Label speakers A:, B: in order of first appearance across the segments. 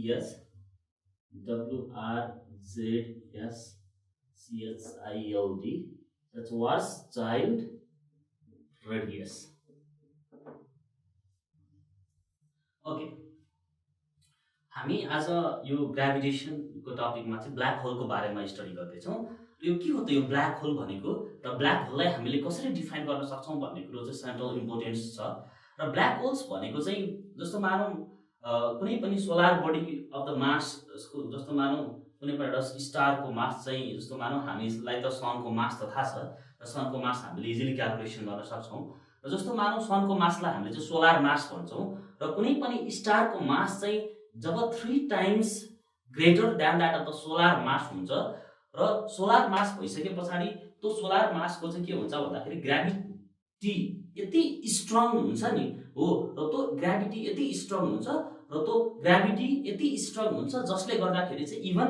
A: CS WRZSCHILD. That's Schwarzschild radius. Okay. हामी आज यो ग्रेभिटेसनको टपिकमा चाहिँ ब्ल्याक होलको बारेमा स्टडी गर्दैछौँ। यो के हो त यो ब्ल्याक होल भनेको र ब्ल्याक होललाई हामीले कसरी डिफाइन गर्न सक्छौँ भन्ने कुरो चाहिँ सेन्ट्रल इम्पोर्टेन्स छ। र ब्ल्याक होल्स भनेको चाहिँ जस्तो मानौँ कुनै पनि solar body of the mass, जस्तो मानौँ कुनै पनि एउटा स्टारको मास चाहिँ जस्तो मानौँ हामीलाई त सनको मास त थाहा छ र सनको मास हामीले इजिली क्यालकुलेसन गर्न सक्छौँ। र जस्तो मानौँ सनको मासलाई हामीले चाहिँ सोलर मास भन्छौँ र कुनै पनि स्टारको मास चाहिँ जब 3 times greater than that of the solar मास हुन्छ र सोलर मास भइसके पछाडि त्यो सोलर मासको चाहिँ के हुन्छ भन्दाखेरि ग्राभिटी यति स्ट्रङ हुन्छ नि हो, र त्यो ग्राभिटी यति स्ट्रङ हुन्छ र त्यो ग्राभिटी यति स्ट्रङ हुन्छ जसले गर्दाखेरि चाहिँ इभन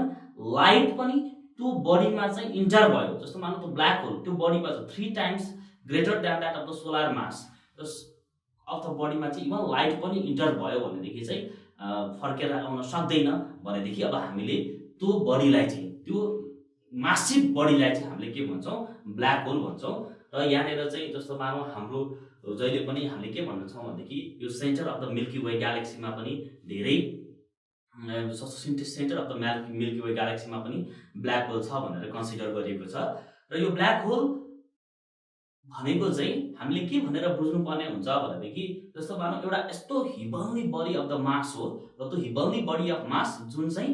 A: लाइट पनि त्यो बडीमा चाहिँ इन्टर भयो। जस्तो मानौँ त्यो ब्ल्याक होल त्यो बडीमा चाहिँ 3 times greater than that of the solar mass of the बडीमा चाहिँ इभन लाइट पनि इन्टर भयो भनेदेखि चाहिँ फर्केर आउन सक्दैन भनेदेखि अब हामीले त्यो बडीलाई चाहिँ त्यो मासिभ बडीलाई चाहिँ हामीले के भन्छौँ ब्ल्याक होल भन्छौँ। र यहाँनिर चाहिँ जस्तो मानौँ हाम्रो जहिले पनि हामीले के भन्छौँ भनेदेखि यो centre of the Milky Way ग्यालेक्सीमा पनि धेरै centre of the Milky Way ग्यालेक्सीमा पनि ब्ल्याक होल छ भनेर कन्सिडर गरिएको छ। र यो ब्ल्याक होल भनेको चाहिँ हामीले के भनेर बुझ्नुपर्ने हुन्छ भनेदेखि जस्तो मानौँ एउटा यस्तो हिबल्ली बडी अफ द मास हो र त्यो हिबल्ली बडी अफ मास जुन चाहिँ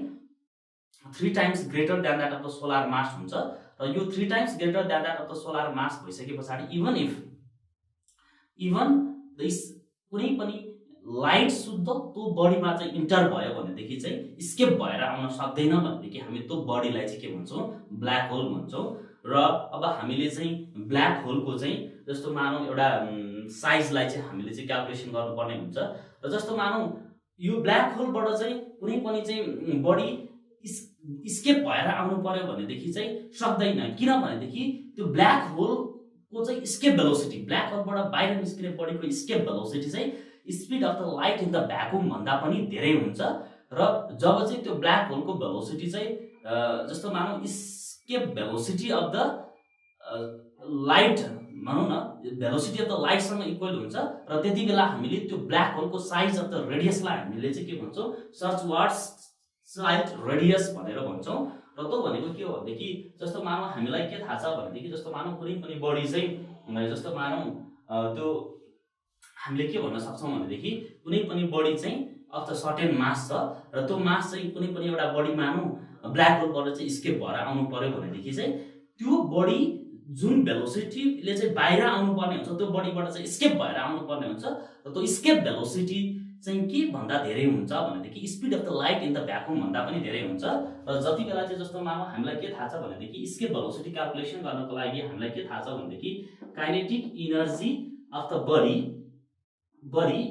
A: 3 times greater than that of the solar मास हुन्छ र यो 3 times greater than that of the solar मास भइसके पछाडि इभन कुनै पनि लाइट शुद्ध त्यो बडीमा चाहिँ इन्टर भयो भनेदेखि चाहिँ स्केप भएर आउन सक्दैन भनेदेखि हामी त्यो बडीलाई चाहिँ के भन्छौँ ब्ल्याक होल भन्छौँ। र अब हामीले चाहिँ ब्ल्याक होलको चाहिँ जस्तो मानौँ एउटा साइजलाई चाहिँ हामीले चाहिँ क्यालकुलेसन गर्नुपर्ने हुन्छ। र जस्तो मानौँ यो ब्ल्याक होलबाट चाहिँ कुनै पनि चाहिँ बडी स्केप भएर आउनु पर्यो भनेदेखि चाहिँ सक्दैन, किनभनेदेखि त्यो ब्ल्याक होलको चाहिँ स्केप भेलोसिटी, ब्ल्याक होलबाट बाहिर निस्किने बडीको स्केप भेलोसिटी चाहिँ speed of the light in the vacuum भन्दा पनि धेरै हुन्छ। र जब चाहिँ त्यो ब्ल्याक होलको भेलोसिटी चाहिँ जस्तो मानौँ escape velocity of the light भनौँ न भेलोसिटी अफ द लाइटसँग इक्वल हुन्छ र त्यति बेला हामीले त्यो ब्ल्याक होलको साइज अफ द रेडियसलाई हामीले चाहिँ के भन्छौँ सर्चवार्ड्सचाइल्ड रेडियस भनेर भन्छौँ। र त्यो भनेको के हो भनेदेखि जस्तो मानौँ हामीलाई के थाहा छ भनेदेखि जस्तो मानौँ कुनै पनि बडी चाहिँ जस्तो मानौँ त्यो हामीले के भन्न सक्छौँ भनेदेखि कुनै पनि बडी चाहिँ अफ द सर्टेन मास छ र त्यो मास चाहिँ कुनै पनि एउटा बडी मानौँ ब्ल्याक होलबाट चाहिँ स्केप भएर आउनु पर्यो भनेदेखि चाहिँ त्यो बडी जुन भेलोसिटीले चाहिँ बाहिर आउनु पर्ने हुन्छ त्यो बडीबाट चाहिँ स्केप भएर आउनु पर्ने हुन्छ र त्यो स्केप भेलोसिटी चाहिँ के भन्दा धेरै हुन्छ भनेदेखि speed of the light in the vacuum भन्दा पनि धेरै हुन्छ। र जति बेला चाहिँ जस्तो मानौँ हामीलाई के थाहा छ भनेदेखि स्केप भेलोसिटी क्यालकुलेसन गर्नको लागि हामीलाई के थाहा छ भनेदेखि kinetic energy of the body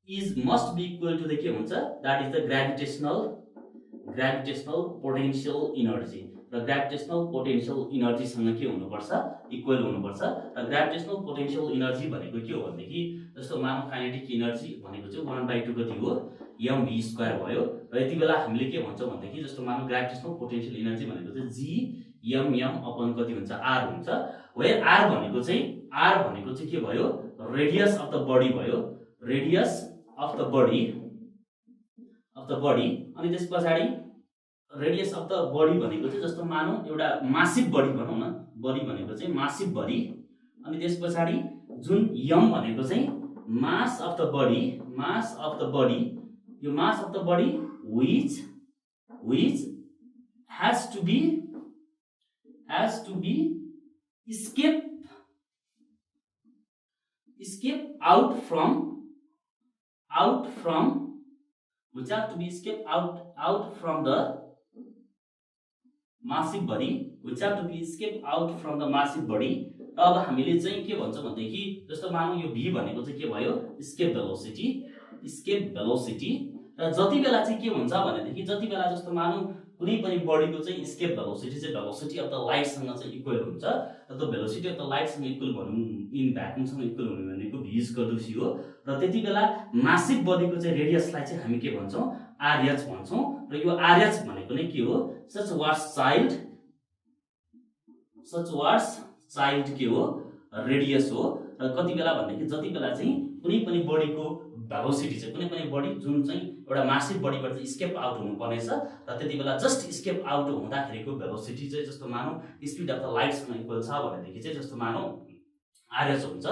A: is must be equal to the के हुन्छ that is the gravitational potential energy. र ग्रेभिटेसनल पोटेन्शियल इनर्जीसँग के हुनुपर्छ इक्वल हुनुपर्छ। र ग्रेभिटेसनल पोटेन्शियल इनर्जी भनेको के हो भनेदेखि जस्तो मानौँ काइनेटिक इनर्जी भनेको चाहिँ 1/2 कति हो mv² भयो। र यति बेला हामीले के भन्छौँ भनेदेखि जस्तो मानौँ ग्रेभिटेसनल पोटेन्शियल इनर्जी भनेको चाहिँ gmm अपन कति हुन्छ r हुन्छ। वेयर r भनेको चाहिँ के भयो रेडियस अफ द बडी भयो, रेडियस अफ द बडी अनि त्यस पछाडि रेडियस अफ द बडी भनेको चाहिँ जस्तो मानौँ एउटा मासिभ बडी भनौँ न, बडी भनेको चाहिँ मासिभ बडी अनि त्यस पछाडि जुन m भनेको चाहिँ मास अफ द बडी यो mass of the body which has to be escape out from which have to be escape out from the massive body र अब हामीले चाहिँ के भन्छौँ भनेदेखि जस्तो मानौँ यो v भनेको चाहिँ के भयो स्केप भेलोसिटी र जति बेला चाहिँ के हुन्छ भनेदेखि जति बेला जस्तो मानौँ कुनै पनि बडीको चाहिँ स्केप भेलोसिटी चाहिँ भेलोसिटी अफ द लाइटसँग चाहिँ इक्वल हुन्छ र त्यो भेलोसिटी अफ द लाइटसँग इक्वल भनौँ इन भ्याकुमसँग इक्वल हुनु भनेको v/c हो। र त्यति बेला मासिभ बडीको चाहिँ रेडियसलाई चाहिँ हामी के भन्छौँ आरएच भन्छौँ र यो आरएच भनेको नै के हो सच वाट्स चाइल्ड के हो रेडियस हो र कति बेला भन्दाखेरि जति बेला चाहिँ कुनै पनि बडीको भेलोसिटी चाहिँ कुनै पनि बडी जुन चाहिँ एउटा मासिभ बडीबाट चाहिँ स्केप आउट हुनुपर्नेछ र त्यति बेला जस्ट स्केप आउट हुँदाखेरिको भेलोसिटी चाहिँ जस्तो मानौँ स्पिड अफ द लाइट्समा इक्वल छ भनेदेखि चाहिँ जस्तो मानौँ आरएच हुन्छ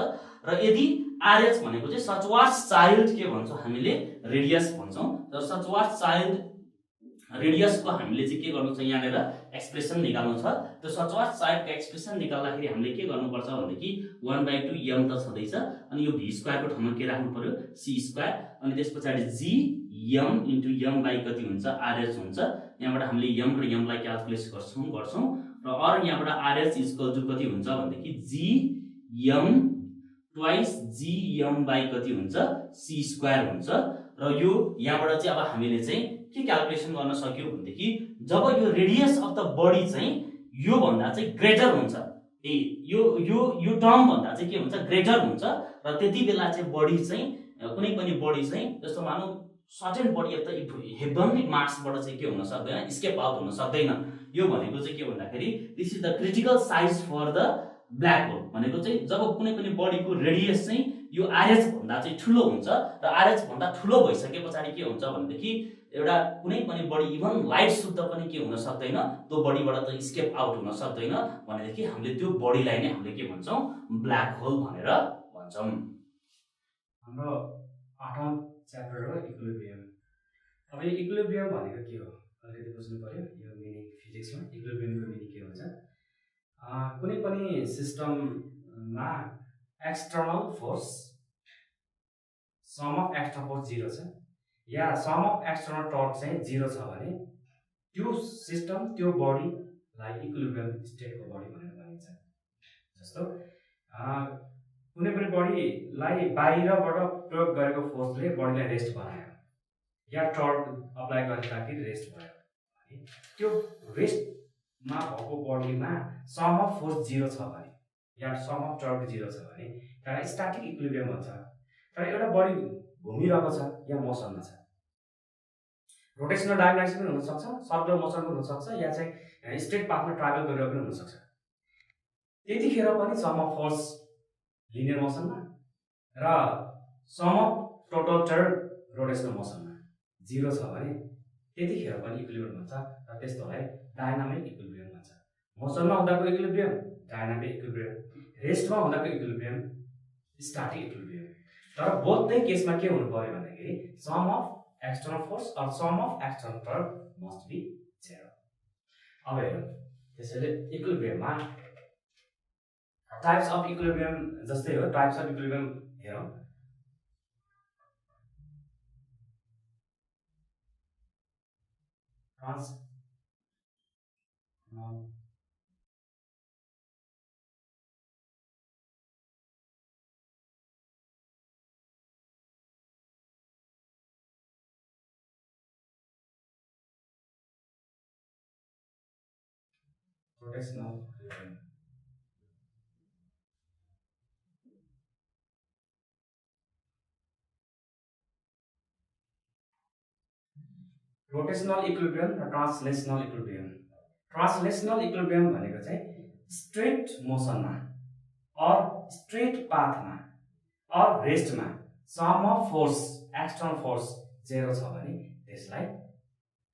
A: र यदि आरएच भनेको चाहिँ सच वाट्स चाइल्ड के भन्छौँ हामीले रेडियस भन्छौँ र सच वाट्स चाइल्ड रेडियसको हामीले चाहिँ के गर्नु छ यहाँनिर एक्सप्रेसन निकाल्नु छ त्यो सच वाट्स चाइल्डको एक्सप्रेसन निकाल्दाखेरि हामीले के गर्नुपर्छ भनेदेखि 1/2 m त छँदैछ अनि यो v स्क्वायरको ठाउँमा के राख्नु पर्यो c स्क्वायर अनि त्यस पछाडि g m into m by कति हुन्छ rh हुन्छ यहाँबाट हामीले m र m लाई क्याल्कुलेट गर्छौं र अर यहाँबाट rh इक्वल टु कति हुन्छ भनेदेखि g m twice g m by कति हुन्छ c स्क्वायर हुन्छ र यो यहाँबाट चाहिँ अब हामीले चाहिँ के क्याल्कुलेसन गर्न सक्यौ भनेदेखि जब यो रेडियस अफ द बडी चाहिँ यो भन्दा चाहिँ ग्रेटर हुन्छ यो टर्म भन्दा चाहिँ के हुन्छ ग्रेटर हुन्छ र त्यति बेला चाहिँ बडी चाहिँ कुनै पनि बडी चाहिँ जस्तो मानौ certain body of the heavenly मासबाट चाहिँ के हुन सक्दैन स्केप आउट हुन सक्दैन यो भनेको चाहिँ के भन्दाखेरि this is the critical size for the black hole भनेको चाहिँ जब कुनै पनि बडीको रेडियस चाहिँ यो आरएच भन्दा चाहिँ ठुलो हुन्छ र आरएच भन्दा ठुलो भइसके पछाडि के हुन्छ भनेदेखि एउटा कुनै पनि बडी इभन लाइट शुद्ध पनि के हुन सक्दैन त्यो बडीबाट त स्केप आउट हुन सक्दैन भनेदेखि हामीले त्यो बडीलाई नै हामीले के भन्छौं ब्ल्याक होल भनेर भन्छौं
B: हाम्रो 8औं च्याप्टर हो इक्विलिब्रियम अब यो इक्विलिब्रियम भनेको के हो अलिकति बुझ्नु पर्यो यो मिनिङ फिजिक्समा इक्विलिब्रियमको मिनिङ के हुन्छ कुनै पनि सिस्टममा external force sum of external force 0 छ या सम अफ एक्सटर्नल टर्क चाहिँ 0 छ भने त्यो सिस्टम त्यो बडीलाई इक्विलिब्रियम स्टेटको बडी भनेर भनिन्छ जस्तो कुनै पनि बडीलाई बाहिरबाट प्रयोग गरेको फोर्सले बडीलाई रेस्ट बनायो या टर्क अप्लाई गर्दाखेरि रेस्ट भयो भने त्यो रेस्टमा भएको बडीमा सम अफ फोर्स 0 छ भने या सम अफ टर्क 0 छ भने त्यसलाई स्ट्याटिक इक्विलिब्रियम भन्छ तर एउटा बडी घुमिरहेको छ या मोसनमा छ रोटेशनल डायनामिक्स पनि हुन सक्छ सर्कुलर मोसन पनि हुन सक्छ या चाहिँ स्ट्रेट पाथमा ट्राभल गरेर पनि हुन सक्छ त्यतिखेर पनि सम अफ फोर्स लिनियर मोसनमा र sum of total torque rotational मोसनमा 0 छ भने त्यतिखेर पनि इक्विलिब्रियम भन्छ र त्यस्तोलाई डायनामिक इक्विलिब्रियम भन्छ मोसनमा हुँदाको इक्विलिब्रियम डायनामिक इक्विलिब्रियम रेस्टमा हुँदाको इक्विलिब्रियम स्ट्याटिक इक्विलिब्रियम तर बोथ नै केसमा के हुनु पर्यो भन्दाखेरि sum of external force or sum of external torque must be 0. अब हेरौँ त्यसैले इक्विलिब्रियममा टाइप्स अफ इक्विलिब्रियम जस्तै हो टाइप्स अफ इक्विलिब्रियम हेरौँ rotational equilibrium. रोटेशनल इक्विलिब्रियम र ट्रान्सलेशनल इक्विलिब्रियम ट्रान्सलेशनल इक्विलिब्रियम भनेको चाहिँ स्ट्रेट मोसनमा अर स्ट्रेट पाथमा अर रेस्टमा sum of force external force 0 छ भने त्यसलाई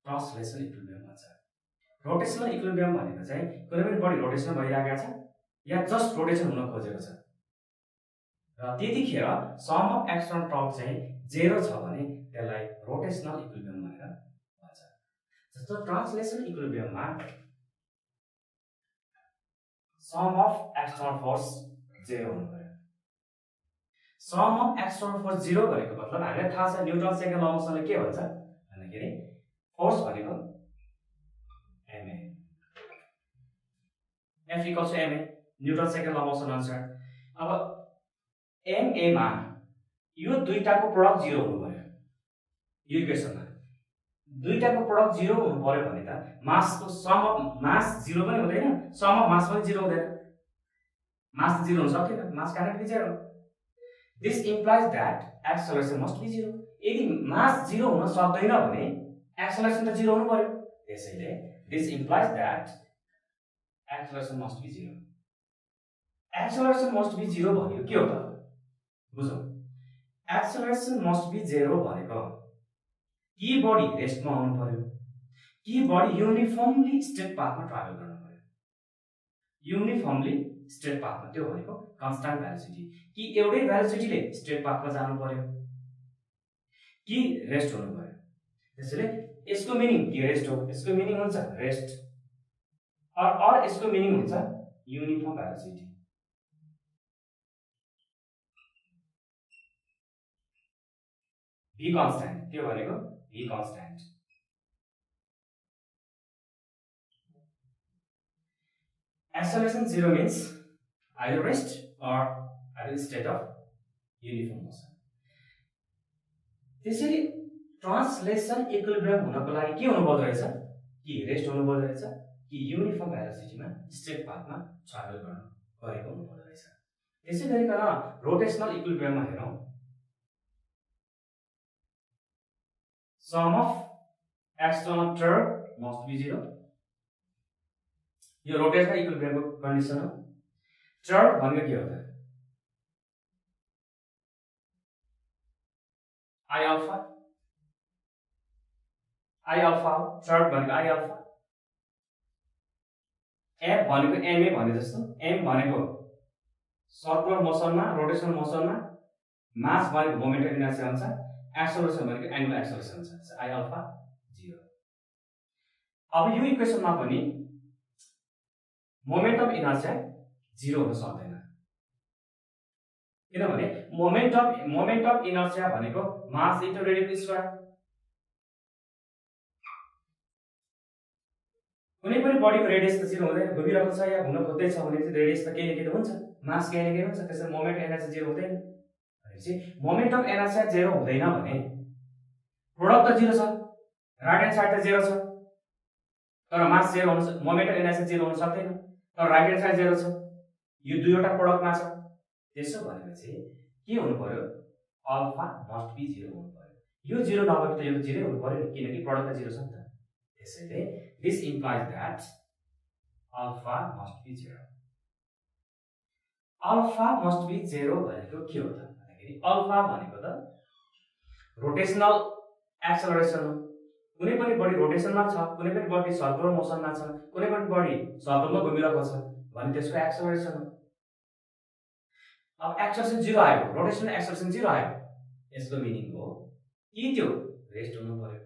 B: ट्रान्सलेशनल इक्विलिब्रियम भन्छ रोटेशनल इक्विलिब्रियम भनेको चाहिँ कुनै पनि बडी रोटेसन भइरहेको छ या जस्ट रोटेसन हुन खोजेको छ र त्यतिखेर सम अफ एक्सटर्नल टर्क चाहिँ 0 छ भने त्यसलाई रोटेशनल इक्विलिब्रियम भनेर भन्छ जस्तो ट्रान्सलेशनल इक्विलिब्रियममा सम अफ एक्सटर्नल फोर्स 0 हुनु पर्यो सम अफ एक्सटर्नल फोर्स 0 भनेको मतलब हामीलाई थाहा छ न्युटन सेकेन्ड ल मोसनले के भन्छ भन्दाखेरि फोर्स भनेको ma F equals to ma newton second ल मोसन अनुसार अब ma मा यो दुईटाको प्रोडक्ट 0 हुनु पर्यो यो इक्वेसनमा दुईटाको प्रोडक्ट 0 हुनु पर्यो भने त मासको सम अफ मास 0 पनि हुँदैन सम अफ मास पनि 0 हुँदैन मास 0 हुन सक्दैन mass cannot be 0 this implies that acceleration must be 0 यदि मास 0 हुन सक्दैन भने एक्सेलरेसन त 0 हुनु पर्यो। त्यसैले this implies that acceleration must be 0। Acceleration must be 0 भनेको के हो त? बुझौँ। एक्सेलरेसन मस्ट बी 0 भनेको कि बडी रेस्टमा आउनु पर्यो, कि बडी युनिफर्मली स्ट्रेट पाथमा ट्राभल गर्नु पर्यो। युनिफर्मली स्ट्रेट पाथमा, त्यो भनेको कन्स्टेन्ट भेलोसिटी, कि एउटै भेलोसिटीले स्ट्रेट पाथमा जानु पर्यो, कि रेस्ट हुनु पर्यो। त्यसैले यसको मिनिङ के रेस्ट हो? यसको मिनिङ हुन्छ रेस्ट, और यसको मिनिङ हुन्छ युनिफर्म भेलोसिटी। v constant, त्यो भनेको v constant। Acceleration 0 means either rest or either state of uniform motion। त्यसैले ट्रान्सलेसन इक्विलिब्रियम हुनको लागि के हुनु पर्दो रहेछ? कि रेस्ट हुनु पर्दो रहेछ, कि युनिफर्म भेलोसिटीमा स्ट्रेट पाथमा ट्राभल गरेको हुनु पर्दो रहेछ। त्यसै गरिकन रोटेशनल इक्विलिब्रियममा हेरौँ, sum of external torque must be 0। यो रोटेशनल इक्विलिब्रियमको कन्डिसन हो। टर्क भनेको के हो त? I alpha हो। टर्क भनेको I alpha। F भनेको ma भने जस्तो, m भनेको सर्कुलर मोसनमा, रोटेशनल मोसनमा, मास भनेको मोमेन्ट अफ इनर्शिया हुन्छ, एक्सेलरेसन भनेको एंगुलर एक्सेलरेसन हुन्छ, I alpha 0। अब यो इक्वेसनमा पनि मोमेन्ट अफ इनर्शिया 0 हुन सक्दैन, किनभने मोमेन्ट अफ इनर्शिया भनेको मास इन्टु रेडियस स्क्वायर। कुनै पनि बडीको रेडियस त 0 हुँदैन, घुमिरहेको छ या घुम्न खोज्दै छ भने चाहिँ रेडियस त केही न केही हुन्छ, मास केही न केही हुन्छ। त्यसैले मोमेन्ट अफ इनर्शिया 0 हुँदैन। भनेपछि मोमेन्ट अफ इनर्शिया 0 हुँदैन भने प्रोडक्ट त 0 छ, राइट ह्यान्ड साइड त 0 छ, तर मास 0 हुन, मोमेन्ट अफ इनर्शिया 0 हुन सक्दैन, तर राइट ह्यान्ड साइड 0 छ। यो दुईवटा प्रोडक्टमा छ। त्यसो भनेपछि के हुनु पर्यो? अल्फा मस्ट बी 0 हुनु पर्यो। यो 0 नभए त यो त 0 हुनु पर्यो नि, किनकि प्रोडक्ट त 0 छ नि त। त्यसैले this implies that alpha must be 0। Alpha must be 0 भनेको के हो त? भन्दाखेरि अल्फा भनेको त रोटेशनल एक्सेलरेसन हो। कुनै पनि बडी रोटेशनमा छ, कुनै पनि बडी सर्कुलर मोसनमा छ, कुनै पनि बडी सर्कलमा घुमिरहेको छ भने त्यसको एक्सेलरेसन हो। अब एक्सेलरेसन 0 आयो, रोटेशनल एक्सेलरेसन 0 आयो, यसको मिनिङ हो कि त्यो रेस्ट हुनु पर्यो,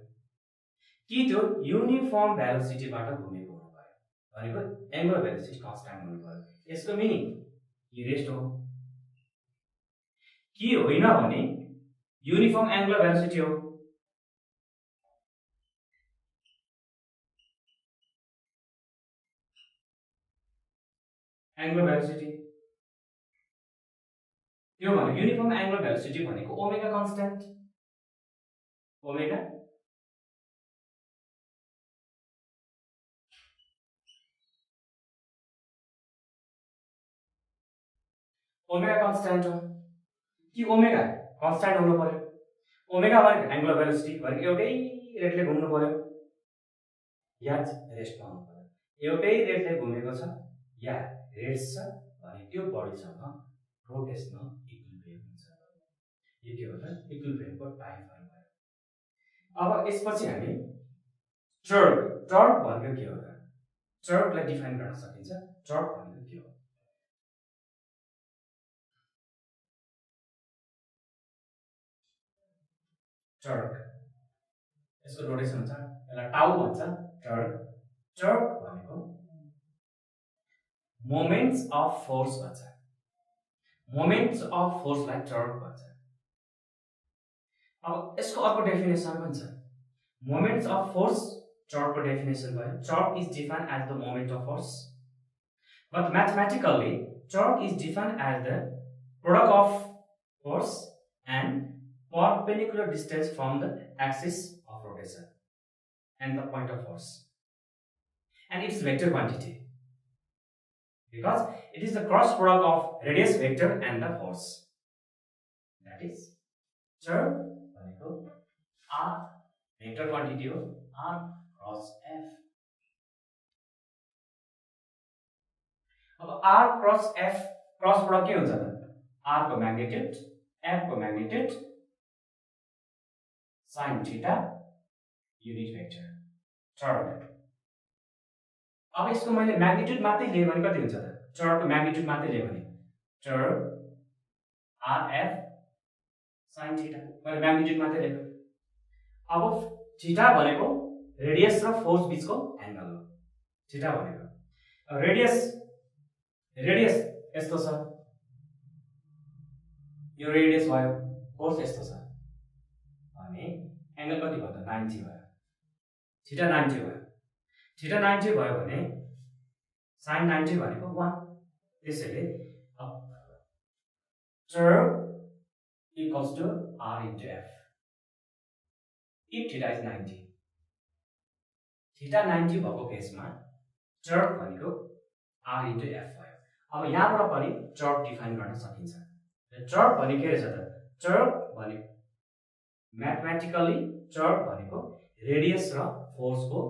B: कि त्यो युनिफर्म भेलोसिटीबाट घुमेको हुनु पर्यो, भनेको एंगुलर भेलोसिटी कन्स्टेन्ट हुनु पर्यो। यसको मिनिङ कि रेस्ट हो, कि होइन भने युनिफर्म एंगुलर भेलोसिटी हो। एंगुलर भेलोसिटी त्यो भनेको युनिफर्म एंगुलर भेलोसिटी भनेको ओमेगा कन्स्टेन्ट, ओमेगा कन्स्टेन्ट हो, कि ओमेगा कन्स्टेन्ट हुनु पर्यो। ओमेगा भनेको एंगुलर भेलोसिटी भनेको एउटै रेटले घुम्नु पर्यो या रेस्टमा आउनु पर्यो। एउटै रेटले घुमेको छ या रेस्ट छ भने त्यो बडीसँग रोटेशनल इक्विलिब्रियम हुन्छ। यो के हो त? इक्विलिब्रियमको टाइपहरु भयो। अब यसपछि हामी टर्क भनेको के हो त? टर्कलाई डिफाइन गर्न सकिन्छ। टर्क भनेको के हो? टर्क यसको रोटेसन हुन्छ, यसलाई टाउ भन्छ। टर्क भनेको मोमेन्ट्स अफ फोर्स भन्छ। मोमेन्ट्स अफ फोर्सलाई टर्क भन्छ। अब यसको अर्को डेफिनेसन पनि छ। मोमेन्ट्स अफ फोर्स टर्कको डेफिनेसन भयो। Torque is defined as the moment of force, but mathematically torque is defined as the product of force and perpendicular distance from the axis of rotation and the point of force, and it is vector quantity because it is the cross product of radius vector and the force. That is torque भनेको R vector quantity हो R cross F। अब R cross F क्रसबाट के हुन्छ त R को magnitude F को magnitude sin theta unit vector torque. अब यसको मैले म्याग्निट्युड मात्रै लिए भने कति हुन्छ त टर्कको म्याग्निट्युड मात्रै लिए भने टर्क RF sin थीटा मैले म्याग्निट्युड मात्रै लेखेँ। अब थीटा भनेको रेडियस र फोर्स बीचको एंगल हो। थीटा भनेको रेडियस यस्तो छ, यो रेडियस भयो, फोर्स यस्तो छ भने एंगल कति भयो त 90 भयो। थीटा 90 भयो। थीटा 90 भयो भने sin 90 भनेको 1। त्यसैले torque equals to R into F if theta is 90। थीटा 90 भएको केसमा टर्क भनेको R into F भयो। अब यहाँबाट पनि टर्क डिफाइन गर्न सकिन्छ। टर्क भने के रहेछ त टर्क भने म्याथमेटिकली टर्क भनेको रेडियस र फोर्सको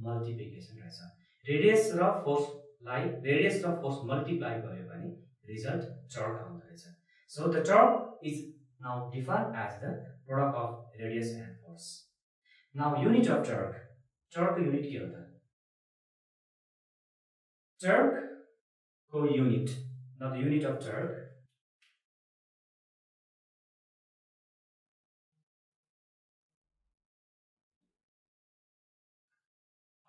B: मल्टिप्लिकेसन रहेछ। रेडियस र फोर्स मल्टिप्लाई गर्यो भने रिजल्ट टर्क आउँदो रहेछ। So the torque is now defined as the product of radius and force. Now unit of torque. Torque unit के होता है? Torque को unit. Now the unit of torque.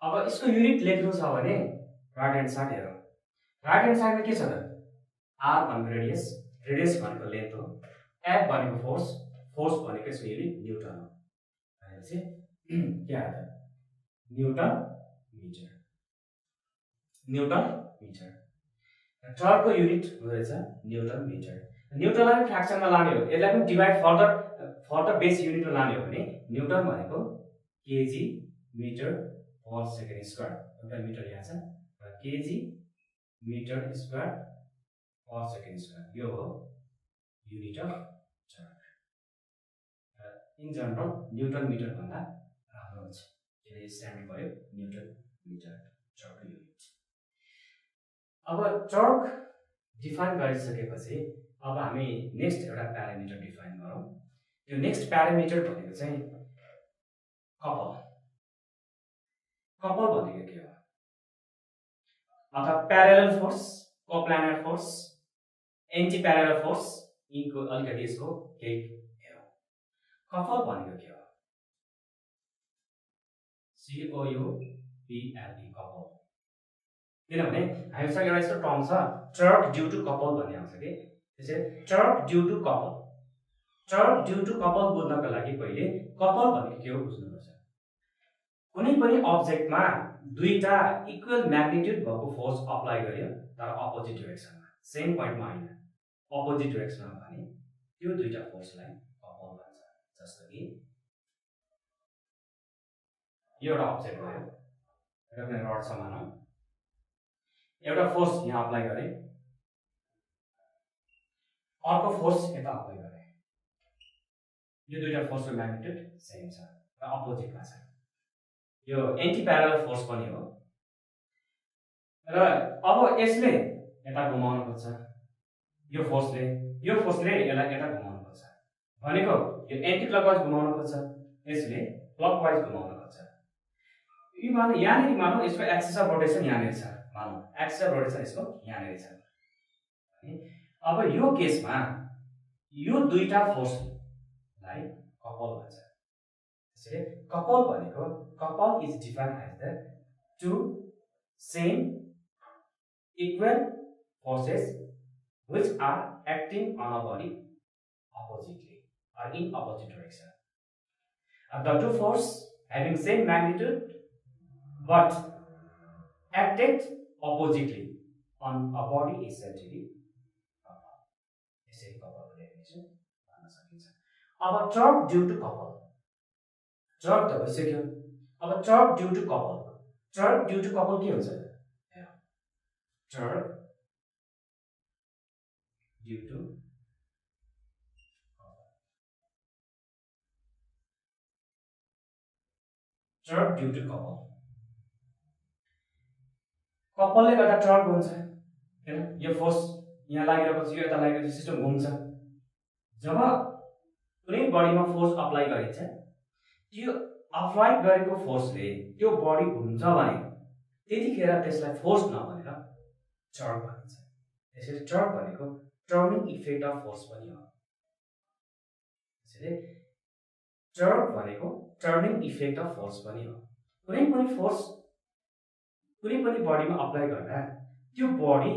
B: अब इसको युनिट लेख्नु छ भने राइट ह्यान्ड साइड हेरौँ। राइट ह्यान्ड साइडमा के छ त R भनेको रेडियस भनेको लेन्थ हो, F भनेको फोर्स भनेको यसको युनिट न्युटन हो। भनेपछि के आयो त न्युटन मिटर। टर्कको युनिट रहेछ न्युटन मिटर। न्युटनलाई पनि फ्र्याक्सनमा लाने हो, यसलाई पनि डिभाइड फर्दर बेस युनिटमा लाने हो भने न्युटन भनेको KG metre per second square. एउटा मिटर यहाँ छ र KG metre square per second square यो हो unit of torque. In general newton metre भन्दा राम्रो हुन्छ किनकि स्ट्यान्डर्ड भयो न्युटन मिटर टर्क युनिट। अब टर्क डिफाइन गरिसकेपछि अब हामी नेक्स्ट एउटा प्यारामिटर डिफाइन गरौँ। त्यो नेक्स्ट प्यारामिटर भनेको चाहिँ कपल भनेको के हो अथवा parallel force, coplanar force, anti parallel force यिनको अलिकति यसको केही हेरौँ। कपल भनेको के हो COUPLE कपल। किनभने हामीसँग एउटा यस्तो टर्म छ टर्क ड्यू टु कपल भन्ने आउँछ कि त्यसैले टर्क ड्यू टु कपल बुझ्नको लागि पहिले कपल भनेको के हो बुझ्नुपर्छ। कुनै पनि अब्जेक्टमा दुईटा इक्वल म्याग्निट्युड भएको फोर्स अप्लाई गर्यो तर अपोजिट डाइरेक्सनमा सेम पोइन्टमा हैन अपोजिट डाइरेक्सनमा भने त्यो दुईटा फोर्सलाई कपल भन्छ। जस्तो कि यो एउटा अब्जेक्ट भयो, एउटा कुनै रड छ मानौँ, एउटा फोर्स यहाँ अप्लाई गरे, अर्को फोर्स यता अप्लाई गरे, यो दुईटा फोर्सको म्याग्निट्युड सेम छ र अपोजिटमा छ। यो एन्टी प्यारेलल फोर्स पनि हो र अब यसले यता घुमाउन खोज्छ, यो फोर्सले यसलाई यता घुमाउन खोज्छ भनेको यो एन्टी क्लकवाइज घुमाउन खोज्छ, यसले क्लकवाइज घुमाउन खोज्छ। यो मानौ यहाँनिर मानौ यसको एक्सिस अफ रोटेसन यहाँनिर छ, मानौ एक्सिस अफ रोटेसन यसको यहाँनिर छ। अब यो केसमा यो दुईटा फोर्सलाई कपल भन्छ। त्यसैले कपल भनेको couple is defined as the two same equal forces which are acting on a body oppositely or in opposite direction. The two forces having same magnitude but acted oppositely on a body is said to be couple. यसै कपलको definition भन्न सकिन्छ। अब torque due to couple, torque त भइसक्यो। अब torque due to couple के हुन्छ? Torque due to torque due to couple. कपलले गर्दा टर्क हुन्छ हैन, यो फोर्स यहाँ लागिरहेपछि यो यता लागेपछि सिस्टम घुम्छ। जब कुनै बडीमा फोर्स अप्लाई गरिन्छ, त्यो अप्लाई गरेको फोर्सले त्यो बडी घुम्छ भने त्यतिखेर त्यसलाई फोर्स नभनेर टर्क भनिन्छ। त्यसैले टर्क भनेको टर्निङ इफेक्ट अफ फोर्स पनि हो। त्यसैले टर्क भनेको टर्निङ इफेक्ट अफ फोर्स पनि हो। कुनै पनि फोर्स कुनै पनि बडीमा अप्लाई गर्दा त्यो बडी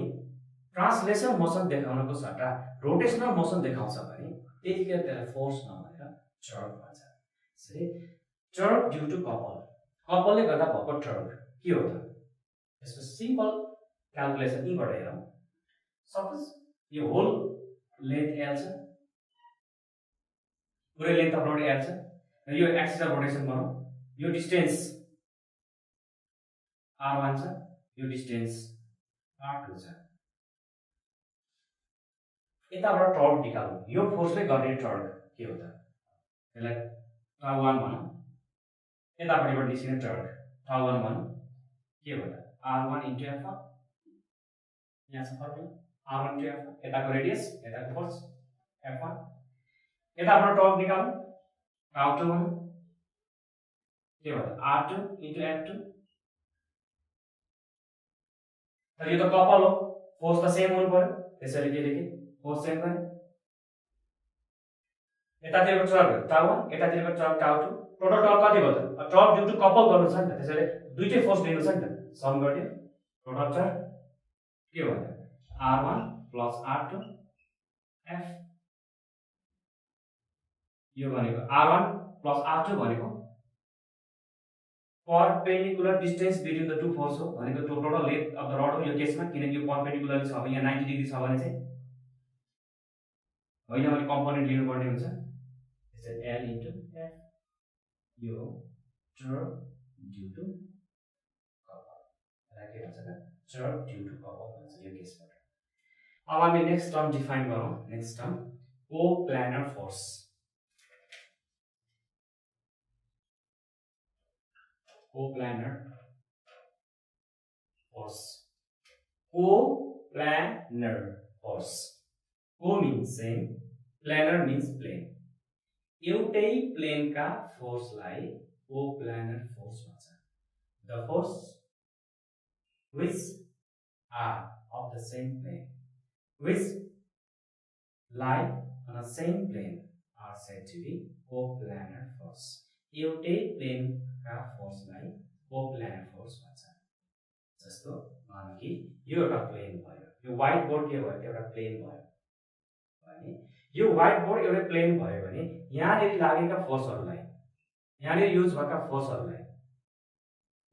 B: ट्रान्सलेसन मोसन देखाउनको सट्टा रोटेसनल मोसन देखाउँछ भने त्यतिखेर त्यसलाई फोर्स नभनेर टर्क भन्छ। त्यसैले टर्क ड्यू टु कपल, कपलले गर्दा भएको टर्क के हो त? यसको सिम्पल क्याल्कुलेसन यहीँबाट हेरौँ। सपोज यो होल लेन्थ एल छ, पुरै लेन्थ अफ रोड एल छ, र यो एक्सिस अफ रोटेसन भनौँ, यो डिस्टेन्स r1 छ, यो डिस्टेन्स r2 छ। यताबाट टर्क निकालौँ, यो फोर्सले गर्ने टर्क के हो त? यसलाई τ1 भनौँ, यतापट्टिबाट निस्किने टर्क τ1 भनौँ, के हो त? r1 इन्टु एफ, यहाँ छ फर्मुला r1 इन्टु एफ, यताको रेडियस, यताको फोर्स f1। यताबाट टर्क निकालौँ, τ2 भनौँ, के हो त? r2 into f2। तर यो त कपल हो, फोर्स त सेम हुनु पर्यो, त्यसैले के लेखे? फोर्स सेम गरे। यतातिरको टर्क τ1, यतातिरको टर्क τ2, टोटल टर्क कति भयो त? टर्क ड्यू टु कपल गर्नु छ नि त, त्यसैले दुईटै फोर्स लिनु छ नि त, सम गर्दियो। टोटल टर्क के हो त? r1 plus r2 f। यो भनेको r1 प्लस r2 भनेको perpendicular distance between the two force हो, भनेको total length of the rod हो यो केसमा, किनकि यो परपेन्डिकुलर छ भने यहाँ 90 डिग्री छ भने चाहिँ होइन भने कम्पोनेन्ट लिनु पर्ने हुन्छ। त्यसैले l इन्टु f, यो टर्क ड्यू टु कपल, यसलाई के भन्छ त? टर्क ड्यू टु कपल भन्छ यो केसबाट। अब हामी नेक्स्ट टर्म डिफाइन गरौँ। Next term coplanar force. Coplanar force, coplanar force, को means same, planar means plane। एउटै प्लेनका फोर्सलाई कोप्लानर फोर्स भन्छ। The force which are of the same plane, which lie on the same plane are said to be coplanar force। एउटै प्लेनका फोर्सलाई coplanar force भन्छ। जस्तो मानौँ कि यो एउटा प्लेन भयो, यो व्हाइट बोर्ड के भयो? एउटा प्लेन भयो भने यो व्हाइट बोर्ड एउटा प्लेन भयो भने यहाँनिर लागेका फोर्सहरूलाई, यहाँनिर युज भएका फोर्सहरूलाई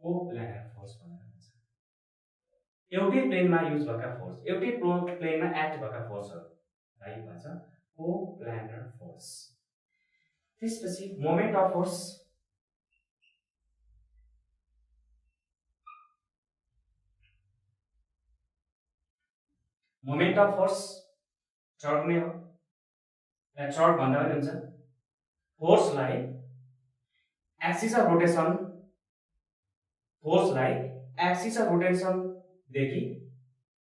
B: कोप्लानर फोर्स भन्छ। एउटै प्लेनमा युज भएका फोर्स, एउटै प्लेनमा एक्ट भएका फोर्सहरूलाई भन्छ कोप्लानर फोर्स। त्यसपछि moment of force, moment of force torque नै हो, टर्क भन्दा पनि हुन्छ। फोर्सलाई एक्सिस अफ रोटेसन, फोर्सलाई एक्सिस अफ रोटेसन देखि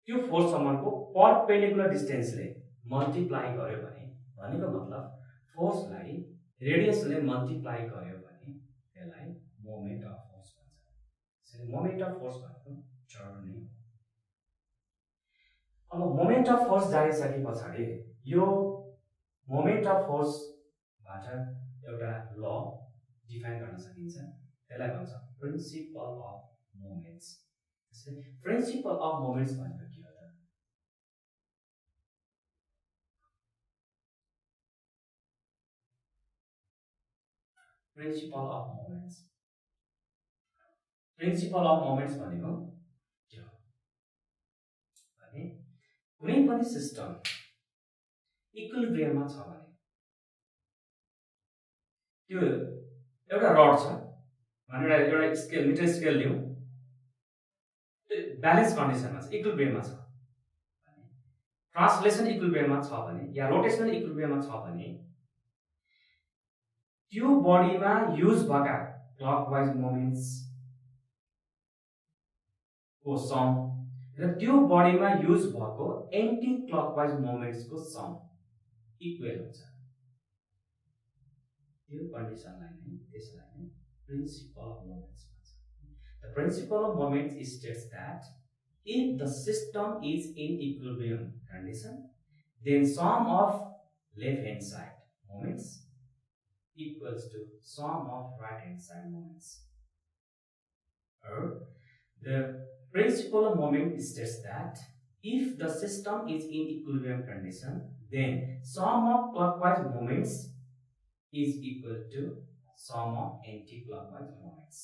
B: त्यो फोर्ससम्मको परपेन्डिकुलर डिस्टेन्सले मल्टिप्लाई गर्यो भने, भनेको मतलब फोर्सलाई रेडियसले मल्टिप्लाई गर्यो भने त्यसलाई मोमेन्ट अफ फोर्स भन्छ। त्यसैले मोमेन्ट अफ फोर्स भनेको टर्क नै हो। अब मोमेन्ट अफ फोर्स जानिसके पछाडि यो मोमेन्ट अफ फोर्सबाट एउटा ल डिफाइन गर्न सकिन्छ, त्यसलाई भन्छ प्रिन्सिपल अफ मोमेन्ट्स। त्यसैले प्रिन्सिपल अफ मोमेन्ट्स भनेको के हो त? Principal of moments, principal of moments भनेको के हो भने कुनै पनि सिस्टम इक्विलिब्रियममा छ भने, त्यो एउटा रड छ भने एउटा स्केल, मिटर स्केल लिउँ, ब्यालेन्स कन्डिसनमा छ, इक्विलिब्रियममा छ भने, ट्रान्सलेसन इक्विलिब्रियममा छ भने या रोटेसनल इक्विलिब्रियममा छ भने त्यो बडीमा युज भएका क्लकवाइज मोमेन्ट्स को सम र त्यो बडीमा युज भएको एन्टी क्लकवाइज मोमेन्ट्सको सम इक्वल हुन्छ। त्यो कन्डिसनलाई नै त्यसलाई नै प्रिन्सिपल अफ मोमेन्ट्स भन्छ। The principal of moments states that if the system is in equilibrium condition, then sum of left hand side moments equals to sum of right hand side moments. Or the principle of moment states that if the system is in equilibrium condition, then sum of clockwise moments is equal to sum of anti-clockwise moments.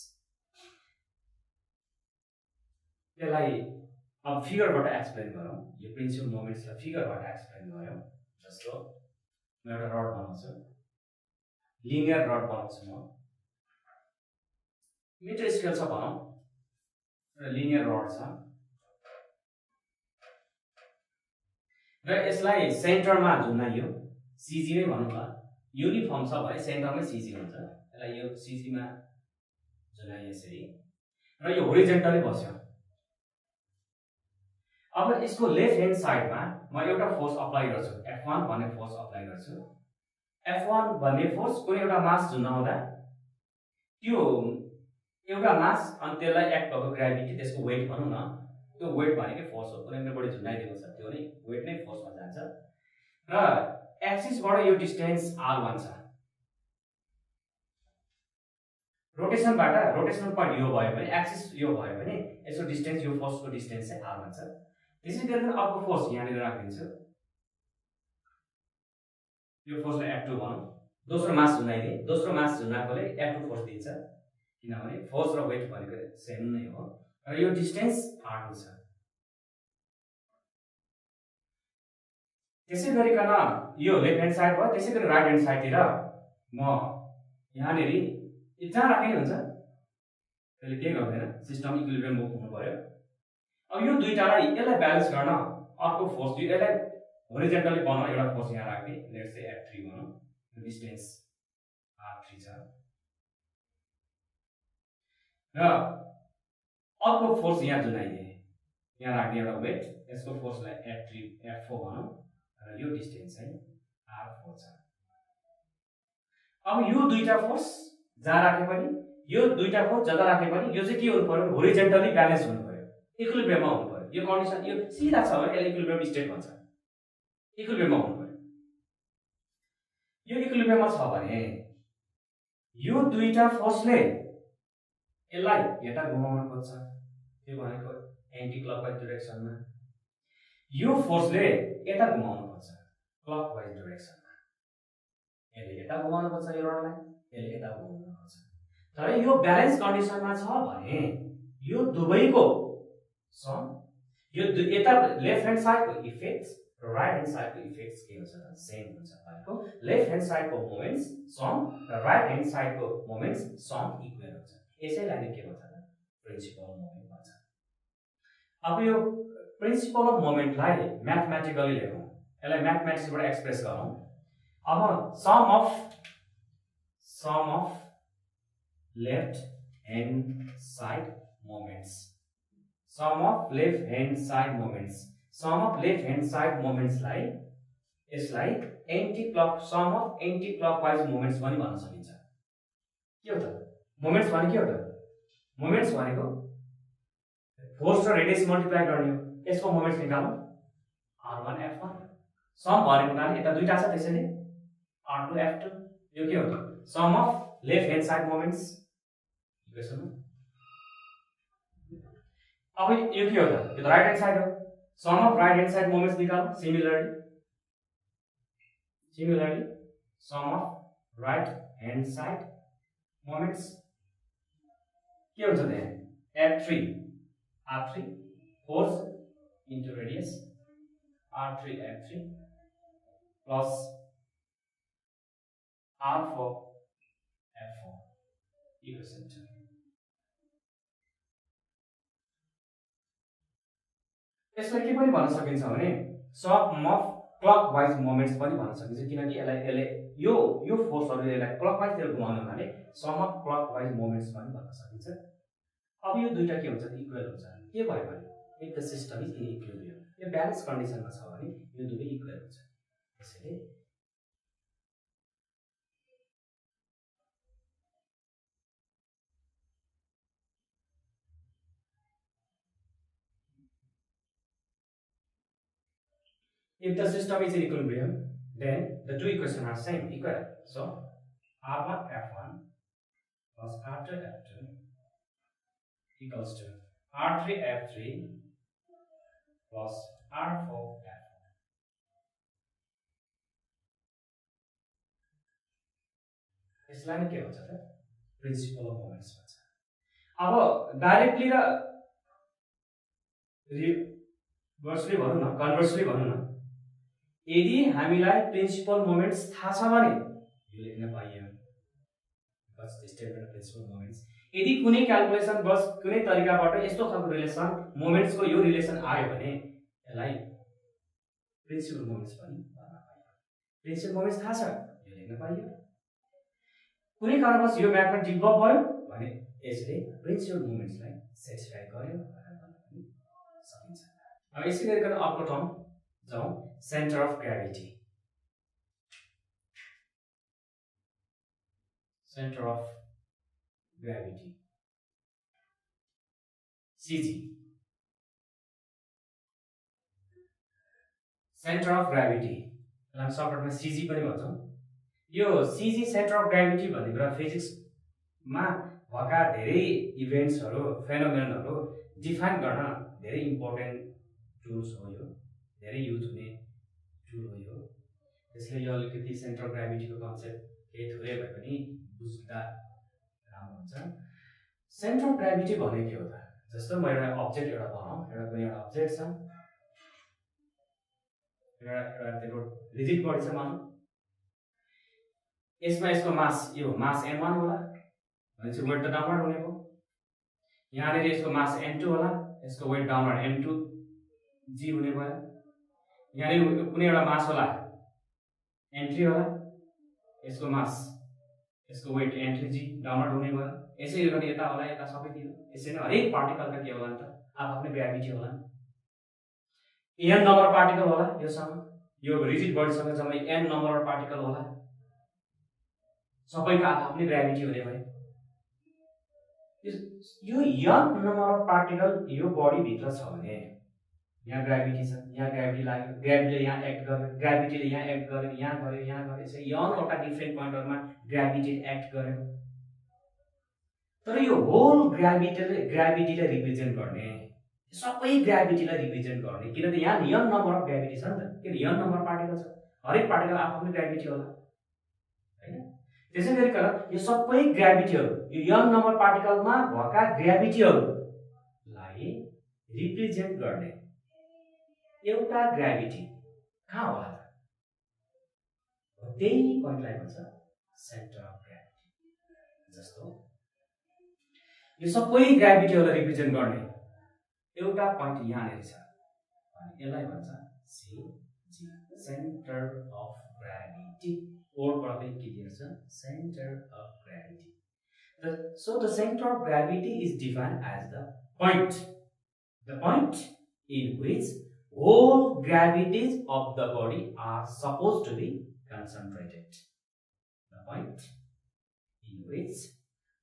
B: अब फिगरबाट explain गरौँ। यो principal मोमेन्ट्सलाई फिगरबाट explain गरौँ। जस्तो म एउटा rod बनाउँछु, linear rod बनाउँछु। म मिटर स्केल छ भनौँ र लिनियर रड छ र यसलाई सेन्टरमा झुन्डाइयो, सिजी नै भनौँला। युनिफर्म छ भने सेन्टरमै सिजी हुन्छ। यसलाई यो सिजीमा झुन्डाइयो यसरी र यो होरिजेन्टली बस्यो। अब यसको लेफ्ट ह्यान्ड साइडमा म एउटा फोर्स अप्लाई गर्छु, F1 भन्ने फोर्स अप्लाई गर्छु। F1 भन्ने फोर्स कुनै एउटा मास झुन्डाउँदा त्यो एउटा मास अनि त्यसलाई एक्ट भएको ग्राभिटी, त्यसको वेट भनौँ न, त्यो वेट भनेकै फोर्स हो। कुनै पनि बडी झुन्डाइदिएको छ त्यो नै वेट नै फोर्समा जान्छ र एक्सिसबाट यो डिस्टेन्स R1 छ। रोटेसनबाट रोटेसनल पोइन्ट यो भयो भने, एक्सिस यो भयो भने यसको डिस्टेन्स, यो फोर्सको डिस्टेन्स चाहिँ R1 छ। त्यसै गरी अर्को फोर्स यहाँनिर राखिदिन्छु। यो फोर्सलाई F2 भनौँ। दोस्रो मास झुन्डाइदिए, दोस्रो मास झुन्डाएकोले F2 फोर्स दिन्छ किनभने फोर्स र वेट भनेको सेम नै हो र यो डिस्टेन्स R2 छ। त्यसै गरिकन यो लेफ्ट ह्यान्ड साइड भयो। त्यसै गरी राइट ह्यान्ड साइडतिर म यहाँनिर जहाँ राखे हुन्छ, त्यसले के गर्दैन, सिस्टम इक्विलिब्रियम हुनु पर्यो। अब यो दुईटालाई यसलाई ब्यालेन्स गर्न अर्को फोर्स, यसलाई होरिजेन्टली बनाउन एउटा फोर्स यहाँ राख्ने, लेट्स से F3 भनौँ। डिस्टेन्स R3 छ र अर्को फोर्स यहाँ जुनाइदिए, यहाँ राख्ने एउटा वेट, यसको फोर्सलाई F4 भनौँ र यो डिस्टेन्स चाहिँ R4 छ। अब यो दुईटा फोर्स जहाँ राखे पनि, यो दुईटा फोर्स जता राखे पनि यो चाहिँ के हुनु पर्यो, होरिजेन्टली ब्यालेन्स हुनु पर्यो, इक्विलिब्रियममा हुनु पर्यो। यो कन्डिसन यो सिधा छ भने यसलाई इक्विलिब्रियम स्टेट भन्छ। इक्विलिब्रियममा हुनु पर्यो। यो इक्विलिब्रियममा छ भने यो दुईटा फोर्सले यसलाई यता घुमाउन खोज्छ, त्यो भनेको एन्टी क्लकवाइज डाइरेक्सनमा। यो फोर्सले यता घुमाउन खोज्छ, क्लकवाइज डाइरेक्सनमा। यसले यता घुमाउन खोज्छ यो रडलाई, यसले यता घुमाउन खोज्छ। तर यो ब्यालेन्स कन्डिसनमा छ भने यो दुवैको सम, यो यता लेफ्ट ह्यान्ड साइडको इफेक्ट्स र राइट ह्यान्ड साइडको इफेक्ट्स के हुन्छ त सेम हुन्छ। भनेको लेफ्ट ह्यान्ड साइडको मोमेन्ट्स सम र राइट ह्यान्ड साइडको मोमेन्ट्स सम इक्वल हुन्छ। यसैलाई नै के भन्छ त प्रिन्सिपल अफ मोमेन्ट भन्छ। अब यो प्रिन्सिपल अफ मोमेन्टलाई म्याथमेटिकली लेखौँ, यसलाई म्याथमेटिक्सबाट एक्सप्रेस गरौँ। अब sum of left hand side moments, sum of left hand side moments, sum of left hand side मोमेन्ट्सलाई यसलाई sum of anti clockwise moments पनि भन्न सकिन्छ। के हो त मोमेन्ट्स भने? के हो त मोमेन्ट्स भनेको फोर्स र रेडियस मल्टिप्लाई गर्ने हो। यसको मोमेन्ट्स निकालौँ, R1 F1। सम भनेको हुनाले यता दुईटा छ, त्यसैले R2 F2। यो के हो त sum of left hand side moments equation हो। अब यो के हो त, यो त राइट ह्यान्ड साइड हो। Sum of right hand side moments निकालौँ। Similarly sum of right hand side moments के हुन्छ त F3 R3 force into radius R3 F3 plus R4 F4 equation 2। यसलाई के पनि भन्न सकिन्छ भने सम अफ क्लकवाइज मोमेन्ट्स पनि भन्न सकिन्छ किनकि यसले यो फोर्सहरुले यसलाई क्लकवाइजतिर घुमाउने हुनाले सम अफ क्लकवाइज मोमेन्ट्स पनि भन्न सकिन्छ। अब यो दुईटा के हुन्छ इक्वल हुन्छ के भयो भने if the system is in equilibrium यो ब्यालेन्स कन्डिसनमा छ भने यो दुवै इक्वल हुन्छ। त्यसैले if the system is in equilibrium, then the two equations are same, equal. So R1 F1 plus R2 F2 equals to R3 F3 plus R4 F4. यसलाई के भन्छ त प्रिन्सिपल अफ मोमेन्ट्स भन्छ। अब डाइरेक्टली र रिभर्सली भनौं न कन्भर्सली भनौं न यदि हामीलाई प्रिन्सिपल मोमेन्ट्स थाहा छ भने यो लेख्न पाइयो बस स्टेटमेन्ट प्रिन्सिपल मोमेन्ट्स। यदि कुनै क्याल्कुलेसन बस कुनै तरिकाबाट यस्तो खालको रिलेसन मोमेन्ट्सको यो रिलेसन आयो भने यसलाई प्रिन्सिपल मोमेन्ट्स पनि भन्न पाइयो। प्रिन्सिपल मोमेन्ट्स थाहा छ यो लेख्न पाइयो। कुनै कारणवश यो म्याथमा डेभलप भयो भने यसले प्रिन्सिपल मोमेन्ट्सलाई सेटिस्फाई गर्यो भनेर भन्न पनि सकिन्छ। अब यसै गरिकन अर्को टर्म जाउँ centre of gravity. Centre of gravity CG. Centre of gravity यसलाई सर्टकटमा सीजी पनि भन्छौँ। यो सीजी सेन्टर अफ ग्राभिटी भन्ने कुरा फिजिक्समा भएका धेरै इभेन्ट्सहरु फेनोमेननहरु डिफाइन गर्न धेरै इम्पोर्टेन्ट टुल्स हो। यो धेरै युज हुने टुल हो यो। त्यसले यो अलिकति सेन्टर अफ ग्राभिटीको कन्सेप्ट केही थोरै भए पनि बुझ्दा राम्रो हुन्छ। सेन्टर अफ ग्राभिटी भनेको के हो त? जस्तो म एउटा अब्जेक्ट एउटा बनाऊ, एउटा कुनै एउटा अब्जेक्ट छ, एउटा त्यो रिजिड बडी छ मानौ, यसमा यसको मास यो मास m1 होला भनेपछि वेट त डाउनवर्ड हुने भयो। यहाँनेर यसको मास m2 होला, यसको वेट डाउनवर्ड m2 g हुने भयो। यहाँनेर कुनै एउटा मास होला m3 होला, यसको मास यसको वेट m3g डाउनवर्ड हुने भयो। यसै गरी यता होला यता सबैतिर यसै नै हरेक पार्टिकलका के होला नि त आफ्नो ग्राभिटी होला। n नम्बर पार्टिकल होला योसँग, यो रिजिड बडीसँग जम्मै n नम्बर पार्टिकल होला, सबैको आफ्नै ग्राभिटी हुने भयो। यो n नम्बर अफ पार्टिकल यो बडी भित्र छ भने यहाँ ग्राभिटी छ, यहाँ ग्राभिटी लाग्यो, ग्राभिटीले यहाँ एक्ट गर्यो, ग्राभिटीले यहाँ एक्ट गर्यो, यहाँ गर्यो, यहाँ गर्यो, यसै n वटा डिफरेन्ट पोइन्टहरुमा ग्राभिटी एक्ट गर्यो। तर यो होल ग्राभिटीले रिप्रेजेन्ट गर्ने, सबै ग्राभिटीलाई रिप्रेजेन्ट गर्ने किनभने यहाँ n नम्बर अफ ग्राभिटी छ नि त, किन n नम्बर पार्टिकल छ, हरेक पार्टिकल आफ्नो ग्राभिटी होला हैन। त्यसै गरिकन यो सबै ग्राभिटीहरु यो n नम्बर पार्टिकलमा भएका ग्राभिटीहरुलाई रिप्रेजेन्ट गर्ने एउटा ग्राभिटी कहाँ होला त? त्यही पोइन्टलाई भन्छ सेन्टर अफ ग्राभिटी। जस्तो यो सबै ग्राभिटीहरुलाई रिप्रेजेन्ट गर्ने एउटा पोइन्ट यहाँनेर छ अनि यसलाई भन्छ सीजी सेन्टर अफ ग्राभिटी। कोडबाट पनि क्लियर छ centre of gravity. So the center of gravity is defined as the point in which all gravities of the body are supposed to be concentrated. The point in which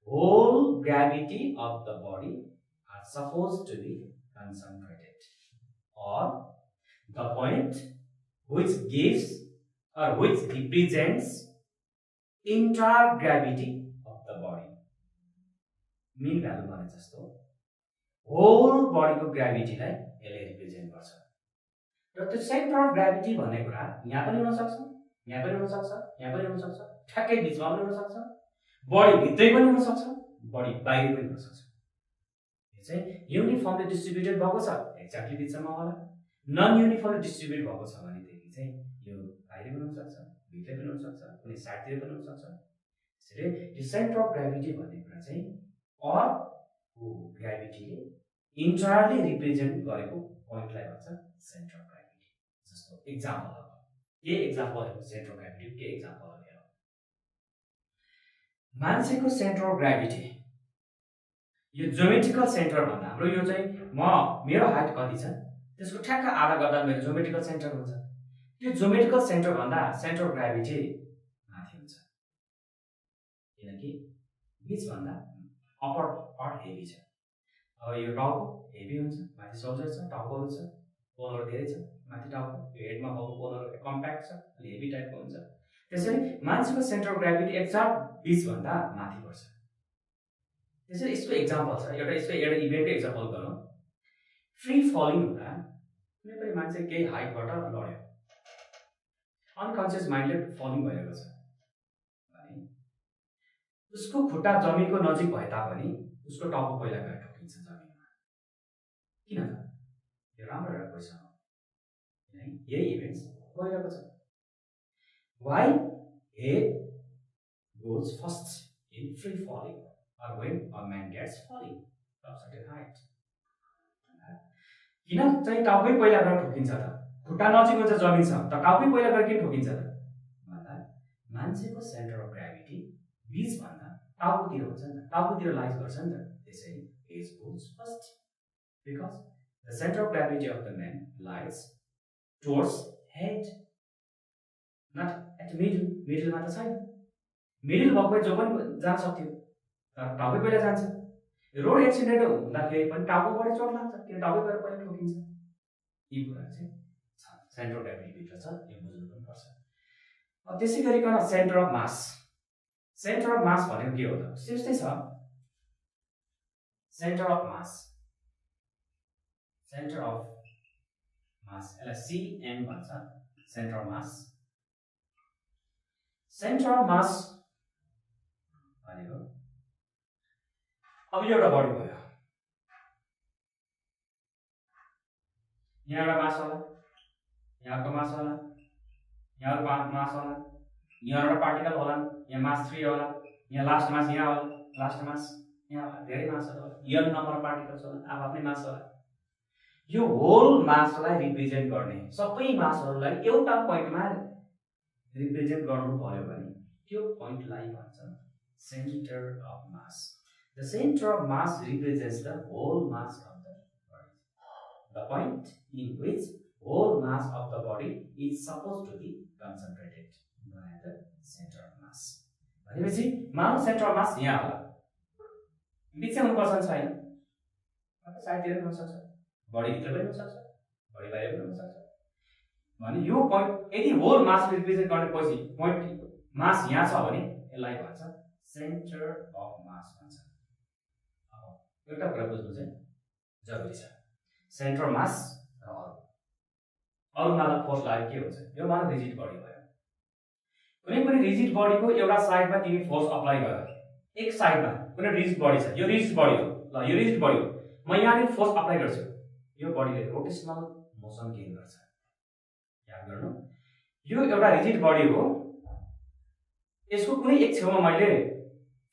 B: all gravity of the body are supposed to be concentrated, or the point which gives or which represents entire gravity of the body. Mean value भने जस्तो whole बडीको ग्राभिटीलाई यसले represent गर्छ। र त्यो centre of gravity भन्ने कुरा यहाँ पनि हुन सक्छ, यहाँ पनि हुन सक्छ, यहाँ पनि हुन सक्छ, ठ्याक्कै बीचमा पनि हुन सक्छ, बडी भित्रै पनि हुन सक्छ, बडी बाहिर पनि हुन सक्छ। यो चाहिँ युनिफर्मली डिस्ट्रिब्युटेड भएको छ एक्ज्याक्टली बीचमा होला, नन युनिफर्मली डिस्ट्रिब्युटेड भएको छ भने चाहिँ यो बाहिर पनि हुन सक्छ, भित्रै पनि हुन सक्छ, कुनै साइडतिर पनि हुन सक्छ। त्यसैले यो सेन्टर अफ ग्राभिटी भन्ने कुरा चाहिँ अर्को ग्राभिटीले इन्टायरली रिप्रेजेन्ट गरेको पोइन्टलाई भन्छ सेन्टर अफ ग्राभिटी। जस्तो एक्जाम्पल के एक्जाम्पलहरु सेन्टर अफ ग्राभिटी के एक्जाम्पलहरु हेरौँ। मान्छेको सेन्टर अफ ग्राभिटी यो ज्योमेट्रिकल सेन्टर भन्दा हाम्रो यो चाहिँ मेरो हाइट कति छ त्यसको ठ्याक्क आधा गर्दा मेरो ज्योमेट्रिकल सेन्टर हुन्छ। त्यो ज्योमेट्रिकल सेन्टर भन्दा सेन्टर अफ ग्राभिटी माथि हुन्छ किनकि बीच भन्दा अप्पर पार्ट हेभी छ। अब यो टाउको हेभी हुन्छ, माथि सोल्जर छ, टाउकोहरु छ, बोनहरु धेरै छ, माथि टाउको, यो हेडमा भएको बोनहरु कम्प्याक्ट छ, अलि हेभी टाइपको हुन्छ। त्यसैले मान्छेको सेन्टर अफ ग्राभिटी एक्ज्याक्ट बीच भन्दा माथि पर्छ। त्यसैले यसको एक्जाम्पल छ, एउटा इभेन्टको एक्जाम्पल गरौँ। फ्री फलिङ हुँदा कुनै पनि मान्छे केही हाइटबाट लड्यो, अनकन्सियस माइन्डले फलिङ भइरहेको छ भने उसको खुट्टा जमिनको नजिक भए तापनि उसको टाउको पहिला गएर ठोकिन्छ जमिनमा। किन त? यो राम्रो एउटा क्वेसन हो, यही इभेन्ट्स भइरहेको छ। Why head goes first in free falling or when a man gets falling from certain height? किन चाहिँ टाउकै पहिला गएर ठोकिन्छ त? खुट्टा नजिक हुन्छ जमिनसँग त टाउकै पहिला गएर किन ठोकिन्छ त? भन्दा मान्छेको सेन्टर अफ ग्राभिटी बीच भन्दा टाउकोतिर हुन्छ नि त, टाउकोतिर लाइज गर्छ नि त। त्यसैले head goes first because the center of gravity of the man lies towards head, not at middle. मिडलमा त छैन, मिडल भएको जो पनि जान सक्थ्यो तर टाउकै पहिला जान्छ। रोड एक्सिडेन्ट हुँदाखेरि पनि टाउकोबाट चोट लाग्छ किन टाउकै गएर पहिला ठोकिन्छ। यी कुरा चाहिँ सेन्टर अफ ग्राभिटी भित्र छ, यो बुझ्नु पनि पर्छ। अब त्यसै गरिकन centre of mass, centre of mass भनेको के हो त? त्यस्तै छ। Centre of mass, centre of मास यसलाई CM भन्छ, centre of mass. Centre of mass भनेको अब यो एउटा बडी भयो, यहाँ एउटा मास होला, यहाँ अर्को मास होला, यहाँ अर्को मास होला, यहाँ एउटा पार्टिकल होला, यहाँ मास 3 होला, यहाँ लास्ट मास यहाँ होला, लास्ट मास यहाँ होला, धेरै मासहरु होला, n नम्बर पार्टिकल्स होला, आफ्नै मास होला। यो होल मासलाई रिप्रेजेन्ट गर्ने, सबै मासहरुलाई एउटा पोइन्टमा रिप्रेजेन्ट गर्नु पर्यो भने त्यो पोइन्टलाई भन्छ centre of mass. The center of mass represents the whole mass of the body. The point in which whole mass of the body is supposed to be concentrated by the center of mass. भनेपछि मानव centre of मास यहाँ होला, बिचमा हुनुपर्छ छैन, साइडतिर पनि हुन सक्छ, बडी भित्र पनि हुन सक्छ, बडी बाहिर पनि हुन सक्छ। भने यो पोइन्ट यदि होल मास रिप्रेजेन्ट गरेपछि पोइन्ट मास यहाँ छ भने यसलाई भन्छ सेन्टर अफ मास भन्छ। एउटा कुरा बुझ्नु चाहिँ जरुरी छ, सेन्टर अफ मास र अरु माला फोर्स लाग्यो के हुन्छ? यो माला रिजिड बडी भयो, कुनै पनि रिजिड बडीको एउटा साइडमा तिमी फोर्स अप्लाई गर, एक साइडमा कुनै रिजिड बडी छ, यो रिजिड बडी हो, ल यो रिजिड बडी हो, म यहाँले फोर्स अप्लाई गर्छु, यो बडीले रोटेशनल मोसन गेन गर्छ। याद गर्नु, यो एउटा रिजिड बडी हो, यसको कुनै एक छेउमा मैले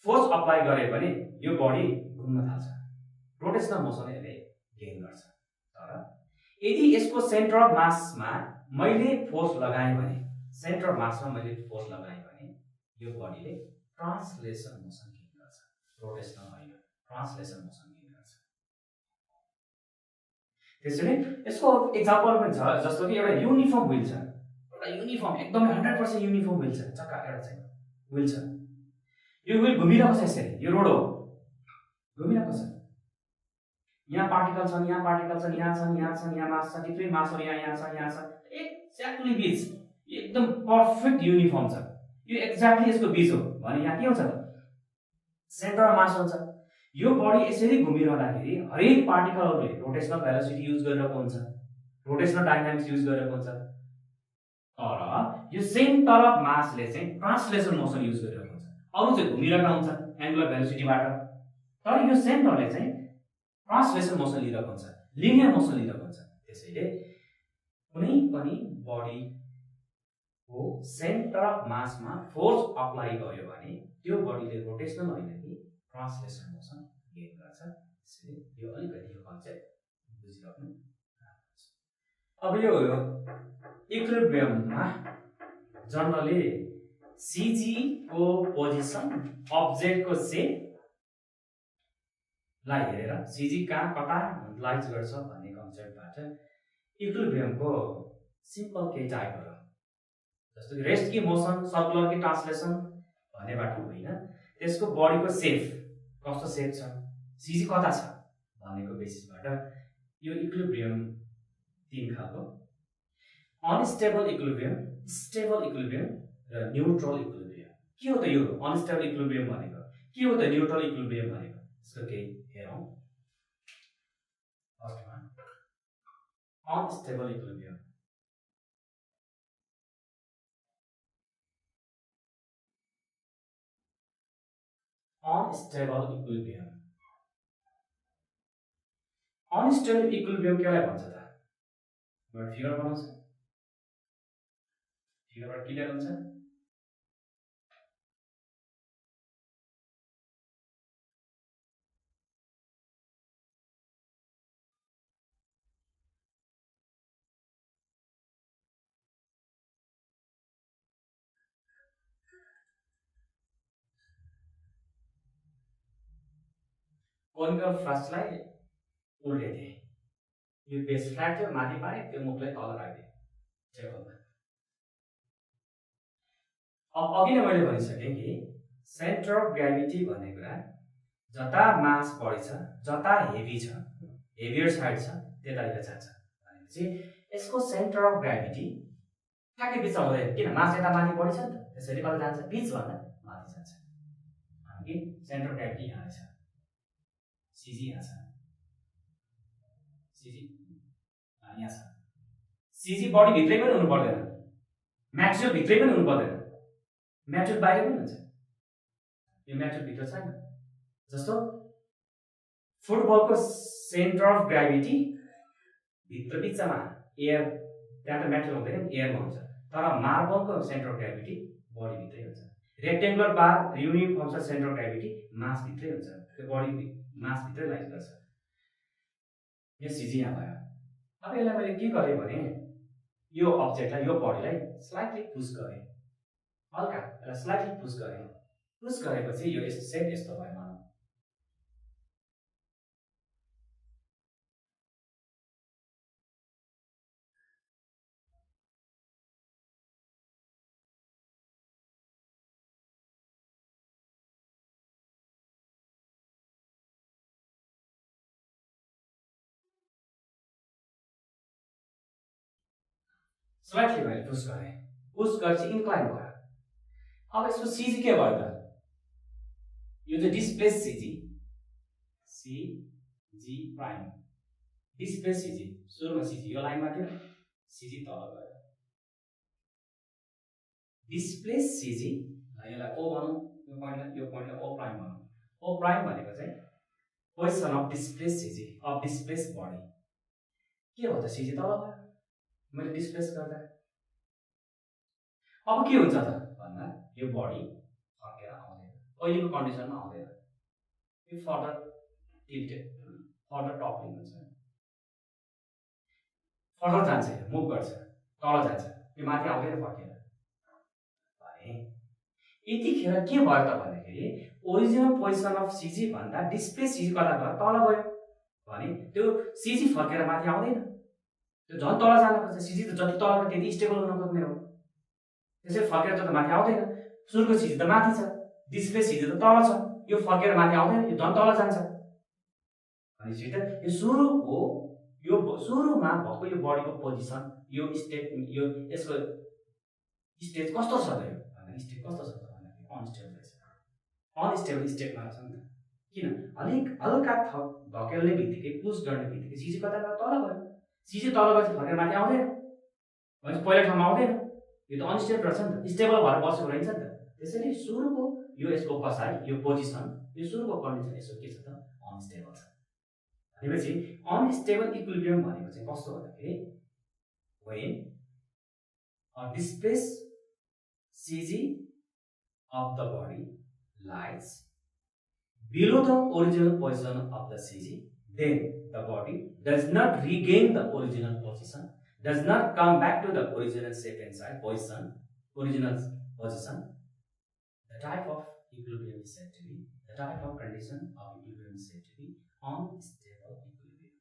B: फोर्स अप्लाई गरे भने यो बडी घुम्न थाल्छ, रोटेशनल मोसन यसले गेन गर्छ। तर यदि यसको सेन्टर अफ मासमा मैले फोर्स लगाएँ भने, सेन्टर अफ मासमा मैले फोर्स लगाएँ भने यो बडीले ट्रान्सलेसन मोसन गेन गर्छ, रोटेशनल होइन, ट्रान्सलेसन मोसन गेन गर्छ। त्यसैले यसको एक्जाम्पल पनि छ, जस्तो कि एउटा युनिफर्म व्हील छ, एउटा युनिफर्म एकदमै 100% युनिफर्म व्हील छ, चक्का एउटा छैन, व्हील छ, यो व्हील घुमिरहेको छ यसरी, यो रोड हो घुमिरहेको छ, यहाँ पार्टिकल छन्, यहाँ पार्टिकल छन्, यहाँ छन्, यहाँ छन्, यहाँ मास छ, डिफ्रेन्ट मासहरु यहाँ छ, यहाँ छ, एक्ज्याक्टली बीच, एकदम पर्फेक्ट युनिफर्म छ, यो एक्ज्याक्टली यसको बीच हो भने यहाँ के हुन्छ त? सेन्टर अफ मास हुन्छ। यो बडी यसरी घुमिरहँदाखेरि हरेक पार्टिकलहरुले रोटेशनल भेलोसिटी युज गरिरहेको हुन्छ, रोटेशनल डायनामिक्स युज गरिरहेको हुन्छ, तर यो सेन्टर अफ मासले चाहिँ ट्रान्सलेसन मोसन युज गरिरहेको हुन्छ। अरु चाहिँ घुमिरहेको हुन्छ एंगुलर भेलोसिटीबाट, तर यो सेन्टरले चाहिँ ट्रान्सलेसन मोसन लिइरहेको हुन्छ, लिनियर मोसन लिइरहेको हुन्छ। त्यसैले कुनै पनि बडीको सेन्टर अफ मासमा फोर्स अप्लाई गर्यो भने त्यो बडीले रोटेशनल होइन कि ट्रान्सलेसन मोसन गेन गर्छ। त्यसैले यो अलिकति यो कन्सेप्ट बुझिराख्नु राम्रो छ। अब यो इक्विलिब्रियममा जनरली सिजी को पोजिसन अब्जेक्टको सेपलाई हेरेर सिजी कहाँ कता लाइज गर्छ भन्ने कन्सेप्टबाट इक्विलिब्रियमको सिम्पल केही टाइपहरू जस्तो कि रेस्ट कि मोसन सर्कुलर कि ट्रान्सलेसन भन्नेबाट होइन त्यसको बडीको सेप कस्तो सेप छ सिजी कता छ भनेको बेसिसबाट यो इक्विलिब्रियम तीन खालको अनस्टेबल इक्विलिब्रियम स्टेबल इक्विलिब्रियम र न्युट्रल इक्विलिब्रियम के हो त यो अनस्टेबल इक्विलिब्रियम भनेको के हो त न्युट्रल इक्विलिब्रियम भनेको यसको केही हेरौँ फर्स्टमा unstable equilibrium unstable equilibrium unstable equilibrium केलाई भन्छ त एउटा फिगर बनाउँछ फिगरबाट क्लियर हुन्छ कोनिकल फ्रस्टलाई उल्टेदिए यो बेस फ्ल्याट थियो माथि पारे त्यो मुखलाई तल राखिदिए टेबलमा अब अघि नै मैले भनिसकेँ कि सेन्टर अफ ग्राभिटी भन्ने कुरा जता मास बढी छ जता हेभी छ हेभियर साइड छ त्यतातिर जान्छ भनेपछि यसको सेन्टर अफ ग्राभिटी ठ्याक्कै बिचमा हुँदैन किन मास यता माथि बढी छ नि त त्यसैले कता जान्छ बिचभन्दा माथि जान्छ कि सेन्टर अफ ग्राभिटी यहाँ छ सिजी यहाँ छ सिजी यहाँ छ सिजी बडी भित्रै पनि हुनु पर्दैन म्याक्सिमम भित्रै पनि हुनु पर्दैन म्याक्सिमम बाहिर पनि हुन्छ यो म्याक्सिमम भित्र छैन जस्तो फुटबलको सेन्टर अफ ग्राभिटी भित्र बिचमा एयर त्यहाँ त म्याक्सिमम हुँदैन एयरमा हुन्छ तर मार्बलको सेन्टर अफ ग्राभिटी बडी भित्रै हुन्छ rectangular bar uniform centre of gravity mass भित्रै हुन्छ त्यो बडी मास भित्रै लाइज गर्छ यो सिजी यहाँ भयो अब यसलाई मैले के गरेँ भने यो अब्जेक्टलाई यो बडीलाई स्लाइटली पुस गरेँ हल्का यसलाई स्लाइटली पुस गरेपछि यो सेप यस्तो भयो मानौ स्लाइटली मैले पुस गरेपछि इन्क्लाइन भयो अब यसको सिजी के भयो त यो चाहिँ डिस्प्लेस सिजी प्राइम डिस्प्लेस सिजी सुरुमा सिजी यो लाइनमा थियो सिजी तल गयो डिस्प्लेस सिजी यसलाई ओ भनौँ यो पोइन्टलाई ओ प्राइम भनौँ ओ प्राइम भनेको चाहिँ position of displace CG of displace body के हो त सिजी तल गयो मैले डिस्प्लेस गर्दा अब के हुन्छ त भन्दा यो बडी फर्केर आउँदैन अहिलेको कन्डिसनमा आउँदैन यो फर्दर टिल्टेड फर्दर टपलिङ हुन्छ फर्दर जान्छ मुभ गर्छ तल जान्छ यो माथि आउँदैन फर्केर भने यतिखेर के भयो त भन्दाखेरि ओरिजिनल पोजिसन अफ सिजी भन्दा डिस्प्लेस सिजी कता गयो तल गयो भने त्यो सिजी फर्केर माथि आउँदैन त्यो झन् तल जान खोज्छ सिजी त जति तल त्यति स्टेबल हुन खोज्ने हो त्यसै फर्केर त माथि आउँदैन सुरुको सिजी त माथि छ डिस्प्ले सिजी त तल छ यो फर्केर माथि आउँदैन यो झन् तल जान्छ भनेपछि त यो सुरुमा भएको यो बडीको पोजिसन यो स्टेट यो यसको स्टेज कस्तो छ त यो स्टेट कस्तो छ त भन्दाखेरि अनस्टेबल रहेछ अनस्टेबल स्टेटमा छ नि त किन अलिक हल्का धकेल्ने बित्तिकै पुस गर्ने बित्तिकै सिजी कता गयो तल गयो सिजी तल गएपछि फर्केर माथि आउँदैन भनेपछि पहिला ठाउँमा आउँदैन यो त अनस्टेबल रहेछ नि त स्टेबल भएर बसेको रहेछ नि त त्यसैले सुरुको यो यसको बसाइ यो पोजिसन यो सुरुको कन्डिसन यसो के छ त अनस्टेबल छ भनेपछि अनस्टेबल इक्विलिब्रियम भनेको चाहिँ कस्तो भन्दाखेरि when a displaced CG of the body lies below the original position of the CG, then the body does not regain the original position, does not come back to the original shape and size original position, the type of equilibrium is said to be, the type of condition of equilibrium is said to be unstable equilibrium.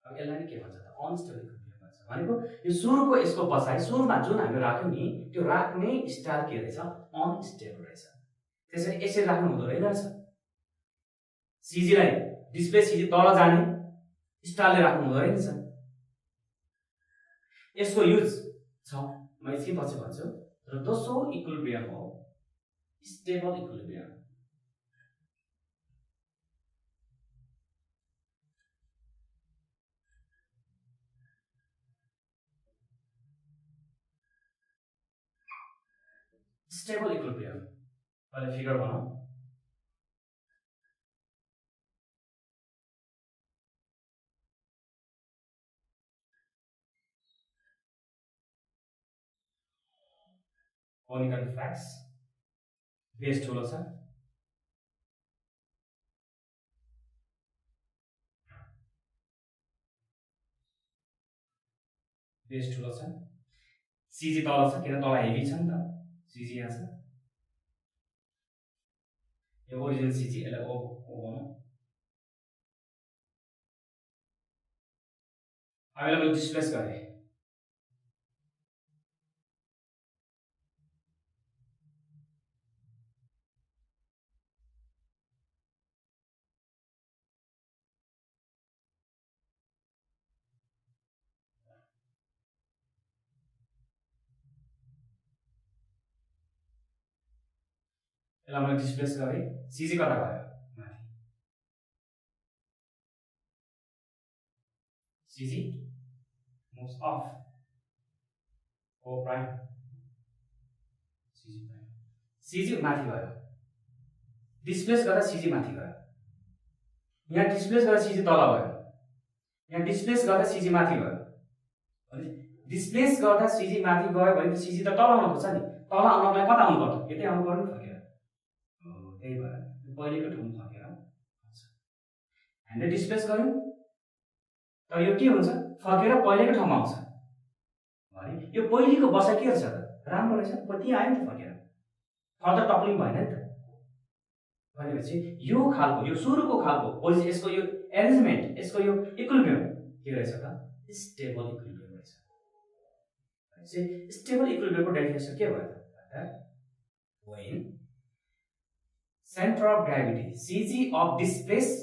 B: अब यसलाई नि के भन्छ त unstable equilibrium भन्छ भनेको यो सुरुको यसको बसाइ सुरुमा जुन हामीले राख्यौं नि त्यो राख्ने स्टाइल के रहेछ अनस्टेबल रहेछ त्यसैले यसरी राख्नु हुँदो रहेछ सीजी लाई डिस्प्ले सीजी तल जाने स्टाइलले राख्नु हुँदो रहेछ यसको युज छ म एकछिन पछि भन्छु र दोस्रो इक्विलिब्रियम हो स्टेबल इक्विलिब्रियम स्टेबल इक्विलिब्रियम पहिले फिगर बनाऊ conical flex बेस ठुलो छ बेस ठुलो छ सीजी तल छ किन तल हेभी छ नि त सीजी यहाँ छ यो ओरिजिनल सीजी यसलाई ओ बनाऊ अब मैले डिस्प्लेस गरे यसलाई मैले डिस्प्लेस गरे सीजी कता गयो माथि CG moves off O prime CG माथि गयो डिस्प्लेस गर्दा सीजी माथि गयो यहाँ डिस्प्लेस गर्दा सीजी तल गयो यहाँ डिस्प्लेस गर्दा सीजी माथि गयो अनि डिस्प्लेस गर्दा सीजी माथि गयो भने त सीजी त तल आउनु पर्छ नि तल आउनलाई कता आउनु पर्छ यतै आउनु पर्यो नि फर्केर त्यही भएर पहिलेको ठाउँमा फर्केर आउँछ हामीले डिस्प्लेस गर्यौं तर यो के हुन्छ फर्केर पहिलेको ठाउँमा आउँछ भने यो पहिलेको बसाइ के रहेछ त राम्रो रहेछ कति आयो नि फर्केर फर्दर टप्लिङ भएन नि त भनेपछि यो खालको यो सुरुको खालको पोजिसन यसको यो एरेन्जमेन्ट यसको यो इक्विलिब्रियम के रहेछ त स्टेबल इक्विलिब्रियम रहेछ भनेपछि स्टेबल इक्विलिब्रियमको डेफिनेसन के भयो त when center of gravity CG of displaced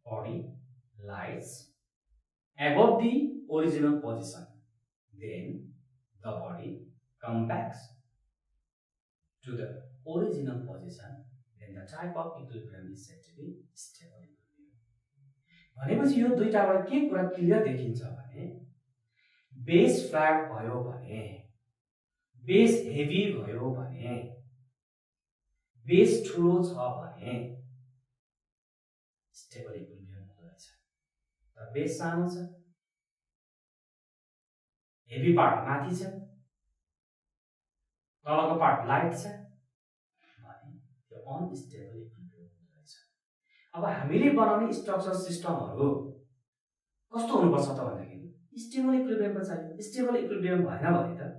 B: body lies above the original position, then the body comes back to the original position, then the type of equilibrium is said to be stable equilibrium. भनेपछि यो दुईटाबाट के कुरा clear देखिन्छ भने base flat भयो भने base heavy भयो भने बेस ठुलो छ भने स्टेबल इक्विलिब्रियम हुँदो रहेछ तर बेस सानो छ हेभी पार्ट माथि छ तलको पार्ट लाइट छ भने त्यो अनस्टेबल इक्विलिब्रियम हुँदो रहेछ अब हामीले बनाउने स्ट्रक्चर सिस्टमहरु कस्तो हुनुपर्छ त भन्दाखेरि स्टेबल इक्विलिब्रियममा चाहियो स्टेबल इक्विलिब्रियम भएन भने त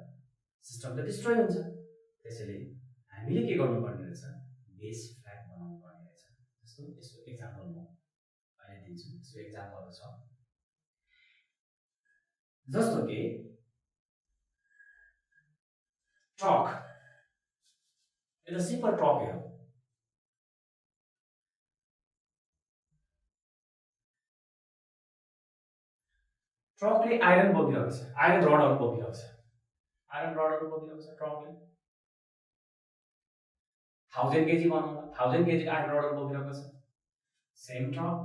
B: सिस्टम त डिस्ट्रोय हुन्छ त्यसैले हामीले के गर्नुपर्ने रहेछ बेस फ्ल्याट बनाउनु पर्ने रहेछ जस्तो यसको एक्जाम्पल म अहिले दिन्छु यसको एक्जाम्पलहरु छ जस्तो कि ट्रक एउटा सिम्पल ट्रक हेरौँ ट्रकले आइरन बोकिरहेको छ आइरन रडहरु बोकिरहेको छ आइरन रडहरु बोकिरहेको छ ट्रकले 1000 केजी बनाउँदा 1000 केजी आइरन रडहरु बोकिरहेको छ सेम ट्रक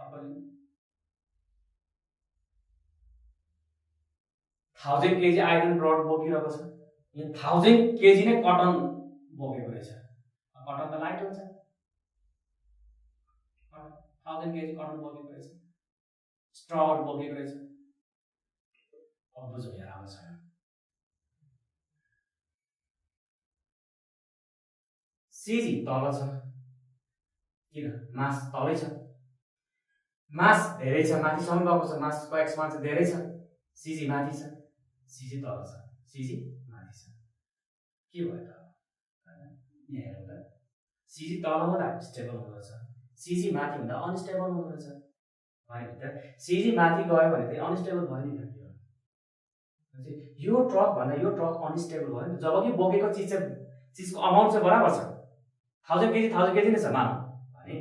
B: अर्को 1000 केजी आइरन रड बोकिरहेको छ यो 1000 केजी नै कटन बोकेको रहेछ कटन त लाइट हुन्छ 1000 केजी कटन बोकेको रहेछ स्ट्रर बोकेको रहेछ अब बुझ्नु यहाँ राम्रो छैन सीजी तल छ किन मास तलै छ मास धेरै छ, माथिसम्म गएको छ, मासको एक्सपान्ड चाहिँ धेरै छ, सिजी माथि छ, सिजी तल छ, सिजी माथि छ, के भयो त यहाँ हेरौँ त, सिजी तल हुँदा स्टेबल हुँदो रहेछ, सिजी माथि हुँदा अनस्टेबल हुँदो रहेछ भनेको त सिजी माथि गयो भने त अनस्टेबल भयो नि त यो ट्रक भन्दा यो ट्रक अनस्टेबल भयो नि, जबकि बोकेको चिजको अमाउन्ट चाहिँ बराबर छ, 1000 केजी नै छ मानौँ भने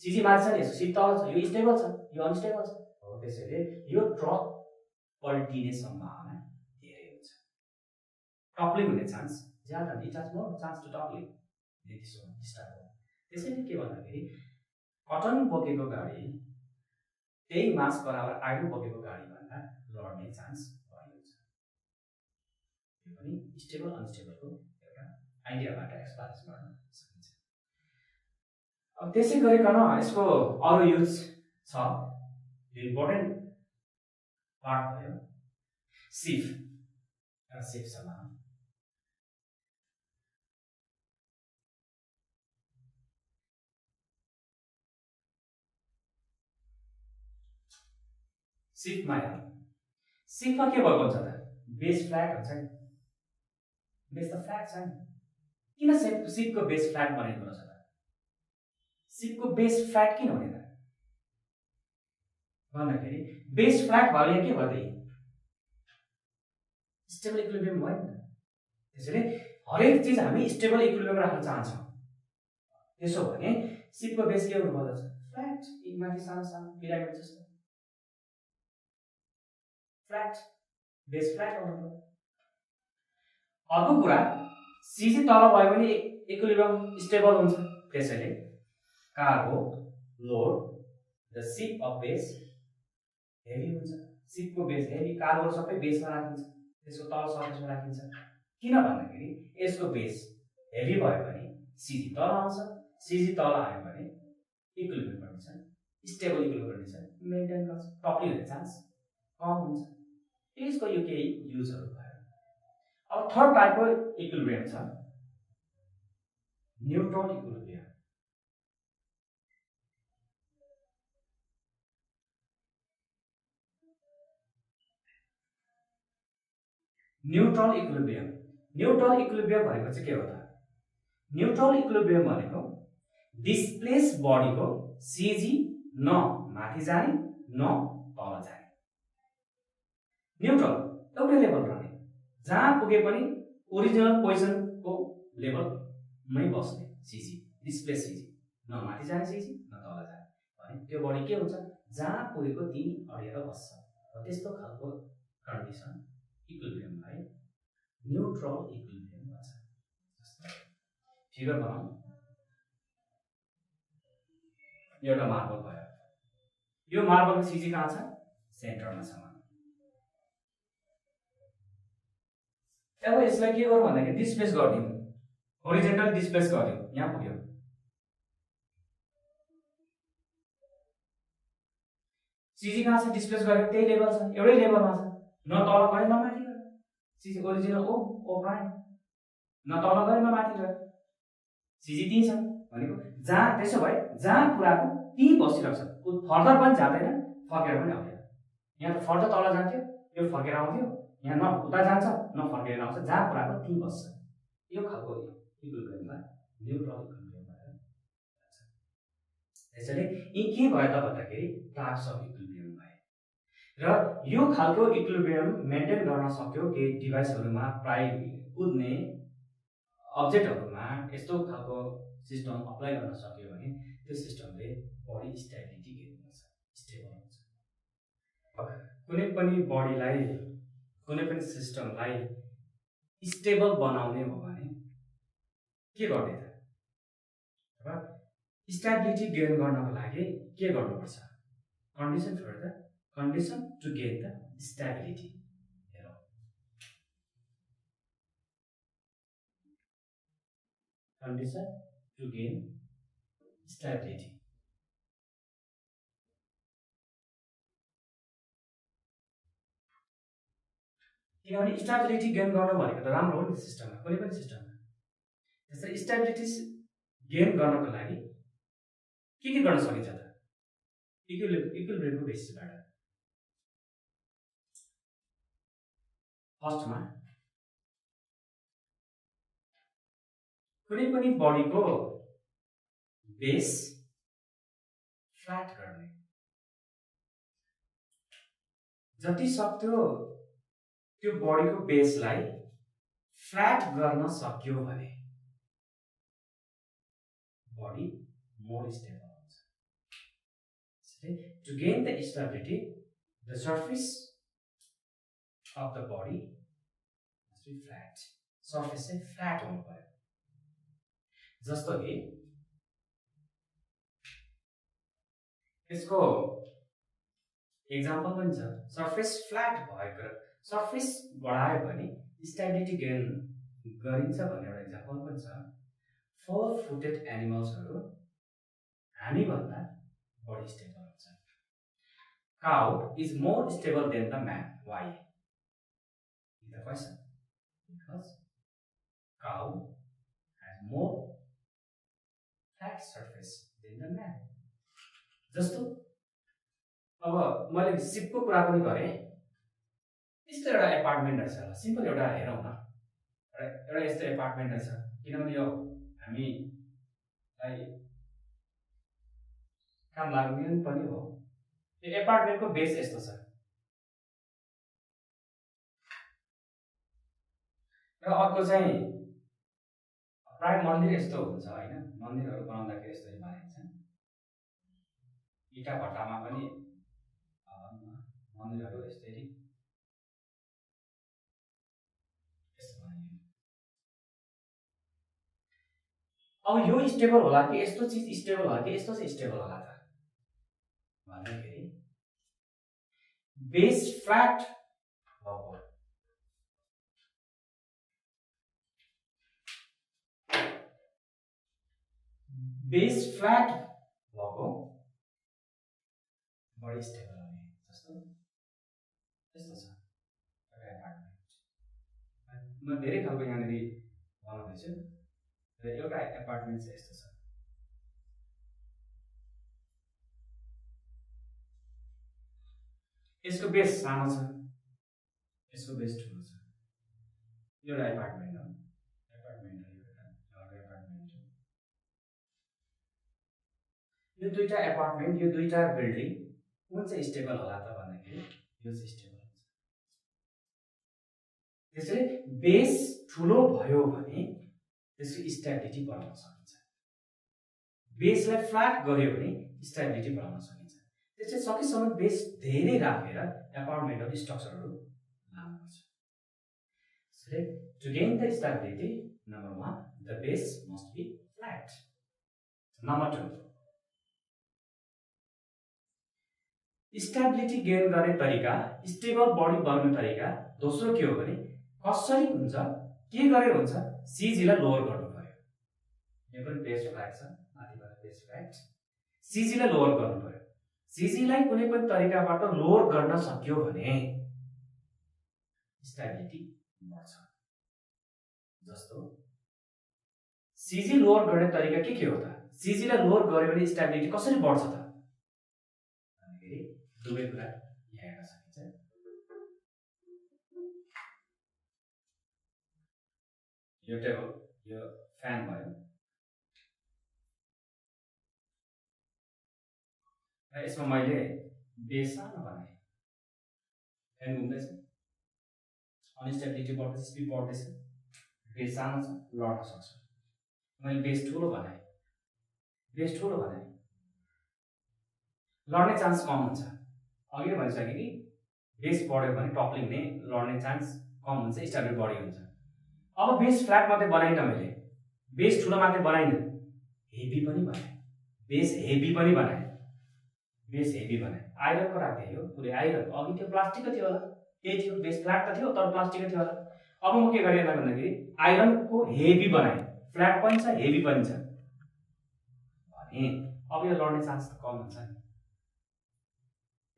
B: सिजी माथि छ नि, यसको सिजी तल छ, यो स्टेबल छ, यो अनस्टेबल छ, हो त्यसैले यो ट्रक पल्टिने सम्भावना धेरै हुन्छ, टप्लिङ हुने चान्स ज्यादा, it has more chance to toppling this one start हो। त्यसैले के भन्दाखेरि कटन बोकेको गाडी त्यही मास बराबर आइरन बोकेको गाडी भन्दा लड्ने चान्स बढी हुन्छ। यो पनि स्टेबल अनस्टेबलको एउटा आइडियाबाट एक्सप्लेन गर्न सकिन्छ। अब त्यसै गरिकन यसको अरु युज छ, यो इम्पोर्टेन्ट पार्ट भयो सिफ, एउटा सिफ छ भनौँ, सिफमा हेरौँ, सिफमा के भएको हुन्छ त, बेस फ्ल्याट हुन्छ नि, बेस त फ्ल्याट छ नि, किन सिफको बेस फ्ल्याट बनेको रहेछ त, सिफको बेस फ्ल्याट किन हुने त भन्दाखेरि बेस फ्ल्याट भयो यहाँ के भयो त, स्टेबल इक्विलिब्रियम भयो नि त, त्यसैले हरेक चिज हामी स्टेबल इक्विलिब्रियम राख्न चाहन्छौँ, त्यसो भने सिफको बेस के हुनु पर्दछ, फ्ल्याट, माथि सानो सानो पिरामिड जस्तो फ्ल्याट, बेस फ्ल्याट हुनु पर्यो। अर्को कुरा सिजी तल भयो भने इक्विलिब्रियम स्टेबल हुन्छ, त्यसैले cargo load the ship of base heavy हुन्छ, सिपको बेस हेभी, कार्गो सबै बेसमा राखिन्छ, त्यसको तल सर्फेसमा राखिन्छ, किन भन्दाखेरि यसको बेस हेभी भयो भने सिजी तल आउँछ, सिजी तल आयो भने equilibrium condition, stable equilibrium condition maintain गर्छ, टप्लिङ हुने चान्स कम हुन्छ, यसको यो केही युजहरु भयो। अब थर्ड टाइपको इक्विलिब्रियम छ neutral equilibrium. Neutral equilibrium, neutral equilibrium भनेको चाहिँ के हो त, न्यूट्रल इक्विलिब्रियम भनेको डिस्प्लेस बडीको सिजी न माथि जाने न तल जाने, न्यूट्रल एउटै लेभल रहने, जहाँ पुगे पनि ओरिजिनल पोजिसनको लेभलमै बस्ने सिजी, डिस्प्लेस सिजी, न माथि जाने सिजी न तल जाने, भने त्यो बडी के हुन्छ, जहाँ पुगेको त्यही अडिएर बस्छ, र त्यस्तो खालको कन्डिसन इक्विलिब्रियमलाई न्यूट्रल इक्विलिब्रियम भन्छ। फिगर बनाऊ, एउटा मार्बल भयो, यो मार्बलको सिजी कहाँ छ, सेन्टरमा छ, अब यसलाई के गरौँ भन्दाखेरि डिस्प्लेस गरिदिउँ, होरिजोन्टल डिस्प्लेस गरिदिउँ, यहाँ पुग्यो, सिजी कहाँ छ, डिस्प्लेस गरेको त्यही लेभल छ, एउटै लेभलमा छ, न तल गयो न माथि गयो, सिजी ओरिजिनल ओ प्राइम, न तल गयो न माथि गयो, सिजी त्यही छ भनेको, जहाँ त्यसो भए जहाँ पुराको त्यही बसिरहेको छ, फर्दर पनि जाँदैन फर्केर पनि आउँदैन, यहाँ त फर्दर तल जान्थ्यो यो फर्केर आउँथ्यो, यहाँ न उता जान्छ न फर्केर आउँछ, जहाँ पुराको त्यही बस्छ, यो खालको इक्विलिब्रियमलाई न्यूट्रल इक्विलिब्रियम भनेर भन्छ। त्यसैले यी के भयो त भन्दाखेरि टाइप्स अफ इक्विलिब्रियम भए, र यो खालको इक्विलिब्रियम मेन्टेन गर्न सक्यो केही डिभाइसहरुमा, प्राय कुद्ने अब्जेक्टहरुमा यस्तो खालको सिस्टम अप्लाई गर्न सक्यो भने त्यो सिस्टमले बडी स्टेबिलिटी गेन गर्छ, स्टेबल हुन्छ। कुनै पनि बडीलाई, कुनै पनि सिस्टमलाई स्टेबल बनाउने हो भने के गर्ने त, स्टेबिलिटी गेन गर्नको लागि के गर्नुपर्छ, condition for the condition to gain the stability. Condition to gain stability. किनभने स्टेबिलिटी गेन गर्नु भनेको त राम्रो हो नि सिस्टममा, कुनै पनि सिस्टममा, त्यसैले स्टेबिलिटी गेन गर्नको लागि के गर्न सकिन्छ त, इक्विलिब्रियमको बेसिसबाट फर्स्टमा कुनै पनि बडीको बेस फ्ल्याट गर्ने, जति सक्दो त्यो बडीको बेसलाई फ्ल्याट गर्न सक्यो भने बडी मोर स्टेबल हुन्छ। To gain the stability, the surface of the body must be flat. Surface चाहिँ फ्ल्याट हुनु पर्यो। जस्तो कि यसको एक्जाम्पल पनि छ, सर्फेस फ्ल्याट भएको सर्फेस बढायो भने स्टेबिलिटी गेन गरिन्छ भन्ने एउटा एक्जाम्पल पनि छ। 4 footed एनिमल्सहरू हामीभन्दा बढी स्टेबल हुन्छ। Cow is more stable than the man. Why? Is the question. Because cow has more flat surface than the man. जस्तो अब मैले सिपको कुरा पनि गरेँ, यस्तो एउटा एपार्टमेन्ट रहेछ होला, सिम्पल एउटा हेरौँ न, एउटा यस्तो एपार्टमेन्ट रहेछ, किनभने यो हामीलाई काम लाग्ने पनि हो। यो एपार्टमेन्टको बेस यस्तो छ र अर्को चाहिँ प्राय मन्दिर यस्तो हुन्छ हैन, मन्दिरहरू बनाउँदाखेरि यस्तो बनाइन्छ, इटा भट्टामा पनि मन्दिरहरू यस्तै यस्तो बनाइयो। अब यो स्टेबल होला कि यस्तो चीज स्टेबल होला कि यस्तो चाहिँ स्टेबल होला त भन्दाखेरि बेस फ्ल्याट भएको, बेस फ्ल्याट भएको बडी स्टेबल हुने। जस्तो यस्तो छ एउटा एपार्टमेन्ट, म धेरै खालको यहाँनिर बनाउँदैछु र एउटा एपार्टमेन्ट चाहिँ यस्तो छ। यसको बेस सानो छ, यसको बेस ठुलो छ। एउटा एपार्टमेन्ट हो, यो दुईटा एपार्टमेन्ट, यो दुईटा बिल्डिङ कुन चाहिँ स्टेबल होला त भन्दाखेरि यो चाहिँ स्टेबल हुन्छ। त्यसैले बेस ठुलो भयो भने त्यसको स्टेबिलिटी बढाउन सकिन्छ, बेसलाई फ्ल्याट गर्यो भने स्टेबिलिटी बढाउन सकिन्छ। त्यसैले सकेसम्म बेस धेरै राखेर एपार्टमेन्टको स्ट्रक्चरहरू लानुपर्छ। So to gain the stability, number 1, the base must be flat. Number 2, stability gain गर्ने तरिका, स्टेबल बडी बन्ने तरिका दोस्रो के हो भने कसरी हुन्छ, के गरेर हुन्छ, सीजीलाई लोअर गर्नु पर्यो। यो पनि बेस फ्ल्याट छ, माथिबाट बेस फ्ल्याट, सीजीलाई लोअर गर्नु पर्यो। सीजीलाई कुनै पनि तरिकाबाट लोअर गर्न सक्यो भने स्टेबिलिटी बढ्छ। जस्तो सीजी लोअर गर्ने तरिका के हो त, सीजीलाई लोअर गर्यो भने स्टेबिलिटी कसरी बढ्छ त भन्दाखेरि दुवै कुरा यहाँ हेर्न सकिन्छ। यो टेबल, यो फ्यान भयो र यसमा मैले बेस सानो बनाएँ, फ्यान घुम्दैछ, अनस्टेबिलिटी बढ्दैछ, स्पिड बढ्दैछ, बेस सानो छ, लड्न सक्छ। मैले बेस ठुलो बनाएँ, बेस ठुलो बनाएँ, लड्ने चान्स कम हुन्छ। अघि नै भनिसकेँ कि बेस बढ्यो भने टप्लिङ नै लड्ने चान्स कम हुन्छ, स्टेबिलिटी बढी हुन्छ। अब बेस फ्ल्याट मात्रै बनाइनँ मैले, बेस ठुलो मात्रै बनाइनँ, हेभी पनि बनाएँ, बेस हेभी पनि बनाएँ, बेस हेभी बनाएँ। आइरनको राख्दै हो, पुरै आइरन, अघि त्यो प्लास्टिकको थियो होला, त्यही थियो, बेस फ्ल्याट त थियो तर प्लास्टिकको थियो होला। अब म के गरेँ भन्दाखेरि आइरनको हेभी बनाएँ, फ्ल्याट पनि छ, हेभी पनि छ भने अब यो लड्ने चान्स त कम हुन्छ नि।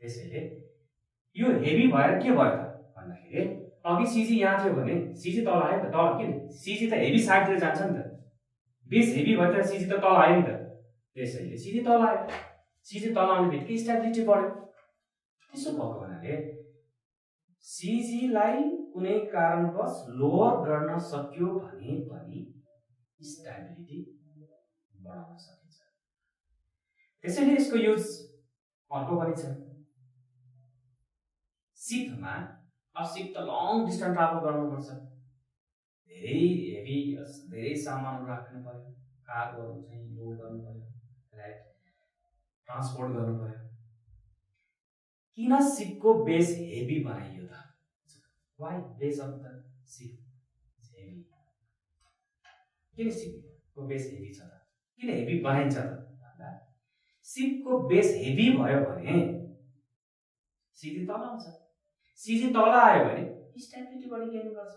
B: त्यसैले यो हेभी भएर के भयो त भन्दाखेरि अघि सीजी यहाँ थियो भने सीजी तल आयो नि त, तल किन सीजी त हेभी साइडतिर जान्छ नि त, बेस हेभी भयो त सीजी त तल आयो नि त, त्यसैले सीजी तल आयो। सिजी तल आउने बित्तिकै स्टेबिलिटी बढ्यो। त्यसो भएको हुनाले सिजीलाई कुनै कारणवश लोअर गर्न सक्यो भने पनि स्टेबिलिटी बढाउन सकिन्छ। त्यसैले यसको युज अर्को पनि छ। सिपमा अब सिप त लङ डिस्टेन्स ट्राभल गर्नुपर्छ, धेरै सामानहरू राख्नु पर्यो, कार्गोहरू चाहिँ लोड गर्नु पर्यो, त्यसलाई ट्रान्सपोर्ट गर्नु पर्यो। किन सिपको बेस हेभी बनाइयो त? वाइ बेस अफ द सिप हेभी? किन सिपको बेस हेभी छ त? किन हेभी बनाइन्छ त? सिपको बेस हेभी भयो भने सिजी तल आउँछ। सिजी तल आयो भने स्टेबिलिटी बढी गेन गर्छ।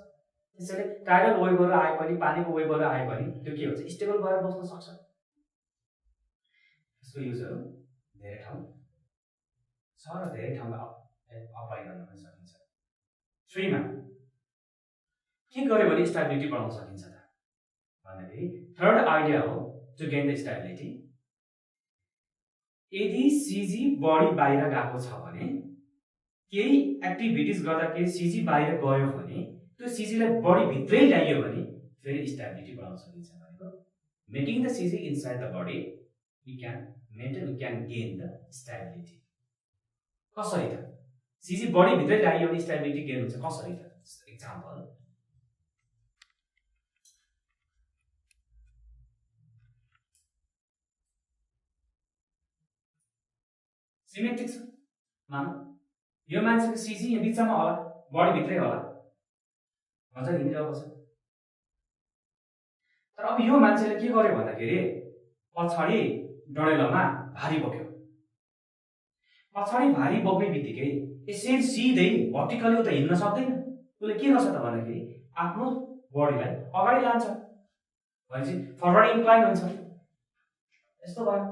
B: त्यसैले टाइडल वेभहरू आए पनि, पानीको वेभहरू आए पनि त्यो के हुन्छ? स्टेबल भएर बस्न सक्छ। यसको युजहरू धेरै ठाउँ छ र धेरै ठाउँमा अप्लाई गर्न पनि सकिन्छ। 3 मा के गर्यो भने स्टेबिलिटी बढाउन सकिन्छ त भन्दाखेरि थर्ड आइडिया हो टु गेन द स्टेबिलिटी। यदि सिजी बढी बाहिर गएको छ भने, केही एक्टिभिटिज गर्दा केही सिजी बाहिर गयो भने त्यो सिजीलाई बढी भित्रै ल्याइयो भने फेरि स्टेबिलिटी बढाउन सकिन्छ भनेको। Making the CG inside the body we can gain the stability. कसरी त? सिजी बडी भित्रै ल्याइयो भने स्टेबिलिटी गेन हुन्छ। कसरी त? एक्जाम्पल, सिमेट्रिक छ। मानौ यो मान्छेको सिजी यहाँ बिचमा होला, बडी भित्रै होला, मजाले हिँडिरहेको छ। तर अब यो मान्छेले के गर्यो भन्दाखेरि पछाडि डडेलोमा भारी बोक्यो। पछाडि भारी बोक्ने बित्तिकै यसरी सिधै भर्टिकली त हिँड्न सक्दैन। उसले के गर्छ त भन्दाखेरि आफ्नो बडीलाई अगाडि लान्छ, भनेपछि फरवर्ड इन्क्लाइन हुन्छ। यस्तो भयो।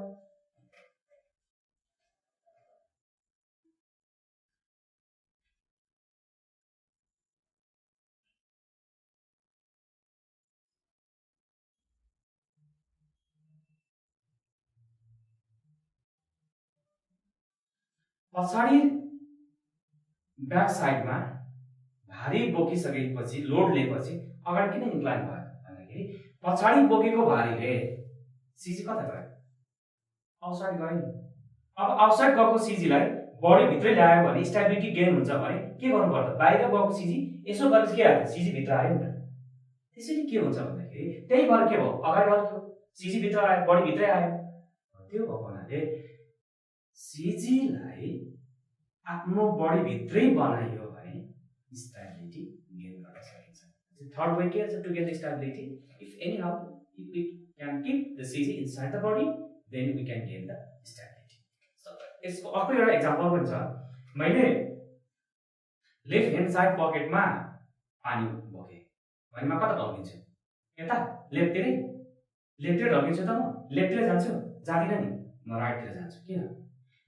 B: पछाडि ब्याक साइडमा भारी बोकिसकेपछि, लोड लिएपछि अगाडि किन इन्क्लाइन भयो भन्दाखेरि पछाडि बोकेको भारीले सिजी कता गयो? आउटसाइड गयो नि। अब आउटसाइड गएको सिजीलाई बडी भित्रै ल्यायो भने स्टेबिलिटी गेन हुन्छ भने के गर्नु पर्छ? बाहिर गएको सिजी यसो गरेपछि के आयो? सिजी भित्र आयो नि त। त्यसैले के हुन्छ भन्दाखेरि त्यही भएर के भयो? अगाडि अल्क्यो, सिजी भित्र आयो, बडी भित्रै आयो। त्यो भएको हुनाले सिजीलाई आफ्नो बडी भित्रै बनाइयो भने स्टेबिलिटी गेन गर्न सकिन्छ। थर्ड वे के छ to gain the stability? If any how if we can keep the CG inside the body then we can gain the stability. यसको अर्को एउटा एक्जाम्पल पनि छ। मैले लेफ्ट ह्यान्ड साइड पकेटमा पानी बोकेँ भने म कता ढल्किन्छु? यता लेफ्टतिरै ढल्किन्छु त म लेफ्टतिर जान्छु? जाँदिनँ नि, म राइटतिर जान्छु। किन?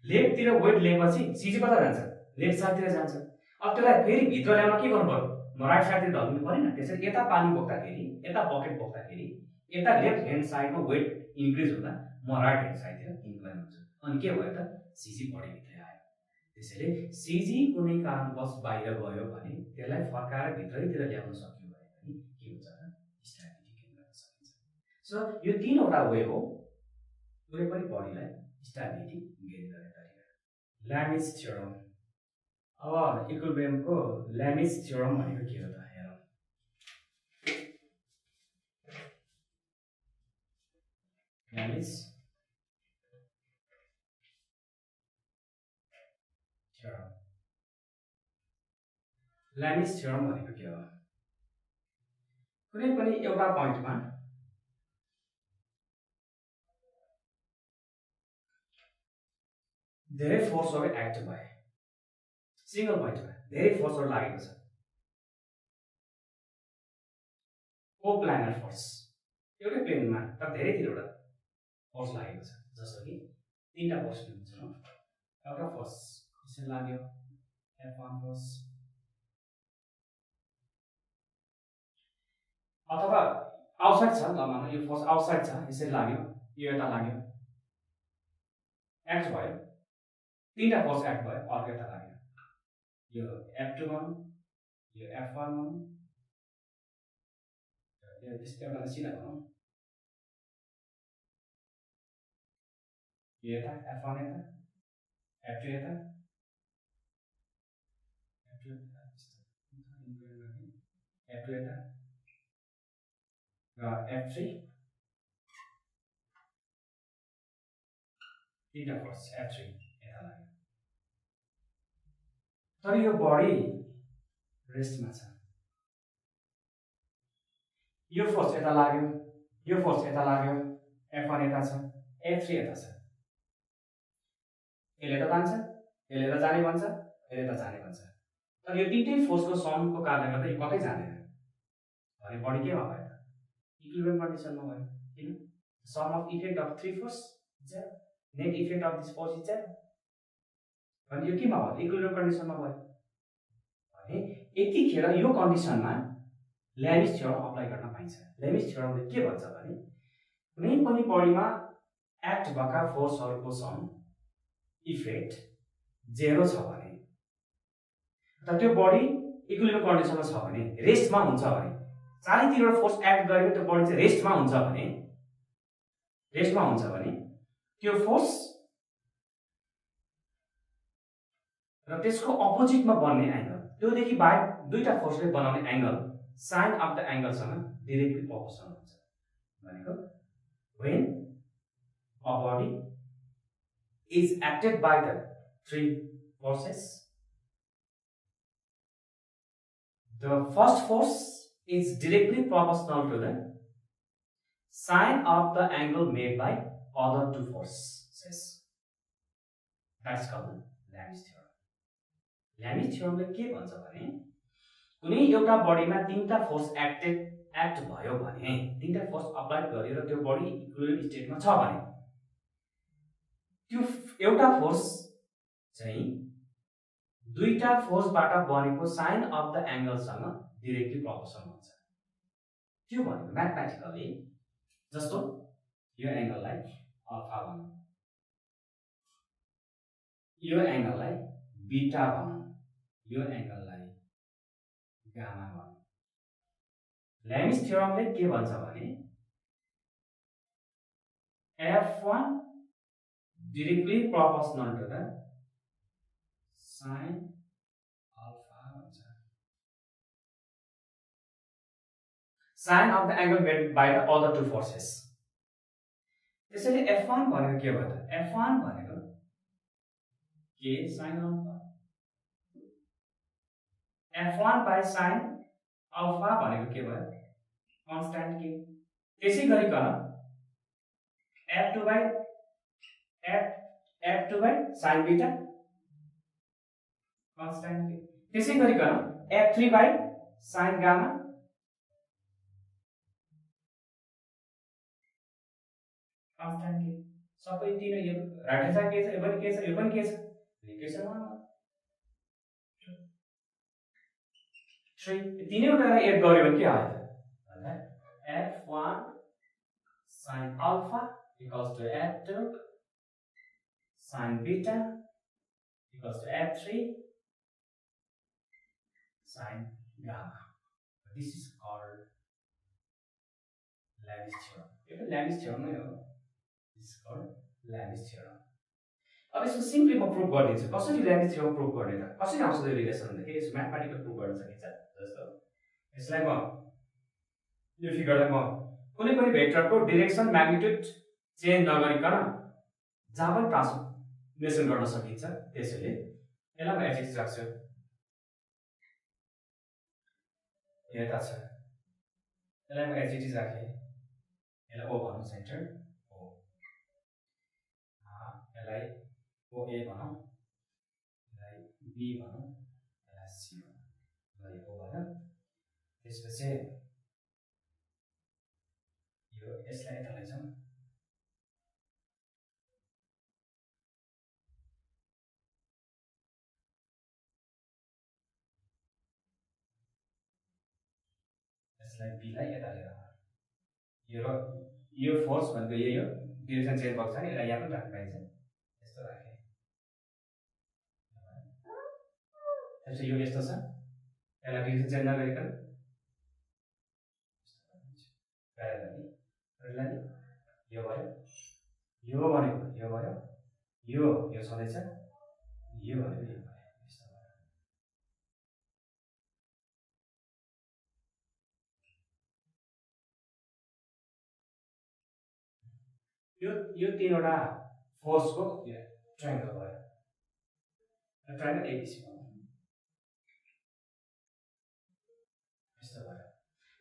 B: लेफ्टतिर वेट लिएपछि सिजी कता जान्छ? लेफ्ट साइडतिर जान्छ। अब त्यसलाई फेरि भित्र ल्याउन के गर्नु पर्यो? म राइट साइडतिर ढल्किनु परेन। त्यसैले यता पानी बोक्दाखेरि, यता बकेट बोक्दाखेरि यता लेफ्ट ह्यान्ड साइडमा वेट इन्क्रिज हुँदा म राइट ह्यान्ड साइडतिर इन्क्लाइन हुन्छु। अनि के भयो त? सिजी बडी भित्रै आयो। त्यसैले सिजी कुनै कारणवश बाहिर गयो भने त्यसलाई फर्काएर भित्रैतिर ल्याउन सक्यो भने पनि के हुन्छ त? स्टेबिलिटी गेन गर्न सकिन्छ। सो यो तीनवटा वे हो कुनै पनि बडीलाई स्टेबिलिटी गेन गर्ने तरिका। ल्यामिज थ्योरम। अब इक्विलिब्रियमको ल्यामिज थ्योरम भनेको के हो त? हेरौँ। ल्यामिज थ्योरम। ल्यामिज थ्योरम भनेको के हो? कुनै पनि एउटा पोइन्टमा धेरै फोर्सहरू एक्ट भए, सिंगल पोइन्टमा धेरै फोर्सहरू लागेको छ, कोप्लानर फोर्स, एउटै प्लेनमा तर धेरैतिरवटा फोर्स लागेको छ। जस्तो कि तीनटा फोर्स हुन्छ। एउटा फोर्स यसरी लाग्यो, F1 फोर्स, अथवा आउटसाइड छ, ल मानौ यो फोर्स आउटसाइड छ, यसरी लाग्यो, यो यता लाग्यो, एक्ट भयो, तीनटा फोर्स एक्ट भयो, अर्को यता लाग्यो। यो F2 भनौँ, यो F1 भनौँ, यो त्यस्तै एउटा सिधा भनौँ, यो यता F1 यता, F2 यता, F2 यता, F2 यता र F3 तीनटा फोर्स F3 यता लाग्यो। तर यो बडी रेस्टमा छ। यो फोर्स यता लाग्यो, यो फोर्स यता लाग्यो, F1 यता छ, F3 यता छ। यसले यता जान्छ, यसले यता जाने भन्छ, यसले यता जाने भन्छ। तर यो तीनटै फोर्सको समको कारणले गर्दा यो कतै जाँदैन। भने बडी केमा भयो त? इक्विलिब्रियम कन्डिसनमा भयो। किन? Sum of effect of three force zero, net effect of this force is zero. भने यो केमा भयो? इक्विलिब्रियम कन्डिसनमा भयो। भने यतिखेर यो कन्डिसनमा ल्यामिस थ्योरम अप्लाई गर्न पाइन्छ। ल्यामिस थ्योरमले के भन्छ भने कुनै पनि बडीमा एक्ट भएका फोर्सहरूको सम इफेक्ट जेरो छ भने, तर त्यो बडी इक्विलिब्रियम कन्डिसनमा छ भने, रेस्टमा हुन्छ भने, चारैतिरबाट फोर्स एक्ट गरेको त्यो बडी चाहिँ रेस्टमा हुन्छ भने त्यो फोर्स र त्यसको अपोजिटमा बन्ने एंगल, त्योदेखि बाहेक दुईटा फोर्सले बनाउने एंगल साइन अफ द एंगलसँग डाइरेक्टली प्रोपोर्सनल हुन्छ। भनेको when a body is acted by the three forces, the first force is directly proportional to the sine of the angle made by other two forces. That's called Lami's theorem. Lami's theorem ले के भन्छ भने कुनै एउटा बडीमा तीनटा force act भयो भने, तीनटा फोर्स अप्लाई गरेर त्यो बडी इक्विलिब्रियम स्टेटमा छ भने, त्यो एउटा फोर्स चाहिँ दुईटा फोर्सबाट बनेको साइन अफ द एंगलसँग डाइरेक्टली प्रोपोर्सनल हुन्छ। त्यो भनेको म्याथमेटिकली जस्तो यो एंगललाई अल्फा भनौं, यो एंगललाई बीटा भनौं, यो एंगललाई गामा भनौं। ल्यामिस थ्योरमले के भन्छ भने F1 directly proportional to the sin alpha भन्छ। Sin of the angle made by the other two forces। त्यसैले F1 भनेको के भयो त? F1 भनेको k sin alpha, F1 by sin alpha भनेको के भयो? Constant k। त्यसै गरिकन F2 by sin beta constant k। त्यसै गरिकन F3 by sin gamma constant k। सबै तीन यो राइट साइड के छ, यो पनि के छ, यो पनि के छ, इक्वेसन 1 3 तीनैवटालाई एड गर्यो भने के आयो त? F1 sin alpha equals to F2 sin beta equals to F3 sin gamma. This is called Lami's theorem. यो Lami's theorem नै हो। This is called Lami's theorem. अब यसको सिम्पली म प्रुफ गरिदिन्छु। कसरी Lami's theorem प्रुफ गर्ने त? कसरी आउँछ त्यो रिलेसन भन्दाखेरि यसको म्याथमेटिकल प्रुफ गर्न सकिन्छ। जस्तो यसलाई म यो फिगरलाई म कुनै पनि भेक्टरको डाइरेक्सन म्याग्निट्युड चेन्ज नगरिकन जहाँ पनि ट्रान्सफर्मेसन गर्न सकिन्छ। त्यसैले यसलाई म एक्स राख्छु, यता छ, यसलाई म एक्स राखेँ, यसलाई ओ भनौँ, सेन्टर ओ, यसलाई ओए भनौँ, यसलाई बी भनौँ, यसलाई सी भनौँ, यसलाई ओ भयो। त्यसपछि यो यसलाई यता लैजाउँ, यसलाई बी लाई यता लिएर यो फोर्स भनेको यो डिरेक्सन चेन्ज भएको छ नि, यसलाई यहाँ पनि राख्न पाइन्छ। यस्तो त्यसपछि यो यस्तो छ, यसलाई डिरेक्सन चेन्ज नगरिकन यो भयो, यो भनेको यो भयो, यो छँदैछ, यो भनेको यो भयो, यस्तो भयो। यो तीनवटा फोर्सको ट्रायंगल भयो, ट्रायंगल एबीसी भयो, यस्तो भयो।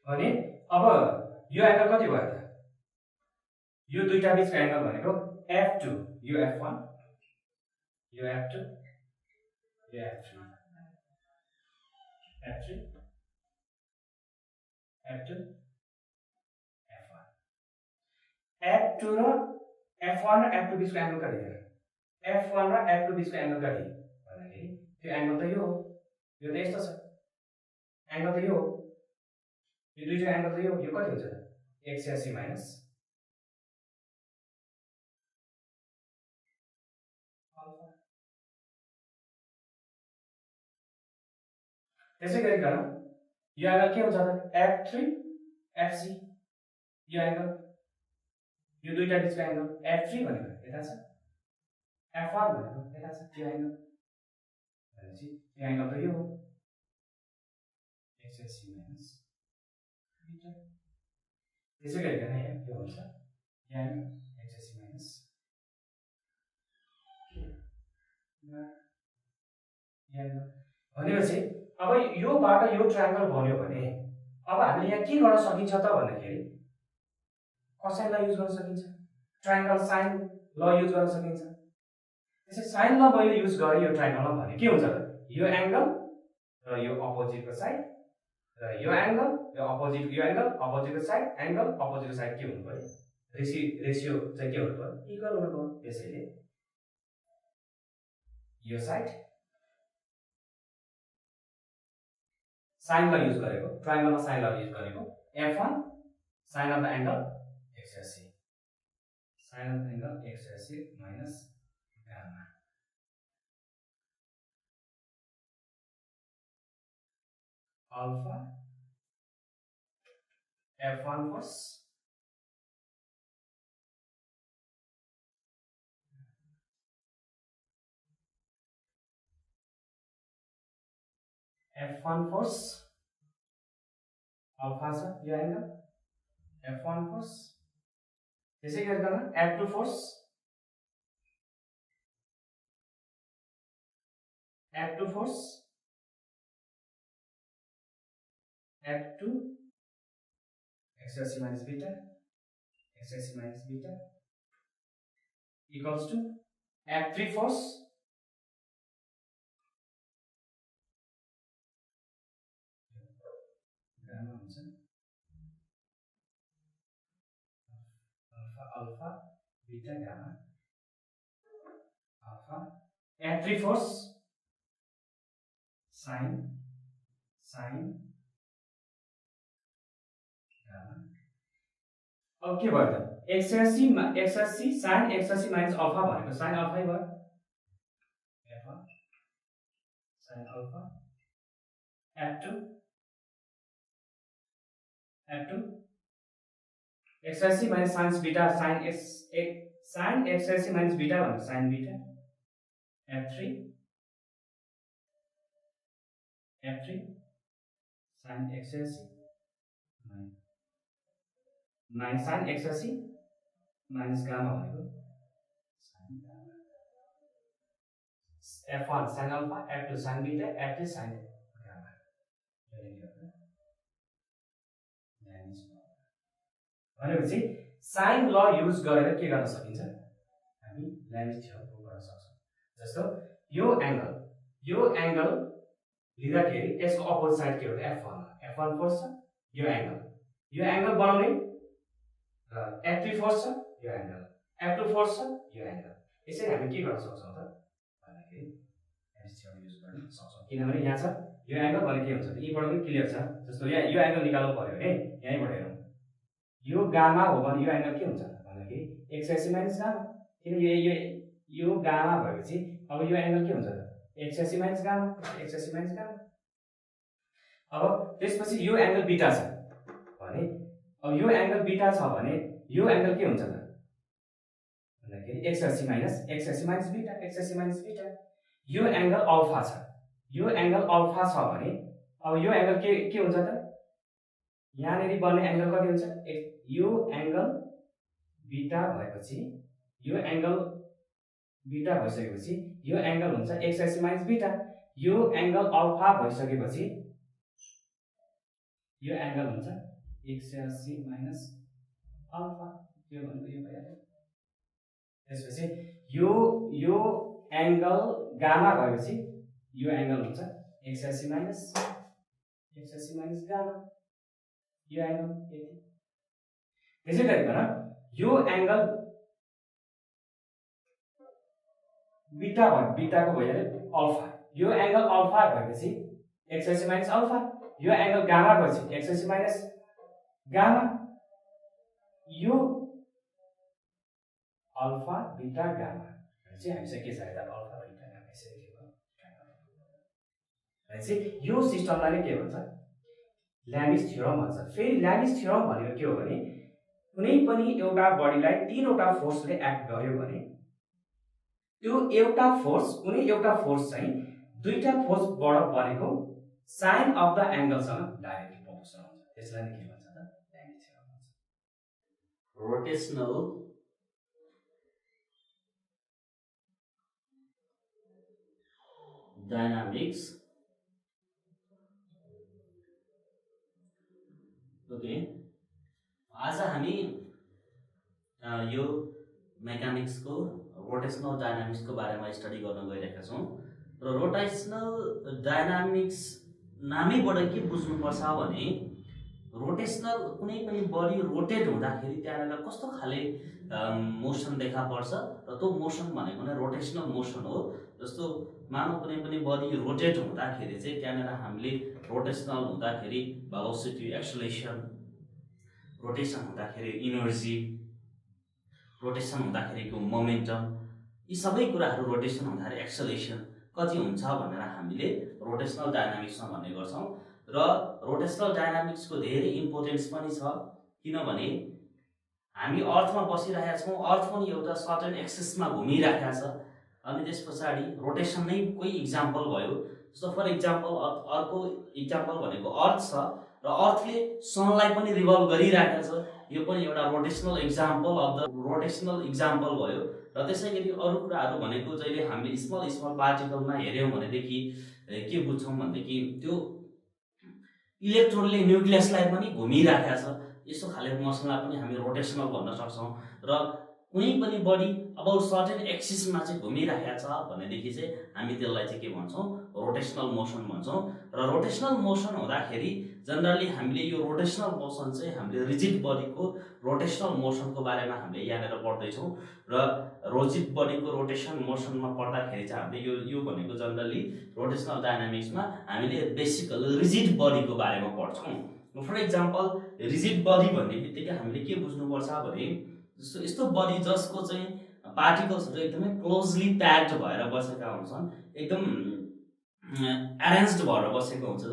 B: भने अब यो एंगल कति भयो त? यो दुईटा बीचको एंगल भनेको F2, यो F1, यो F2, यो F3, F3, F2, F1, F2 र F1 र F2 बीचको एंगल कति हो? F1 र F2 बीचको एंगल कति भन्दाखेरि त्यो एंगल त यो हो, यो त यस्तो छ, एंगल त यो हो, यो दुईटा एंगल त यो कति हुन्छ त? 180 माइनस अल्फा। त्यसै गरिकन यो एंगल के हुन्छ त? F3 FC, यो एंगल, यो दुईटा बीचको एंगल F3 भनेको यता छ, F1 भनेको यता छ, त्यो एंगल भनेपछि यो एंगल त यो हो, 180 माइनस बीटा। त्यसै गरिकन यो हुन्छ यहाँ 180 माइनस भनेपछि अब योबाट यो ट्रायंगल बन्यो भने अब हामीले यहाँ के गर्न सकिन्छ त भन्दाखेरि कोसाइन ल युज गर्न सकिन्छ, ट्रायंगल साइन ल युज गर्न सकिन्छ। त्यसै साइन ल मैले युज गरे यो ट्रायंगलमा भने के हुन्छ त? यो एंगल र यो अपोजिटको साइड र यो एंगल, यो एंगल अपोजिटको साइड, एंगल अपोजिटको साइड के हुनु पर्यो? रेशियो चाहिँ के हुनु पर्यो? इक्वल हुनु पर्यो। त्यसैले यो साइड साइन ल युज गरेको, ट्रायंगलमा साइन ल युज गरेको, F1 sine of the angle 180, sine of the angle 180 minus gamma alpha F1 force F1 force alpha छ यो एंगल F1 फोर्स, त्यसै गरिकन F2 force F2 180 minus beta, 180 minus beta equals to F3 force gamma हुन्छ alpha beta gamma alpha, F3 force sin अब के भयो त? 180 sin 180 minus alpha भनेको sin अल्फा भयो, F1 sin alpha, F2 180 minus sin beta, sin 180 minus beta भनेको sin beta, F3 sin 180 minus sin 180 minus gamma भनेको sin gamma, F1 sin alpha, F2 sin beta, F3 sin gamma. भनेपछि sign ल use गरेर के गर्न सकिन्छ? हामी ल्यामिस theorem prove गर्न सक्छौं। जस्तो यो एंगल लिँदाखेरि यसको अपोजिट साइड के हो? F1 फोर्स छ, यो एंगल बनाउने र F3 फोर्स छ, यो एंगल F2 फोर्स छ, यो एंगल। यसरी हामी के गर्न सक्छौं त भन्दाखेरि ल्यामिस थ्योरम युज गर्न सक्छौं। किनभने यहाँ छ यो एंगल भने के हुन्छ त? यहीबाट पनि क्लियर छ। जस्तो यहाँ यो एंगल निकाल्नु पर्यो भने यहीबाट हेरौं, यो गामा हो भने यो एंगल के हुन्छ भन्दाखेरि 180 माइनस गामा, किन यो गामा भएपछि अब यो एंगल के हुन्छ त? XSC minus gamma, XSC minus gamma. अब त्यसपछि यो एंगल बीटा छ भने अब यो एंगल बीटा छ भने यो एंगल के हुन्छ त भन्दाखेरि XSC minus beta, XSC minus beta. यो एंगल अल्फा छ, यो एंगल अल्फा छ भने अब यो एंगल के हुन्छ त यहाँनेरि बन्ने एंगल कति हुन्छ यो एंगल बीटा भएपछि यो एंगल बीटा भइसकेपछि यो एंगल हुन्छ XSC माइनस बीटा। यो एंगल अल्फा भइसकेपछि यो एंगल हुन्छ XSC माइनस अल्फा। यो भनेको यो भइहाल्यो। त्यसपछि यो एंगल गामा भएपछि यो एंगल हुन्छ XSC माइनस गामा। यो एंगल यति। त्यसै गरिकन यो एंगल बीटाको भइहाल्यो अल्फा। यो एंगल अल्फा भएपछि XSC माइनस अल्फा। यो एंगल गामा भएपछि XSC माइनस गामा। यो अल्फा बीटा गामा चाहिँ हामीसँग के छ त अल्फा बीटा गामा यसरी के भयो भनेपछि यो सिस्टमलाई नै के भन्छ ल्यामिस थ्योरम भन्छ। फेरि ल्यामिस थ्योरम भनेको के हो भने कुनै पनि एउटा बडीलाई तीनवटा फोर्सले एक्ट गर्यो भने त्यो एउटा फोर्स कुनै एउटा फोर्स चाहिँ दुईटा फोर्सबाट बनेको साइन अफ द एंगलसँग डाइरेक्टली प्रोपोर्सनल हुन्छ। त्यसलाई नै के भन्छ त ल्यामिस थ्योरम भन्छ।
A: Rotational dynamics okay. आज हामी यो मेकानिक्सको रोटेशनल डायनामिक्सको बारेमा स्टडी गर्न गइरहेका छौँ र रोटेशनल डायनामिक्स नामैबाट के बुझ्नुपर्छ भने रोटेशनल कुनै पनि बडी रोटेट हुँदाखेरि त्यहाँनिर कस्तो खाले मोसन देखा पर्छ र त्यो मोसन भनेको नै रोटेशनल मोसन हो। जस्तो मानव कुनै पनि बडी रोटेट हुँदाखेरि चाहिँ त्यहाँनिर हामीले रोटेशनल हुँदाखेरि भेलोसिटी, एक्सेलरेसन, रोटेसन हुँदाखेरि इनर्जी, रोटेसन हुँदाखेरिको मोमेन्टम, यी सबै कुराहरू रोटेसन हुँदाखेरि एक्सेलरेसन कति हुन्छ भनेर हामीले रोटेशनल डायनामिक्समा भन्ने गर्छौँ। र रोटेशनल डायनामिक्सको धेरै इम्पोर्टेन्स पनि छ किनभने हामी अर्थमा बसिरहेका छौँ, अर्थ पनि एउटा सर्टेन एक्सिसमा घुमिरहेको छ अनि त्यस पछाडि रोटेसन नै कोही इक्जाम्पल भयो। जस्तो फर इक्जाम्पल अर्को इक्जाम्पल भनेको अर्थ छ र अर्थले सनलाई पनि रिभल्भ गरिरहेको छ। यो पनि एउटा rotational example of the rotational example भयो। र त्यसै गरी अरू कुराहरू भनेको जहिले हामीले स्मल पार्टिकलमा हेऱ्यौँ भनेदेखि के बुझ्छौँ भनेदेखि त्यो इलेक्ट्रोनले न्युक्लियसलाई पनि घुमिरहेको छ। यस्तो खाले मोसनलाई पनि हामी रोटेशनल भन्न सक्छौँ। र कुनै पनि बडी अबाउट सर्टेन एक्सिसमा चाहिँ घुमिरहेको छ भनेदेखि चाहिँ हामी त्यसलाई चाहिँ के भन्छौँ रोटेशनल मोसन भन्छौँ। र रोटेशनल मोसन हुँदाखेरि जनरली हामीले यो रोटेशनल मोसन चाहिँ हामीले रिजिड बडीको रोटेशनल मोसनको बारेमा हामीले यहाँनिर पढ्दैछौँ। र रिजिड बडीको रोटेसन मोसनमा पढ्दाखेरि चाहिँ हामीले यो भनेको जनरली रोटेशनल डायनामिक्समा हामीले बेसिकली रिजिड बडीको बारेमा पढ्छौँ। फर इक्जाम्पल रिजिड बडी भन्ने बित्तिकै हामीले के बुझ्नुपर्छ भने जस्तो यस्तो बडी जसको चाहिँ पार्टिकल्सहरू एकदमै क्लोजली प्याक्ड भएर बसेका हुन्छन्, एकदम एरेन्ज्ड भएर बसेको हुन्छ।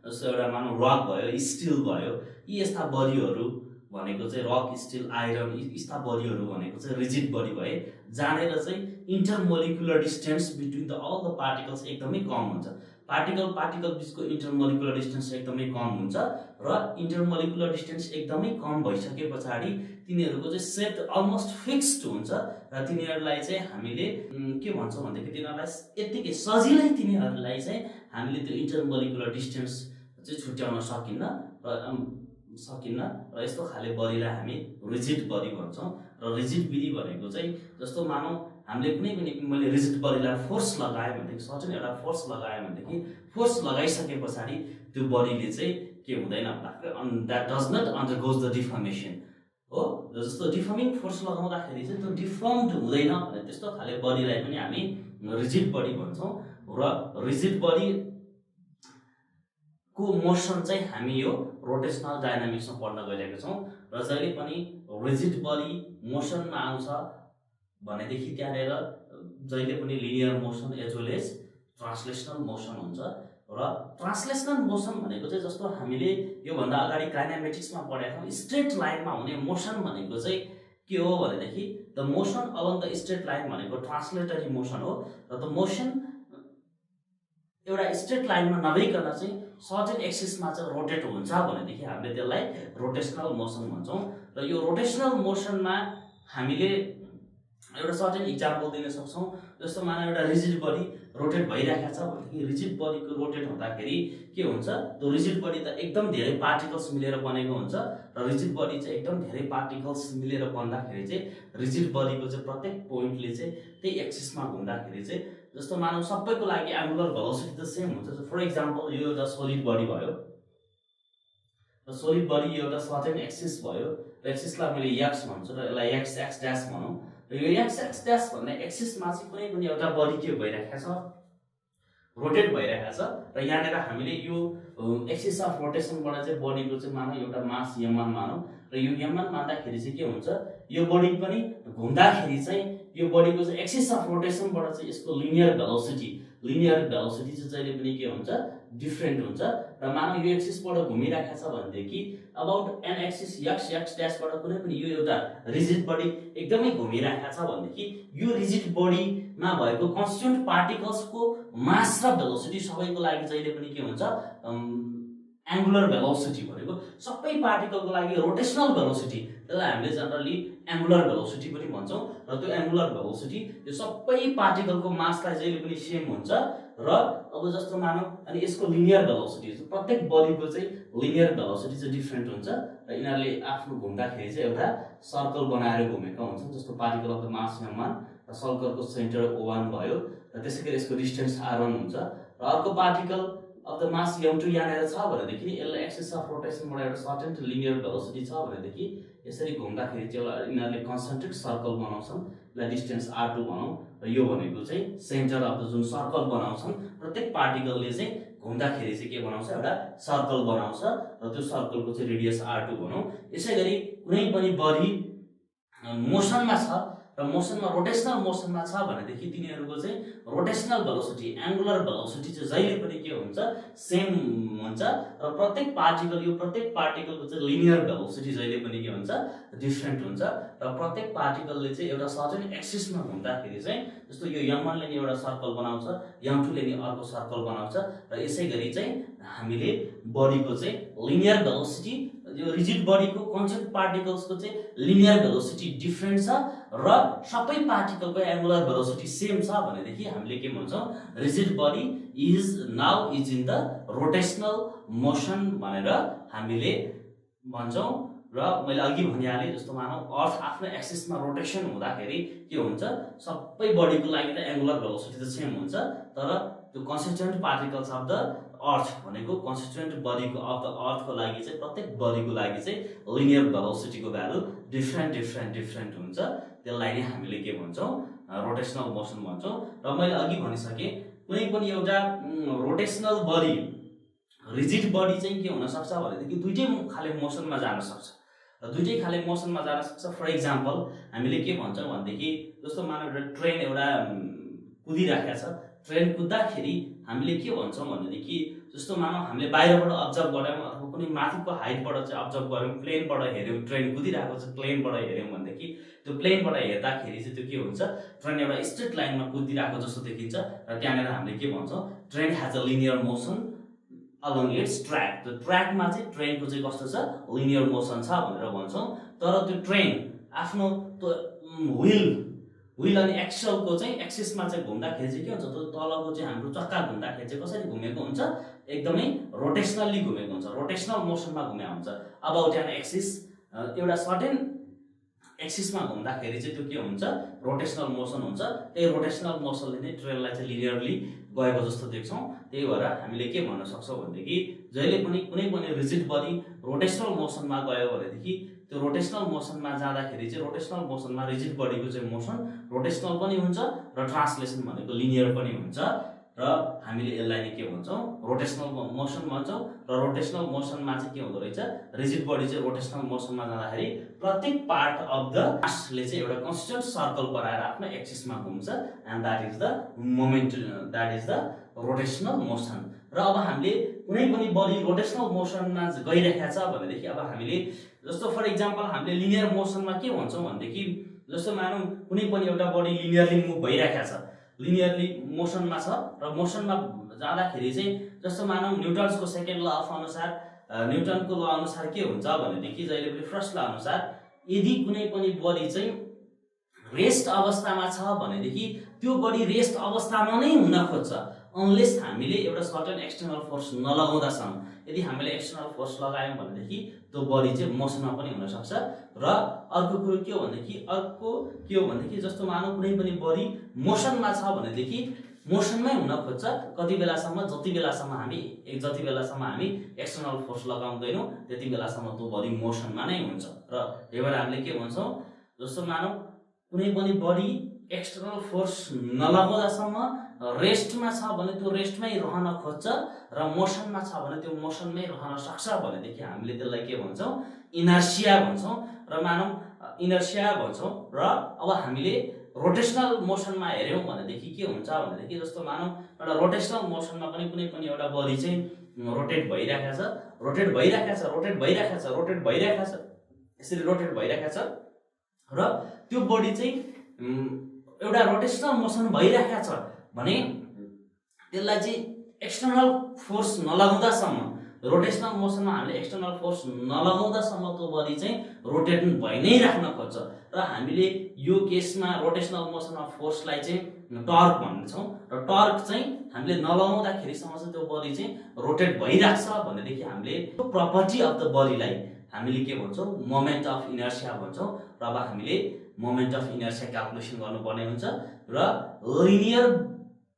A: जस्तो एउटा मानौ रक भयो, स्टिल भयो, यी यस्ता बडीहरू भनेको चाहिँ रक, स्टिल, आइरन यस्ता बडीहरू भनेको चाहिँ रिजिड बडी भए जहाँनिर चाहिँ intermolecular distance between all the particles एकदमै कम हुन्छ। पार्टिकल बिचको इन्टरमोलिकुलर डिस्टेन्स एकदमै कम हुन्छ र इन्टरमोलिकुलर डिस्टेन्स एकदमै कम भइसके पछाडि तिनीहरूको चाहिँ सेट अलमोस्ट फिक्स्ड हुन्छ र तिनीहरूलाई चाहिँ हामीले के भन्छौँ भनेदेखि तिनीहरूलाई यत्तिकै सजिलै तिनीहरूलाई चाहिँ हामीले त्यो इन्टरमोलिकुलर डिस्टेन्स चाहिँ छुट्याउन सकिन्न र यस्तो खाले बडीलाई हामी रिजिड बडी भन्छौँ। र रिजिड बडी भनेको चाहिँ जस्तो मानौ हामीले कुनै पनि मैले रिजिड बडीलाई फोर्स लगाएँ भनेदेखि सर्टेन एउटा फोर्स लगाएँ भनेदेखि फोर्स लगाइसके पछाडि त्यो बडीले चाहिँ के हुँदैन भन्दाखेरि that does not undergoes the deformation हो। जस्तो डिफर्मिङ फोर्स लगाउँदाखेरि चाहिँ त्यो डिफर्म्ड हुँदैन भने त्यस्तो खाले बडीलाई पनि हामी रिजिड बडी भन्छौँ। र रिजिड बडी को मोसन चाहिँ हामी यो रोटेशनल डायनामिक्समा पढ्न गइरहेका छौँ। र जहिले पनि रिजिड बडी मोसनमा आउँछ भनेदेखि त्यहाँनिर जहिले पनि linear motion as well as translational motion हुन्छ र ट्रान्सलेसनल मोसन भनेको चाहिँ जस्तो हामीले योभन्दा अगाडि काइनेमेटिक्समा पढेका छौँ स्ट्रेट लाइनमा हुने मोसन भनेको चाहिँ के हो भनेदेखि the motion along the straight line भनेको ट्रान्सलेटरी मोसन हो र द मोसन एउटा स्ट्रेट लाइनमा नभइकन चाहिँ सर्टेन एक्सिसमा चाहिँ रोटेट हुन्छ भनेदेखि हामीले त्यसलाई रोटेसनल मोसन भन्छौँ र यो रोटेसनल मोसनमा हामीले एउटा सर्टेन इक्जाम्पल दिन सक्छौँ जस्तो मानव एउटा रिजिड बडी रोटेट भइरहेको छ भनेदेखि रिजिड बडीको रोटेट हुँदाखेरि के हुन्छ त्यो रिजिड बडी त एकदम धेरै पार्टिकल्स मिलेर बनेको हुन्छ र रिजिड बडी चाहिँ एकदम धेरै पार्टिकल्स मिलेर बन्दाखेरि चाहिँ रिजिड बडीको चाहिँ प्रत्येक पोइन्टले चाहिँ त्यही एक्सिसमा घुम्दाखेरि चाहिँ जस्तो मानव सबैको लागि एङ्गुलर भेलोसिटी त सेम हुन्छ फर इक्जाम्पल यो एउटा सोलिड बडी भयो र सोलिड बडी एउटा सर्टेन एक्सिस भयो र एक्सिसलाई मैले एक्स भन्छु र यसलाई एक्स एक्स ड्यास भनौँ र यो एक्स एक्स ड्यास भन्ने एक्सिसमा चाहिँ कुनै पनि एउटा बडी के भइरहेको छ रोटेट भइरहेको छ र यहाँनिर हामीले यो एक्सिस अफ रोटेसनबाट चाहिँ बडीको चाहिँ मानौँ एउटा मास m1 मानौँ र यो m1 मान्दाखेरि चाहिँ के हुन्छ यो बडी पनि घुम्दाखेरि चाहिँ यो बडीको चाहिँ एक्सिस अफ रोटेसनबाट चाहिँ यसको लिनियर भेलोसिटी चाहिँ जहिले पनि के हुन्छ डिफ्रेन्ट हुन्छ र मानव यो एक्सिसबाट घुमिरहेको छ भनेदेखि about an axis X X ड्यासबाट कुनै पनि यो एउटा रिजिड बडी एकदमै घुमिरहेको छ भनेदेखि यो रिजिड बडीमा भएको कन्स्टिट्युएन्ट पार्टिकल्सको मास र भेलोसिटी सबैको लागि जहिले पनि के हुन्छ एङ्गुलर भेलोसिटी भनेको सबै पार्टिकलको लागि रोटेसनल भेलोसिटी त्यसलाई हामीले जनरली एङ्गुलर भेलोसिटी पनि भन्छौँ र त्यो एङ्गुलर भेलोसिटी यो सबै पार्टिकलको मासलाई जहिले पनि सेम हुन्छ र अब जस्तो मानौँ अनि यसको लिनियर भेलोसिटी प्रत्येक बडीको चाहिँ लिनियर भेलोसिटी चाहिँ डिफ्रेन्ट हुन्छ र यिनीहरूले आफ्नो घुम्दाखेरि चाहिँ एउटा सर्कल बनाएर घुमेका हुन्छन् जस्तो particle of the mass m1 र सर्कलको सेन्टर O1 भयो र त्यसै गरी यसको डिस्टेन्स R1 हुन्छ र अर्को particle of the mass m2 यहाँनिर छ भनेदेखि यसलाई एक्सिस अफ रोटेसनबाट एउटा सर्टेन लिनियर भेलोसिटी छ भनेदेखि यसरी घुम्दाखेरि चाहिँ यिनीहरूले कन्सन्ट्रिक सर्कल बनाउँछन् यसलाई डिस्टेन्स R2 भनौँ र यो भनेको चाहिँ सेन्टर अफ द जुन सर्कल बनाउँछन् प्रत्येक पार्टिकलले चाहिँ घुम्दाखेरि चाहिँ के बनाउँछ एउटा सर्कल बनाउँछ र त्यो सर्कलको चाहिँ रेडियस R2 भनौँ यसै गरी कुनै पनि बडी मोसनमा छ र मोसनमा रोटेसनल मोसनमा छ भनेदेखि तिनीहरूको चाहिँ रोटेसनल भेलोसिटी एङ्गुलर भेलोसिटी चाहिँ जहिले पनि के हुन्छ सेम हुन्छ र प्रत्येक पार्टिकलको चाहिँ लिनियर भेलोसिटी जहिले पनि के हुन्छ डिफ्रेन्ट हुन्छ र प्रत्येक पार्टिकलले चाहिँ एउटा सर्टेन एक्सिसमा घुम्दाखेरि चाहिँ जस्तो यो m1 ले नि एउटा सर्कल बनाउँछ m2 ले नि अर्को सर्कल बनाउँछ र यसै गरी चाहिँ हामीले बडीको चाहिँ लिनियर भेलोसिटी यो रिजिड बडीको कन्स्टेन्ट पार्टिकल्सको चाहिँ लिनियर भेलोसिटी डिफ्रेन्ट छ र सबै पार्टिकलको एङ्गुलर भेलोसिटी सेम छ भनेदेखि हामीले के भन्छौँ rigid body is in the rotational motion भनेर हामीले भन्छौँ र मैले अघि भनिहालेँ जस्तो मानौँ अर्थ आफ्नो एक्सिसमा रोटेसन हुँदाखेरि के हुन्छ सबै बडीको लागि त एङ्गुलर भेलोसिटी त सेम हुन्छ तर त्यो constituent particles of the earth भनेको कन्स्टिट्युएन्ट बडीको अफ द अर्थको लागि चाहिँ प्रत्येक बडीको लागि चाहिँ लिनियर भेलोसिटीको भ्यालु डिफ्रेन्ट हुन्छ त्यसलाई नै हामीले के भन्छौँ रोटेसनल मोसन भन्छौँ र मैले अघि भनिसकेँ कुनै पनि एउटा रोटेसनल बडी रिजिड बडी चाहिँ के हुन सक्छ भनेदेखि दुईटै खाले मोसनमा जान सक्छ र दुईटै खाले मोसनमा जान सक्छ फर इक्जाम्पल हामीले के भन्छौँ भनेदेखि जस्तो मानव एउटा ट्रेन एउटा कुदिराखेको छ ट्रेन कुद्दाखेरि हामीले के भन्छौँ भनेदेखि जस्तो मानव हामीले बाहिरबाट अब्जर्भ गऱ्यौँ अथवा कुनै माथिको हाइटबाट चाहिँ अब्जर्भ गऱ्यौँ प्लेनबाट हेऱ्यौँ ट्रेन कुदिरहेको छ प्लेनबाट हेऱ्यौँ भनेदेखि त्यो प्लेनबाट हेर्दाखेरि चाहिँ त्यो के हुन्छ ट्रेन एउटा स्ट्रेट लाइनमा कुदिरहेको जस्तो देखिन्छ र त्यहाँनिर हामीले के भन्छौँ train has a linear motion along it's track त्यो ट्र्याकमा चाहिँ ट्रेनको चाहिँ कस्तो छ लिनियर मोसन छ भनेर भन्छौँ तर त्यो ट्रेन आफ्नो त्यो व्हील अनि एक्सलको चाहिँ एक्सिसमा चाहिँ घुम्दाखेरि चाहिँ के हुन्छ त्यो तलको चाहिँ हाम्रो चक्का घुम्दाखेरि चाहिँ कसरी घुमेको हुन्छ एकदमै रोटेसनल्ली घुमेको हुन्छ रोटेसनल मोसनमा घुमेको हुन्छ अबाउट एन एक्सिस एउटा सर्टेन एक्सिसमा घुम्दाखेरि चाहिँ त्यो के हुन्छ रोटेसनल मोसन हुन्छ त्यही रोटेसनल मोसनले नै ट्रेनलाई चाहिँ लिनियरली गएको जस्तो देख्छौँ त्यही भएर हामीले के भन्न सक्छौँ भनेदेखि जहिले पनि कुनै पनि रिजिड बडी रोटेसनल मोसनमा गयो भनेदेखि त्यो रोटेसनल मोसनमा जाँदाखेरि चाहिँ रोटेसनल मोसनमा रिजिड बडीको चाहिँ मोसन रोटेसनल पनि हुन्छ र ट्रान्सलेसन भनेको लिनियर पनि हुन्छ र हामीले यसलाई नै के भन्छौँ रोटेसनल मोसन भन्छौँ र रोटेसनल मोसनमा चाहिँ के हुँदो रहेछ रिजिड बडी चाहिँ रोटेसनल मोसनमा जाँदाखेरि प्रत्येक पार्ट अफ द मासले चाहिँ एउटा कन्स्टेन्ट सर्कल बनाएर आफ्नो एक्सिसमा घुम्छ and that is the moment that is the rotational motion र अब हामीले कुनै पनि बडी रोटेसनल मोसनमा गइरहेको छ भनेदेखि अब हामीले जस्तो फर इक्जाम्पल हामीले लिनियर मोसनमा के भन्छौँ भनेदेखि जस्तो मानौँ कुनै पनि एउटा बडी लिनियरली मुभ भइरहेको छ लिनियरली मोसनमा छ र मोसनमा जाँदाखेरि चाहिँ जस्तो मानौँ न्युटन्सको सेकेन्ड ल अफ अनुसार न्युटनको ल अनुसार के हुन्छ भनेदेखि जहिले पनि फर्स्ट ल अनुसार यदि कुनै पनि बडी चाहिँ रेस्ट अवस्थामा छ भनेदेखि त्यो बडी रेस्ट अवस्थामा नै हुन खोज्छ अनलेस हामीले एउटा सर्टेन एक्सटर्नल फोर्स नलगाउँदासम्म यदि हामीले एक्सटर्नल फोर्स लगायौँ भनेदेखि त्यो बडी चाहिँ मोसनमा पनि हुन सक्छ र अर्को कुरो के हो भनेदेखि जस्तो मानौँ कुनै पनि बडी मोसनमा छ भनेदेखि मोसनमै हुन खोज्छ जति बेलासम्म हामी एक्सटर्नल फोर्स लगाउँदैनौँ त्यति बेलासम्म त्यो बडी मोसनमा नै हुन्छ र त्यही भएर हामीले के भन्छौँ जस्तो मानौँ कुनै पनि बडी एक्सटर्नल फोर्स नलगाउँदासम्म रेस्टमा छ भने त्यो रेस्टमै रहन खोज्छ र मोसनमा छ भने त्यो मोसनमै रहन सक्छ भनेदेखि हामीले त्यसलाई के भन्छौँ इनर्सिया भन्छौँ र मानौँ इनर्सिया भन्छौँ र अब हामीले रोटेसनल मोसनमा हेऱ्यौँ भनेदेखि के हुन्छ भनेदेखि जस्तो मानौँ एउटा रोटेसनल मोसनमा पनि कुनै पनि एउटा बडी चाहिँ रोटेट भइरहेको छ यसरी रोटेट भइरहेको छ र त्यो बडी चाहिँ एउटा रोटेसनल मोसन भइरहेको छ भने त्यसलाई चाहिँ एक्सटर्नल फोर्स नलगाउँदासम्म रोटेसनल मोसनमा हामीले एक्सटर्नल फोर्स नलगाउँदासम्म त्यो बडी चाहिँ रोटेट भइ नै राख्न खोज्छ र हामीले यो केसमा रोटेसनल मोसनमा फोर्सलाई चाहिँ टर्क भन्छौँ र टर्क चाहिँ हामीले नलगाउँदाखेरिसम्म चाहिँ त्यो बडी चाहिँ रोटेट भइराख्छ भनेदेखि हामीले त्यो प्रपर्टी अफ द बडीलाई हामीले के भन्छौँ मोमेन्ट अफ इनर्सिया भन्छौँ र अब हामीले मोमेन्ट अफ इनर्सिया क्याल्कुलेसन गर्नुपर्ने हुन्छ र लिनियर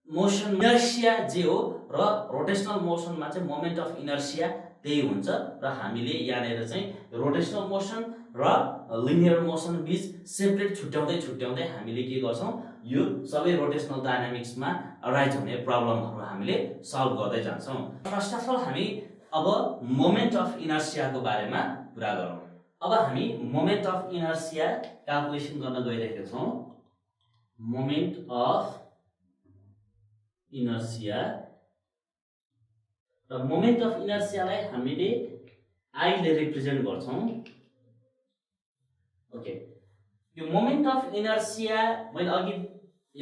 A: मोसन इनर्सिया जे हो र रोटेसनल मोसनमा चाहिँ मोमेन्ट अफ इनर्सिया त्यही हुन्छ र हामीले यहाँनिर चाहिँ रोटेसनल मोसन र लिनियर मोसन बीच सेपरेट छुट्याउँदै हामीले के गर्छौँ यो सबै रोटेसनल डायनामिक्समा अराइज हुने प्रब्लमहरू हामीले सल्भ गर्दै जान्छौँ। फर्स्ट अफ अल हामी अब मोमेन्ट अफ इनर्सियाको बारेमा कुरा गरौँ। अब हामी मोमेन्ट अफ इनर्सिया क्याल्कुलेसन गर्न गइरहेका छौँ। मोमेन्ट अफ इनर्सिया र मोमेन्ट अफ इनर्सियालाई हामीले आईले रिप्रेजेन्ट गर्छौँ। ओके, यो मोमेन्ट अफ इनर्सिया मैले अघि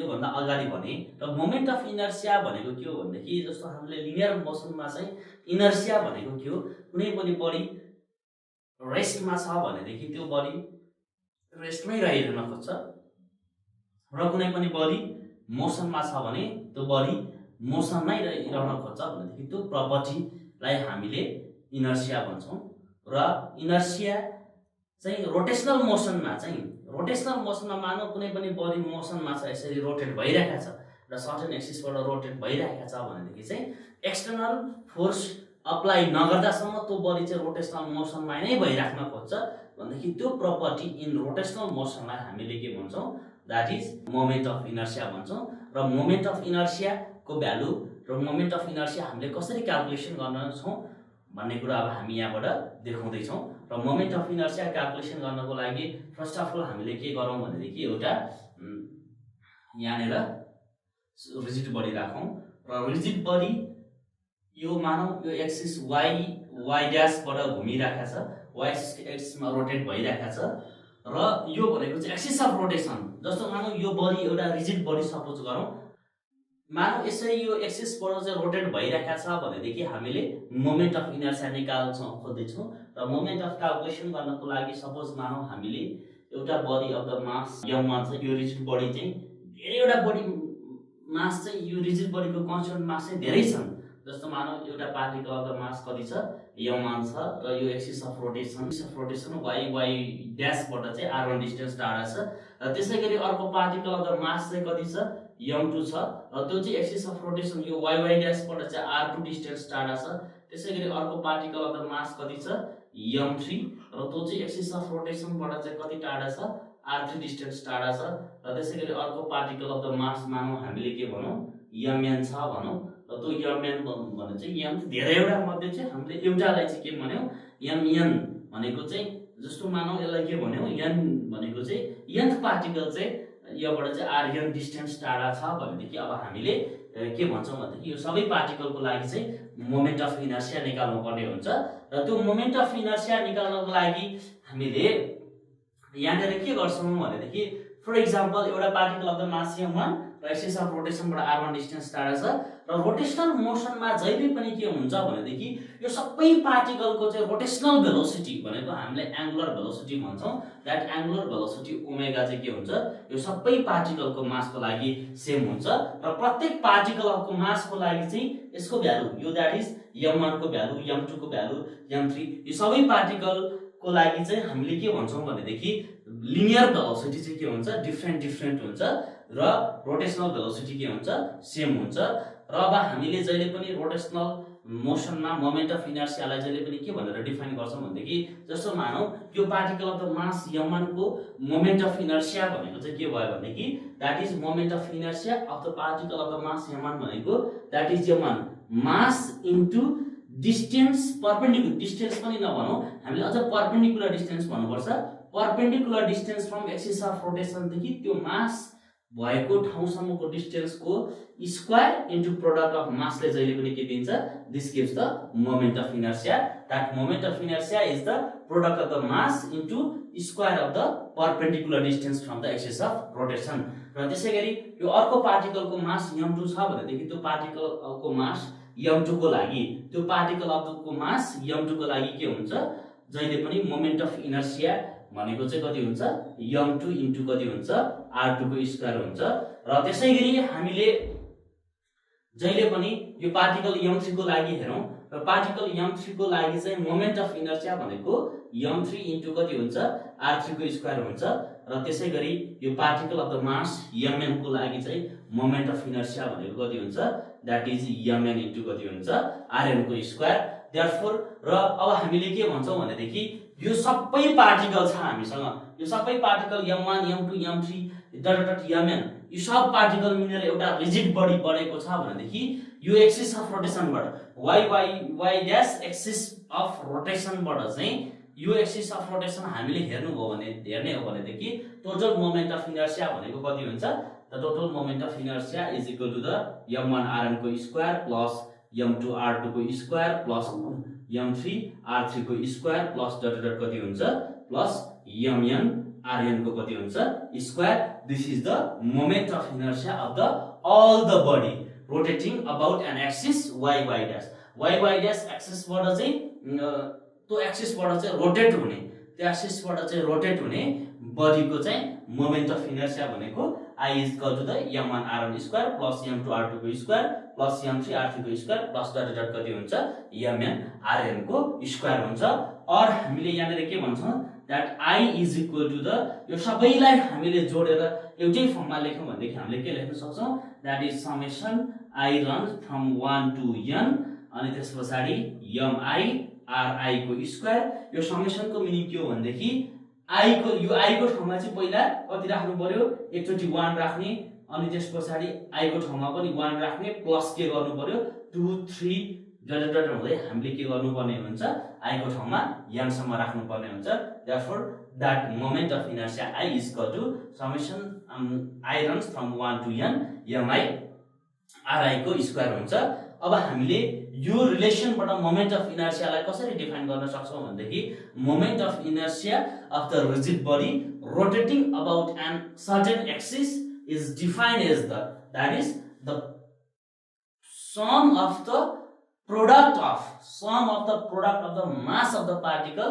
A: योभन्दा अगाडि भने र मोमेन्ट अफ इनर्सिया भनेको के हो भनेदेखि जस्तो हामीले लिनियर मोसनमा चाहिँ इनर्सिया भनेको के हो कुनै पनि बडी रेस्टमा छ भनेदेखि त्यो बडी रेस्टमै रहिरहन खोज्छ र कुनै पनि बडी मोसनमा छ भने त्यो बडी मोसनमै रहन खोज्छ भनेदेखि त्यो प्रपर्टीलाई हामीले इनर्सिया भन्छौँ र इनर्सिया चाहिँ रोटेसनल मोसनमा मानौँ कुनै पनि बडी मोसनमा छ यसरी रोटेट भइरहेको छ र सर्टेन एक्सिसबाट रोटेट भइरहेको छ भनेदेखि चाहिँ एक्सटर्नल फोर्स अप्लाई नगर्दासम्म त्यो बडी चाहिँ रोटेसनल मोसनमा नै भइराख्न खोज्छ भनेदेखि त्यो प्रपर्टी इन रोटेसनल मोसनलाई हामीले के भन्छौँ that is moment of inertia भन्छौँ र मोमेन्ट अफ इनर्सियाको भ्यालु र मोमेन्ट अफ इनर्सिया हामीले कसरी क्याल्कुलेसन गर्छौँ भन्ने कुरा अब हामी यहाँबाट देखाउँदैछौँ र मोमेन्ट अफ इनर्सिया क्याल्कुलेसन गर्नको लागि फर्स्ट अफ अल हामीले के गरौँ भनेदेखि एउटा यहाँनिर रिजिड बडी राखौँ र रिजिड बडी यो मानौँ यो एक्सिस वाइ ड्यासबाट घुमिरहेको छ वाइ एक्सिसमा रोटेट भइरहेको छ र यो भनेको चाहिँ एक्सिस अफ रोटेसन जस्तो मानौँ यो बडी एउटा रिजिड बडी सपोज गरौँ मानौँ यसरी यो एक्सिसबाट चाहिँ रोटेट भइरहेको छ भनेदेखि हामीले मोमेन्ट अफ इनर्सिया खोज्दैछौँ र मोमेन्ट अफ क्याल्कुलेसन गर्नको लागि सपोज मानौँ हामीले एउटा बडी अफ द मास यममा चाहिँ यो रिजिड बडी चाहिँ धेरैवटा बडी मास चाहिँ यो रिजिड बडीको कन्स्टेन्ट मास चाहिँ धेरै छन् जस्तो मानौँ एउटा पार्टिकल अफ द मास कति छ यममान छ र यो एक्सिस अफ रोटेसन वाइ ड्यासबाट चाहिँ r1 डिस्टेन्स टाढा छ र त्यसै गरी अर्को पार्टिकल अफ द मास चाहिँ कति छ m2 छ र त्यो चाहिँ एक्सिस अफ रोटेसन यो वाइ ड्यासबाट चाहिँ r2 डिस्टेन्स टाढा छ त्यसै गरी अर्को पार्टिकल अफ द मास कति छ m3 र त्यो चाहिँ एक्सिस अफ रोटेसनबाट चाहिँ कति टाढा छ r3 डिस्टेन्स टाढा छ र त्यसै गरी अर्को पार्टिकल अफ द मास मानौँ हामीले के भनौँ mn छ भनौँ र त्यो mn भने चाहिँ m धेरैवटा मध्ये चाहिँ हामीले एउटालाई चाहिँ के भन्यौ mn भनेको चाहिँ जस्तो मानौ यसलाई के भन्यौ n भनेको चाहिँ nth पार्टिकल चाहिँ यहाँबाट चाहिँ rn डिस्टेन्स टाढा छ भनेदेखि अब हामीले के भन्छौँ भन्दाखेरि यो सबै पार्टिकलको लागि चाहिँ मोमेन्ट अफ इनर्सिया निकाल्नु पर्ने हुन्छ र त्यो मोमेन्ट अफ इनर्सिया निकाल्नको लागि हामीले यहाँनिर के गर्छौँ भनेदेखि फर एक्जाम्पल एउटा particle of the mass m1 र एक्सिस अफ रोटेसनबाट r1 डिस्टेन्स टाढा छ र रोटेसनल मोसनमा जहिले पनि के हुन्छ भनेदेखि यो सबै पार्टिकलको चाहिँ रोटेसनल भेलोसिटी भनेको हामीले एंगुलर भेलोसिटी भन्छौँ दैट एंगुलर भेलोसिटी ओमेगा चाहिँ के हुन्छ यो सबै पार्टिकलको मासको लागि सेम हुन्छ र प्रत्येक पार्टिकलको मासको लागि चाहिँ यसको भ्यालु यो दैट इज m1 को भ्यालु m2 को भ्यालु m3 यो सबै पार्टिकलको लागि चाहिँ हामीले के भन्छौँ भनेदेखि लिनियर भेलोसिटी चाहिँ के हुन्छ डिफरेन्ट हुन्छ र रोटेसनल भेलोसिटी के हुन्छ सेम हुन्छ र अब हामीले जहिले पनि रोटेसनल मोसनमा मोमेन्ट अफ इनर्सियालाई जहिले पनि के भनेर डिफाइन गर्छौं भनेदेखि जस्तो मानौ यो particle of the mass m1 को मोमेन्ट अफ इनर्सिया भनेको चाहिँ के भयो भनेदेखि that is moment of inertia of the particle of the mass m1 भनेको that is m1 mass into distance perpendicular distance पनि नभनौं हामीले अझ परपेन्डिकुलर डिस्टेन्स भन्नुपर्छ perpendicular distance from axis of rotation देखि त्यो मास भएको ठाउँसम्मको डिस्टेन्सको स्क्वायर इन्टु प्रोडक्ट अफ मासले जहिले पनि के दिन्छ this gives the moment of inertia that moment of inertia is the product of the mass into square of the perpendicular distance from the axis of rotation र त्यसैगरी यो अर्को पार्टिकलको मास m2 छ भनेदेखि त्यो पार्टिकलको मास m2 को लागि त्यो पार्टिकल अफको मास m2 को लागि के हुन्छ जहिले पनि मोमेन्ट अफ इनर्सिया भनेको चाहिँ कति हुन्छ m2 इन्टु कति हुन्छ r2 को स्क्वायर हुन्छ र त्यसैगरी हामीले जहिले पनि यो पार्टिकल m3 को लागि हेरौं र पार्टिकल m3 को लागि चाहिँ मोमेन्ट अफ इनर्सिया भनेको m3 इन्टु कति हुन्छ r3 को स्क्वायर हुन्छ र त्यसैगरी यो particle of the mass mn को लागि चाहिँ मोमेन्ट अफ इनर्सिया भनेको कति हुन्छ दैट इज mn इन्टु कति हुन्छ rn को स्क्वायर देयरफोर र अब हामीले के भन्छौं भनेदेखि यो सबै पार्टिकल छ हामीसँग यो सबै particle m1 m2 m3 dot mn यो सब पार्टिकल मिलेर एउटा रिजिड बडी बनेको छ भनेदेखि यो एक्सिस अफ रोटेसनबाट y ड्याश एक्सिस अफ रोटेसनबाट चाहिँ यो एक्सिस अफ रोटेसन हामीले हेर्ने हो भनेदेखि टोटल मोमेन्ट अफ इनर्सिया भनेको कति हुन्छ the total moment of inertia is equal to the m1 rn को स्क्वायर प्लस m2 r2 को स्क्वायर प्लस m3 r3 को स्क्वायर प्लस डट कति हुन्छ प्लस mn rn को कति हुन्छ square this is the moment of inertia of the all the body rotating about an axis y dash एक्सिसबाट चाहिँ त्यो एक्सिसबाट चाहिँ रोटेट हुने त्यो एक्सिसबाट चाहिँ रोटेट हुने बडीको चाहिँ मोमेन्ट अफ इनर्सिया भनेको I is equal to the m1 rn square plus m2 r2 को स्क्वायर प्लस m3 r3 को स्क्वायर प्लस डट कति हुन्छ mn rn को स्क्वायर हुन्छ और हामीले यहाँनिर के भन्छौं that I is equal to the यो सबैलाई हामीले जोडेर एउटै फर्ममा लेख्यौं भनेदेखि हामीले के लेख्न सक्छौं that is summation I runs from 1 to n अनि त्यसपछि mi ri को स्क्वायर यो समेसनको मिनिङ के हो भनेदेखि I को ठाउँमा चाहिँ पहिला कति राख्नु पर्यो एकचोटी 1 राख्ने अनि त्यसपछि I को ठाउँमा पनि 1 राख्ने प्लस के गर्नु पर्यो 2 3 डट हुँदै हामीले के गर्नुपर्ने हुन्छ I को ठाउँमा n सम्म राख्नु पर्ने हुन्छ therefore that moment of inertia I is equal to summation I runs from 1 to n mi ri को स्क्वायर हुन्छ अब हामीले यो रिलेसनबाट मोमेन्ट अफ इनर्सियालाई कसरी डिफाइन गर्न सक्छौं भन्दाखेरि moment of inertia of the rigid body rotating about an certain axis is defined as the that is the sum of the product of the mass of the particle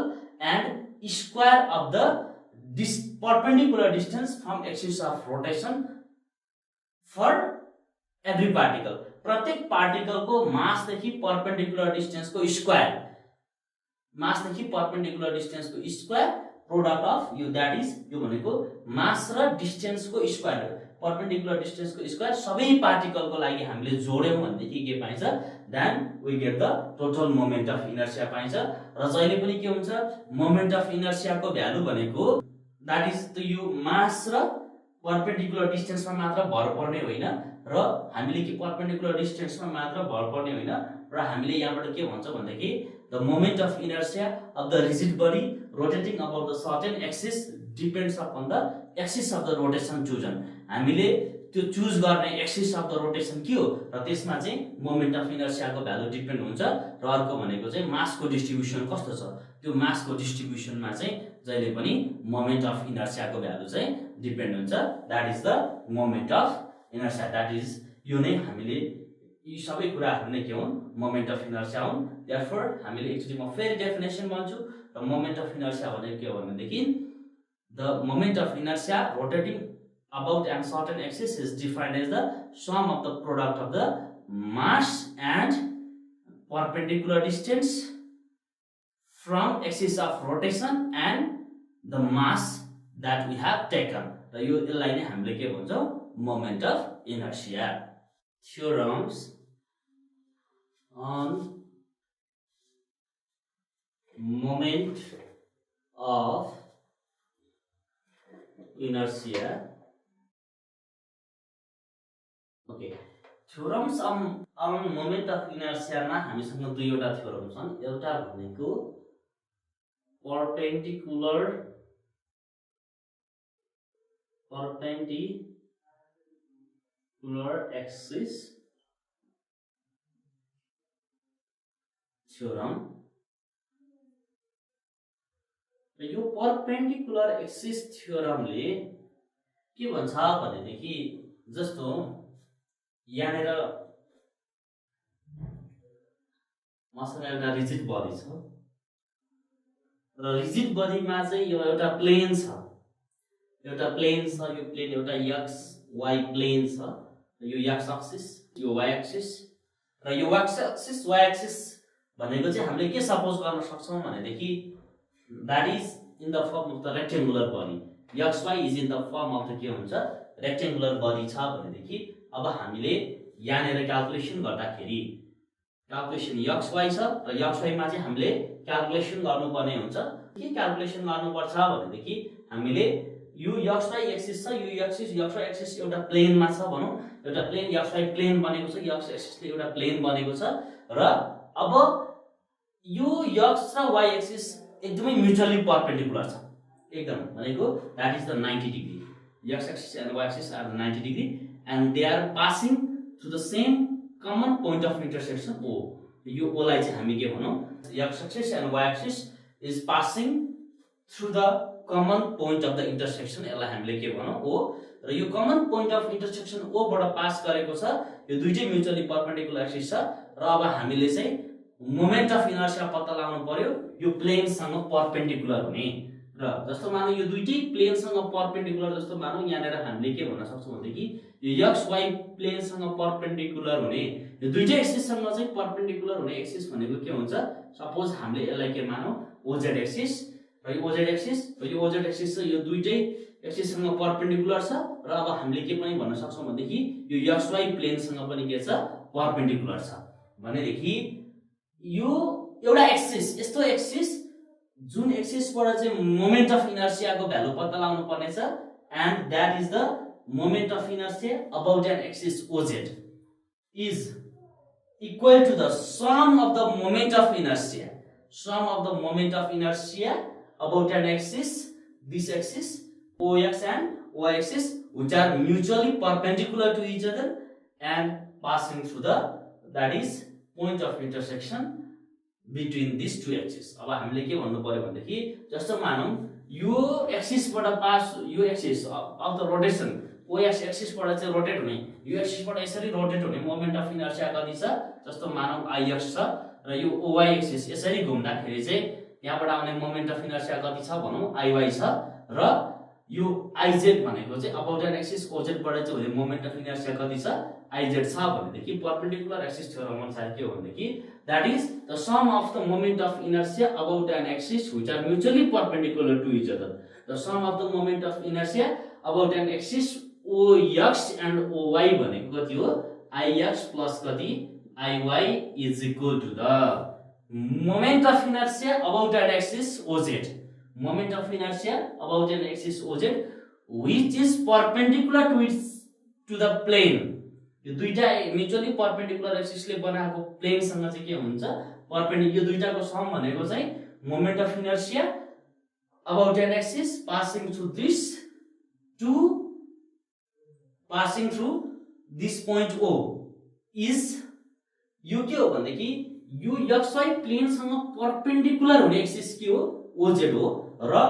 A: and square of the perpendicular distance from axis of rotation for every particle प्रत्येक particle को mass देखि perpendicular distance को square product of यो that is यो भनेको mass र distance को square perpendicular distance को स्क्वायर सबै पार्टिकल को लागि हामीले जोड्यौं भनेदेखि के पाइन्छ then we get the total moment of inertia पाइन्छ र जहिले पनि के हुन्छ मोमेन्ट अफ इनर्सिया को भ्यालु भनेको दैट इज यो मास र परपेन्डिकुलर डिस्टेन्समा मात्र भर पर्ने होइन र हामीले के परपेन्डिकुलर डिस्टेन्समा मात्र भर पर्ने होइन र हामीले यहाँबाट के भन्छ भन्दाखेरि the moment of inertia of the rigid body rotating about the certain axis depends upon the axis of the rotation chosen हामीले त्यो चुज गर्ने एक्सिस अफ द रोटेसन के हो र त्यसमा चाहिँ मोमेन्ट अफ इनर्सियाको भ्यालु डिपेन्ड हुन्छ र अर्को भनेको चाहिँ मासको डिस्ट्रिब्युसन कस्तो छ त्यो मासको डिस्ट्रिब्युसनमा चाहिँ जहिले पनि मोमेन्ट अफ इनर्सियाको भ्यालु चाहिँ डिपेन्ड हुन्छ that is the moment of inertia that is यो नै हामीले यी सबै कुराहरू नै के हुन् मोमेन्ट अफ इनर्सिया हुन् देयरफोर हामीले एकचोटि म फेरि डेफिनेसन भन्छु र मोमेन्ट अफ इनर्सिया भनेको के हो भनेदेखि the moment of inertia rotating about and certain axis is defined as the sum of the product of the mass and perpendicular distance from axis of rotation and the mass that we have taken. र यो यसलाई नै हामीले के भन्छौं moment of inertia. Theorems on moment of inertia. Okay, theorems on moment of inertia मा हामीसँग दुईवटा theorem छन् एउटा भनेको perpendicular axis theorem र यो perpendicular axis theorem ले के भन्छ भनेदेखि जस्तो यहाँनेर मसँग एउटा रिजिड बडी छ र रिजिड बडीमा चाहिँ यो एउटा प्लेन छ यो प्लेन एउटा एक्स वाइ प्लेन छ यो एक्स एक्सिस यो वाइ एक्सिस र यो एक्स एक्सिस वाइ एक्सिस भनेको चाहिँ हामीले के सपोज गर्न सक्छौं भनेदेखि that is in the form of the rectangular body X Y is in the form of the के हुन्छ रेक्टेंगुलर बडी छ भनेदेखि अब हामीले यहाँनेर क्याल्कुलेसन गर्दाखेरि क्याल्कुलेसन एक्स वाइ छ र एक्स वाइ मा चाहिँ हामीले क्याल्कुलेसन गर्नुपर्ने हुन्छ के क्याल्कुलेसन गर्नुपर्छ भनेदेखि हामीले यो एक्स वाइ एक्सिस छ यो एक्स वाइ एक्सिस एउटा प्लेनमा छ भनौं एउटा प्लेन एक्स वाइ प्लेन बनेको छ एक्स एक्सिसले एउटा प्लेन बनेको छ र अब यो एक्स र वाइ एक्सिस एकदमै म्युचुअली परपेन्डिकुलर छ एकदम भनेको that is the 90 degree x axis and y axis are 90 degree and they are passing through the same common point of intersection O. यो O लाई चाहिँ हामी के भनौं x axis and y axis is passing through the common point of the intersection यसलाई हामीले के भनौं O र यो common point of intersection O बाट पास गरेको छ यो दुईटै म्युचुअली परपेन्डिकुलर एक्सिस छ र अब हामीले चाहिँ मोमेन्ट अफ इनर्सिया पत्ता लगाउनु पर्यो यो प्लेन सँग परपेन्डिकुलर हुने र जस्तो मानौ यो दुईटै प्लेन सँग परपेन्डिकुलर जस्तो मानौ यहाँनेर हामीले के भन्न सक्छौं भनेदेखि यो एक्स वाइ प्लेन सँग परपेन्डिकुलर हुने यो दुईटै एक्सिस सँग चाहिँ परपेन्डिकुलर हुने एक्सिस भनेको के हुन्छ सपोज हामीले यसलाई के मानौ ओजेड एक्सिस र यो ओजेड एक्सिस चाहिँ यो दुईटै एक्सिस सँग परपेन्डिकुलर छ र अब हामीले के पनि भन्न सक्छौं भनेदेखि यो एक्स वाइ प्लेन सँग पनि के छ परपेन्डिकुलर छ भनेदेखि यो एउटा एक्सिस यस्तो एक्सिस जुन एक्सिसबाट चाहिँ मोमेन्ट अफ इनर्सिया को भ्यालु पत्ता लगाउनु पर्ने छ and that is the moment of inertia about an axis OZ is equal to the sum of the moment of inertia about an axis this axis OX and Y axis which are mutually perpendicular to each other and passing through the that is point of intersection between these two axes. अब हामीले के भन्नु पर्यो भनेदेखि जस्तो मानौ यो एक्सिसबाट pass यो axis of the rotation OX एक्सिसबाट चाहिँ रोटेट हुने यो एक्सिसबाट यसरी रोटेट हुने मोमेन्ट अफ इनर्सिया कति छ जस्तो मानौ IX छ र यो OY एक्सिस यसरी घुम्दाखेरि चाहिँ यहाँबाट आउने मोमेन्ट अफ इनर्सिया कति छ भनौं IY छ र यो IZ भनेको चाहिँ अबाउट एन एक्सिस OZ बाट चाहिँ हुने मोमेन्ट अफ इनर्सिया कति छ IZ छ भनेदेखि परपेन्डिकुलर एक्सिस थ्योरम अनुसार के हो भनेदेखि that is the sum of the moment of inertia about an axis which are mutually perpendicular to each other. The sum of the moment of inertia about an axis OX and OY भनेको कति हो IX plus कति IY is equal to the moment of inertia about an axis OZ. Moment of inertia about an axis OZ which is perpendicular to the plane. यो दुईटा mutually perpendicular एक्सिसले बनाएको प्लेनसँग चाहिँ के हुन्छ परपेन्डिकुलर यो दुईटाको सम भनेको चाहिँ moment of inertia about an axis passing through this two passing through this point O is यो के हो भनेदेखि यो XY प्लेनसँग परपेन्डिकुलर हुने एक्सिस के हो OZ हो र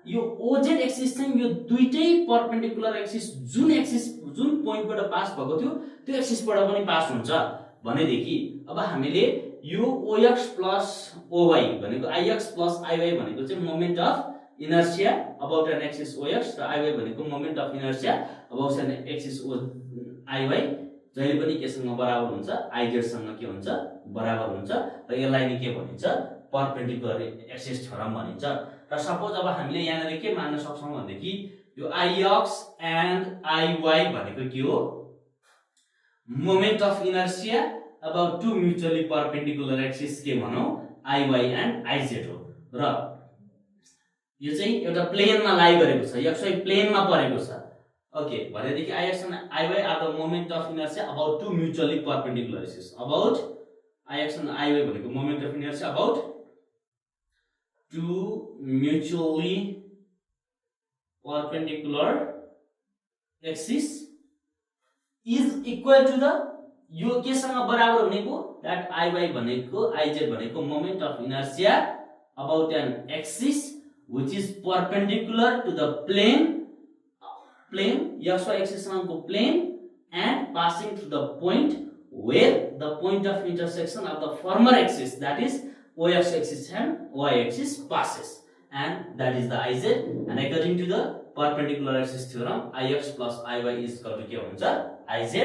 A: यो OZ एक्सिस चाहिँ यो दुईटै परपेन्डिकुलर एक्सिस जुन पोइन्टबाट पास भएको थियो त्यो एक्सिसबाट पनि पास हुन्छ भनेदेखि अब हामीले यो OX प्लस OY भनेको IX प्लस IY भनेको चाहिँ moment of inertia about an axis OX र IY भनेको moment of inertia about an axis IY जहिले पनि केसँग बराबर हुन्छ IZ सँग के हुन्छ बराबर हुन्छ र यसलाई नि के भनिन्छ परपेन्डिकुलर एक्सिस थ्योरम भनिन्छ र सपोज अब हामीले यहाँनिर के मान्न सक्छौं भनेदेखि यो IX एन्ड IY भनेको के हो moment of inertia about two mutually perpendicular axis के भनौं IY एन्ड IZ हो र यो चाहिँ एउटा प्लेनमा लाई गरेको छ XY प्लेनमा परेको छ ओके भनेदेखि IX and IY are the moment of inertia about two mutually perpendicular axes about IX and IY भनेको moment of inertia about two mutually perpendicular axis is equal to the यो केसँग बराबर हुनेको that IY भनेको IZ भनेको moment of inertia about an axis which is perpendicular to the plane XY axis को plane and passing through the point where the point of intersection of the former axis that is OX axis and Y axis passes and that is the IZ and according to the perpendicular axis theorem IX plus IY is equal to के हुन्छ IZ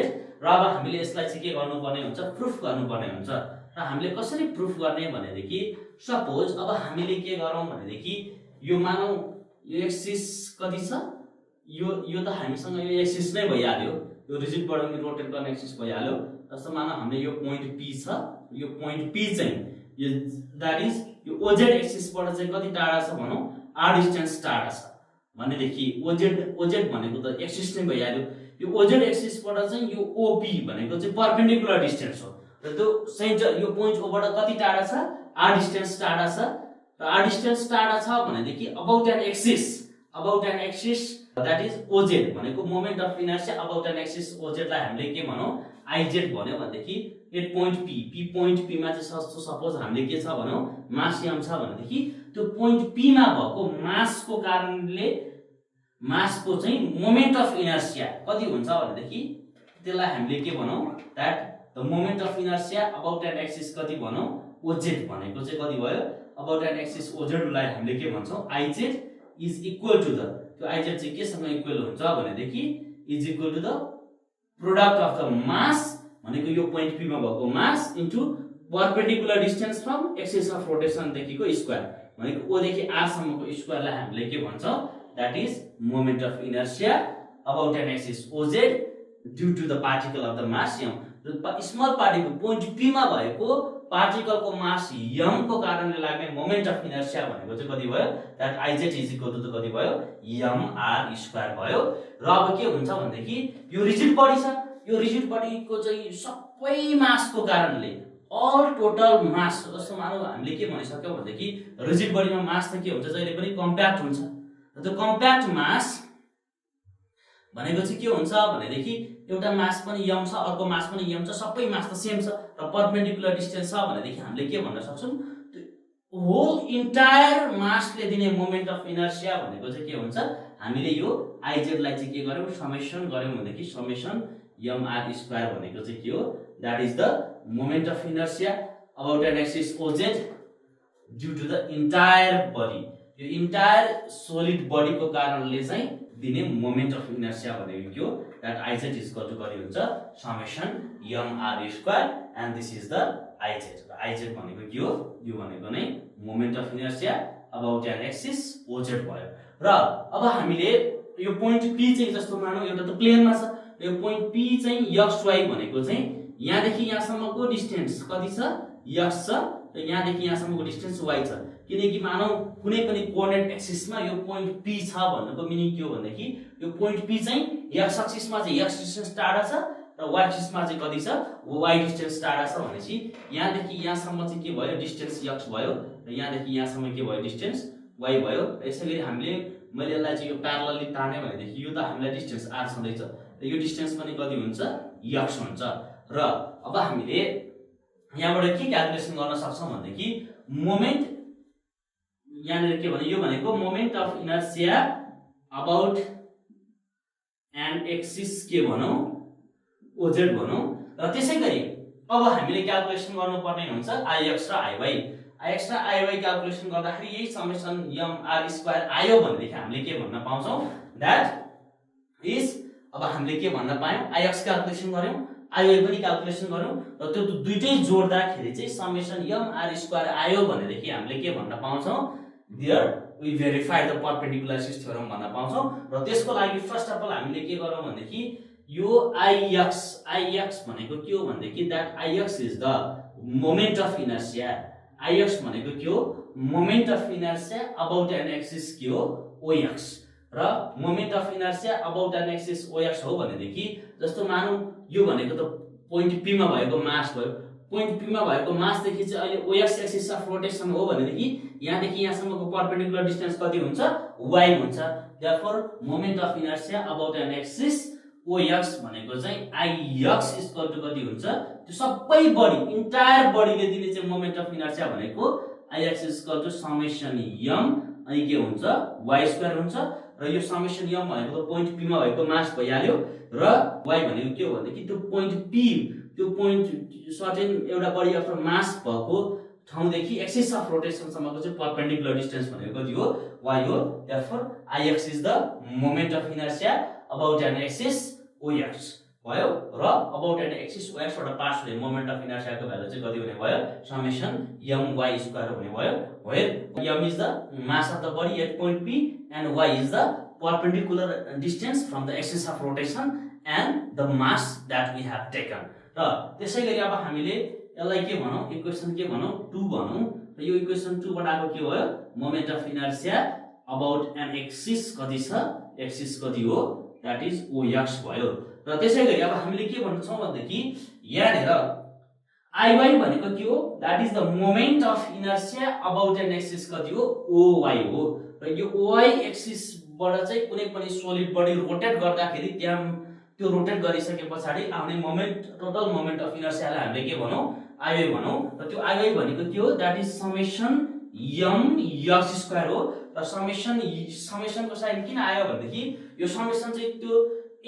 A: र अब हामीले यसलाई चाहिँ के गर्नुपर्ने हुन्छ प्रुफ गर्नुपर्ने हुन्छ र हामीले कसरी प्रुफ गर्ने भनेदेखि सपोज अब हामीले के गरौँ भनेदेखि यो मानौ यो एक्सिस कति छ यो त हामीसँग यो एक्सिस नै भइहाल्यो यो रिजिड बडीमा रोटेट गर्ने एक्सिस भइहाल्यो जस्तो मानौ हामीले यो पोइन्ट P छ यो पोइन्ट P चाहिँ यो दैट इज यो OZ एक्सिसबाट चाहिँ कति टाढा छ भनौं r डिस्टेन्स टाढा छ भनेदेखि OZ भनेको त एक्सिस नै भइहाल्यो यो OZ एक्सिसबाट चाहिँ यो OP भनेको चाहिँ परपेन्डिकुलर डिस्टेन्स हो र त्यो सेन्टर यो पोइन्ट O बाट कति टाढा छ r डिस्टेन्स टाढा छ र r डिस्टेन्स टाढा छ भनेदेखि about an axis that is OZ भनेको moment of inertia about an axis OZ लाई हामीले के भनौं IZ भन्यो भनेदेखि at point P point P मा चाहिँ सपोज हामीले के छ भनौं मास m छ भनेदेखि त्यो पोइन्ट P मा भएको मासको कारणले मासको चाहिँ मोमेन्ट अफ इनर्शिया कति हुन्छ भनेदेखि त्यसलाई हामीले के भनौं that the moment of inertia about an axis कति भनौं OZ भनेको चाहिँ कति भयो अबाउट एन एक्सिस OZ लाई हामीले के भन्छौं IZ is equal to the त्यो IZ चाहिँ केसँग इक्वल हुन्छ भनेदेखि is equal to the product of the mass भनेको यो पोइन्ट P मा भएको mass into perpendicular distance from axis of rotation देखिको स्क्वायर भनेको O देखि R सम्मको स्क्वायरलाई हामीले के भन्छौं that is moment of inertia about an axis OZ due to the particle of the mass m small particle point P मा भएको पार्टिकलको मास m को कारणले लाग्ने मोमेन्ट अफ इनर्शिया भनेको चाहिँ कति भयो that IZ is equal to कति भयो mr स्क्वायर भयो र अब के हुन्छ भनेदेखि यो रिजिड बडी छ यो रिजिड बडीको चाहिँ सबै मासको कारणले अल टोटल मास जस्तो मानौ हामीले के भनिसक्यौ भनेदेखि रिजिड बडीमा मास त के हुन्छ जहिले पनि कम्प्याक्ट हुन्छ र त्यो कम्प्याक्ट मास भनेको चाहिँ के हुन्छ भनेदेखि एउटा मास पनि m छ अर्को मास पनि m छ सबै मास त सेम छ र परपेन्डिकुलर डिस्टेन्स छ भनेदेखि हामीले के भन्न सक्छौं होल इन्टायर मासले दिने मोमेन्ट अफ इनर्शिया भनेको चाहिँ के हुन्छ हामीले यो IZ लाई चाहिँ के गर्यौं समेसन गर्यौं भनेदेखि समेसन mr स्क्वायर भनेको चाहिँ के हो that is the moment of inertia about an axis OZ due to the entire body यो इन्टायर सोलिड बडीको कारणले चाहिँ दिने मोमेन्ट अफ इनर्शिया भनेको के हो that IZ is equal to कति हुन्छ summation mr square and this is the IZ IZ भनेको के हो यो भनेको नै moment of inertia about an axis OZ भयो र अब हामीले यो पोइन्ट P चाहिँ जस्तो मानौ एउटा त प्लेनमा छ यो पोइन्ट P चाहिँ XY भनेको चाहिँ यहाँदेखि यहाँसम्मको डिस्टेन्स कति छ x छ र यहाँदेखि यहाँसम्मको डिस्टेन्स y छ किनकि मानौ कुनै पनि कोअर्डिनेट एक्सिसमा यो पोइन्ट P छ भन्नुको मिनिङ के हो भन्दाखेरि यो पोइन्ट P चाहिँ x एक्सिसमा चाहिँ x डिस्टेन्स टाढा छ र र y एक्सिसमा चाहिँ कति छ y डिस्टेन्स टाढा छ भनेपछि यहाँदेखि यहाँसम्म चाहिँ के भयो डिस्टेन्स x भयो र यहाँदेखि यहाँसम्म के भयो डिस्टेन्स y भयो। यसैगरी हामीले मैले यसलाई चाहिँ यो प्यारलली तार्ने भनेदेखि यो त हामीलाई डिस्टेन्स r छँदैछ र यो डिस्टेन्स पनि कति हुन्छ x हुन्छ। र अब हामीले यहाँबाट के क्याल्कुलेसन गर्न सक्छौं भनेदेखि मोमेन्ट यहाँनिर के भने यो भनेको moment of inertia about an axis के भनौं OZ भनौं र त्यसैगरी अब हामीले क्याल्कुलेसन गर्नुपर्ने हुन्छ IX र IY। IX र IY क्याल्कुलेसन गर्दाखेरि यही समेसन mr स्क्वायर आयो भनेदेखि हामीले के भन्न पाउँछौं दैट इज अब हामीले के भन्न पायौं IX क्याल्कुलेसन गर्यौं IY पनि क्याल्कुलेसन गर्यौं र त्यो दुईटै जोड्दाखेरि चाहिँ समेसन mr स्क्वायर आयो भनेदेखि हामीले के भन्न पाउँछौं there we verified the perpendicularity theorem भन्न पाउँछौं। र त्यसको लागि फर्स्ट अफ अल हामीले के गरौं भनेदेखि यो IX भनेको के हो भनेदेखि that IX is the moment of inertia. IX भनेको के हो moment of inertia about an axis के हो OX र moment of inertia about an axis OX हो भनेदेखि जस्तो मानौं यो भनेको त पोइन्ट P मा भएको मास भयो। पोइन्ट P मा भएको मास देखि चाहिँ अहिले OX एक्सिस अफ रोटेसन हो भनेदेखि यहाँदेखि यहाँसम्मको परपेन्डिकुलर डिस्टेन्स कति हुन्छ y हुन्छ। Therefore moment of inertia about an axis OX भनेको चाहिँ IX इक्वल टु कति हुन्छ त्यो सबै बडी इन्टायर बडीले दिने चाहिँ मोमेन्ट अफ इनर्सिया भनेको IX equal to summation m अनि के हुन्छ y स्क्वायर हुन्छ। र यो समेसन m भनेको त पोइन्ट P मा भएको मास भइहाल्यो र y भनेको के हो भनेदेखि त्यो पोइन्ट P त्यो पोइन्ट सर्टेन एउटा बडी अफ मास भएको ठाउँदेखि एक्सिस अफ रोटेसन सम्मको चाहिँ परपेन्डिकुलर डिस्टेन्स भनेको कति हो y हो। Therefore IX is the moment of inertia about an axis OX भयो र अबाउट एन एक्सिस OX बाट पास हुने मोमेन्ट अफ इनर्सियाको भ्यालु चाहिँ कति हुने भयो समेसन my स्क्वायर हुने भयो where m is the mass of the body at point P and y is the perpendicular distance from the axis of rotation and the mass that we have taken। र त्यसैगरी अब हामीले यसलाई के भनौं equation के भनौं 2 भनौं र यो इक्वेसन 2 बाट आको के भयो moment of inertia about an axis कति छ एक्सिस कति हो दैट इज OX भयो। र त्यसैगरी अब हामीले के भन्न छौं भन्दाखेरि यहाँनेर IY भनेको के हो that is the moment of inertia about an axis कति हो OY हो। र यो OY एक्सिस बाट चाहिँ कुनै पनि सोलिड बडी रोटेट गर्दाखेरि त्यहाँ त्यो रोटेट गरिसकेपछि आउने मोमेन्ट टोटल मोमेन्ट अफ इनर्सियालाई हामीले के भनौं IY भनौं। र त्यो IY भनेको के हो that is summation mx square हो। र समेसनको साइन किन आयो भनेदेखि यो समेसन चाहिँ त्यो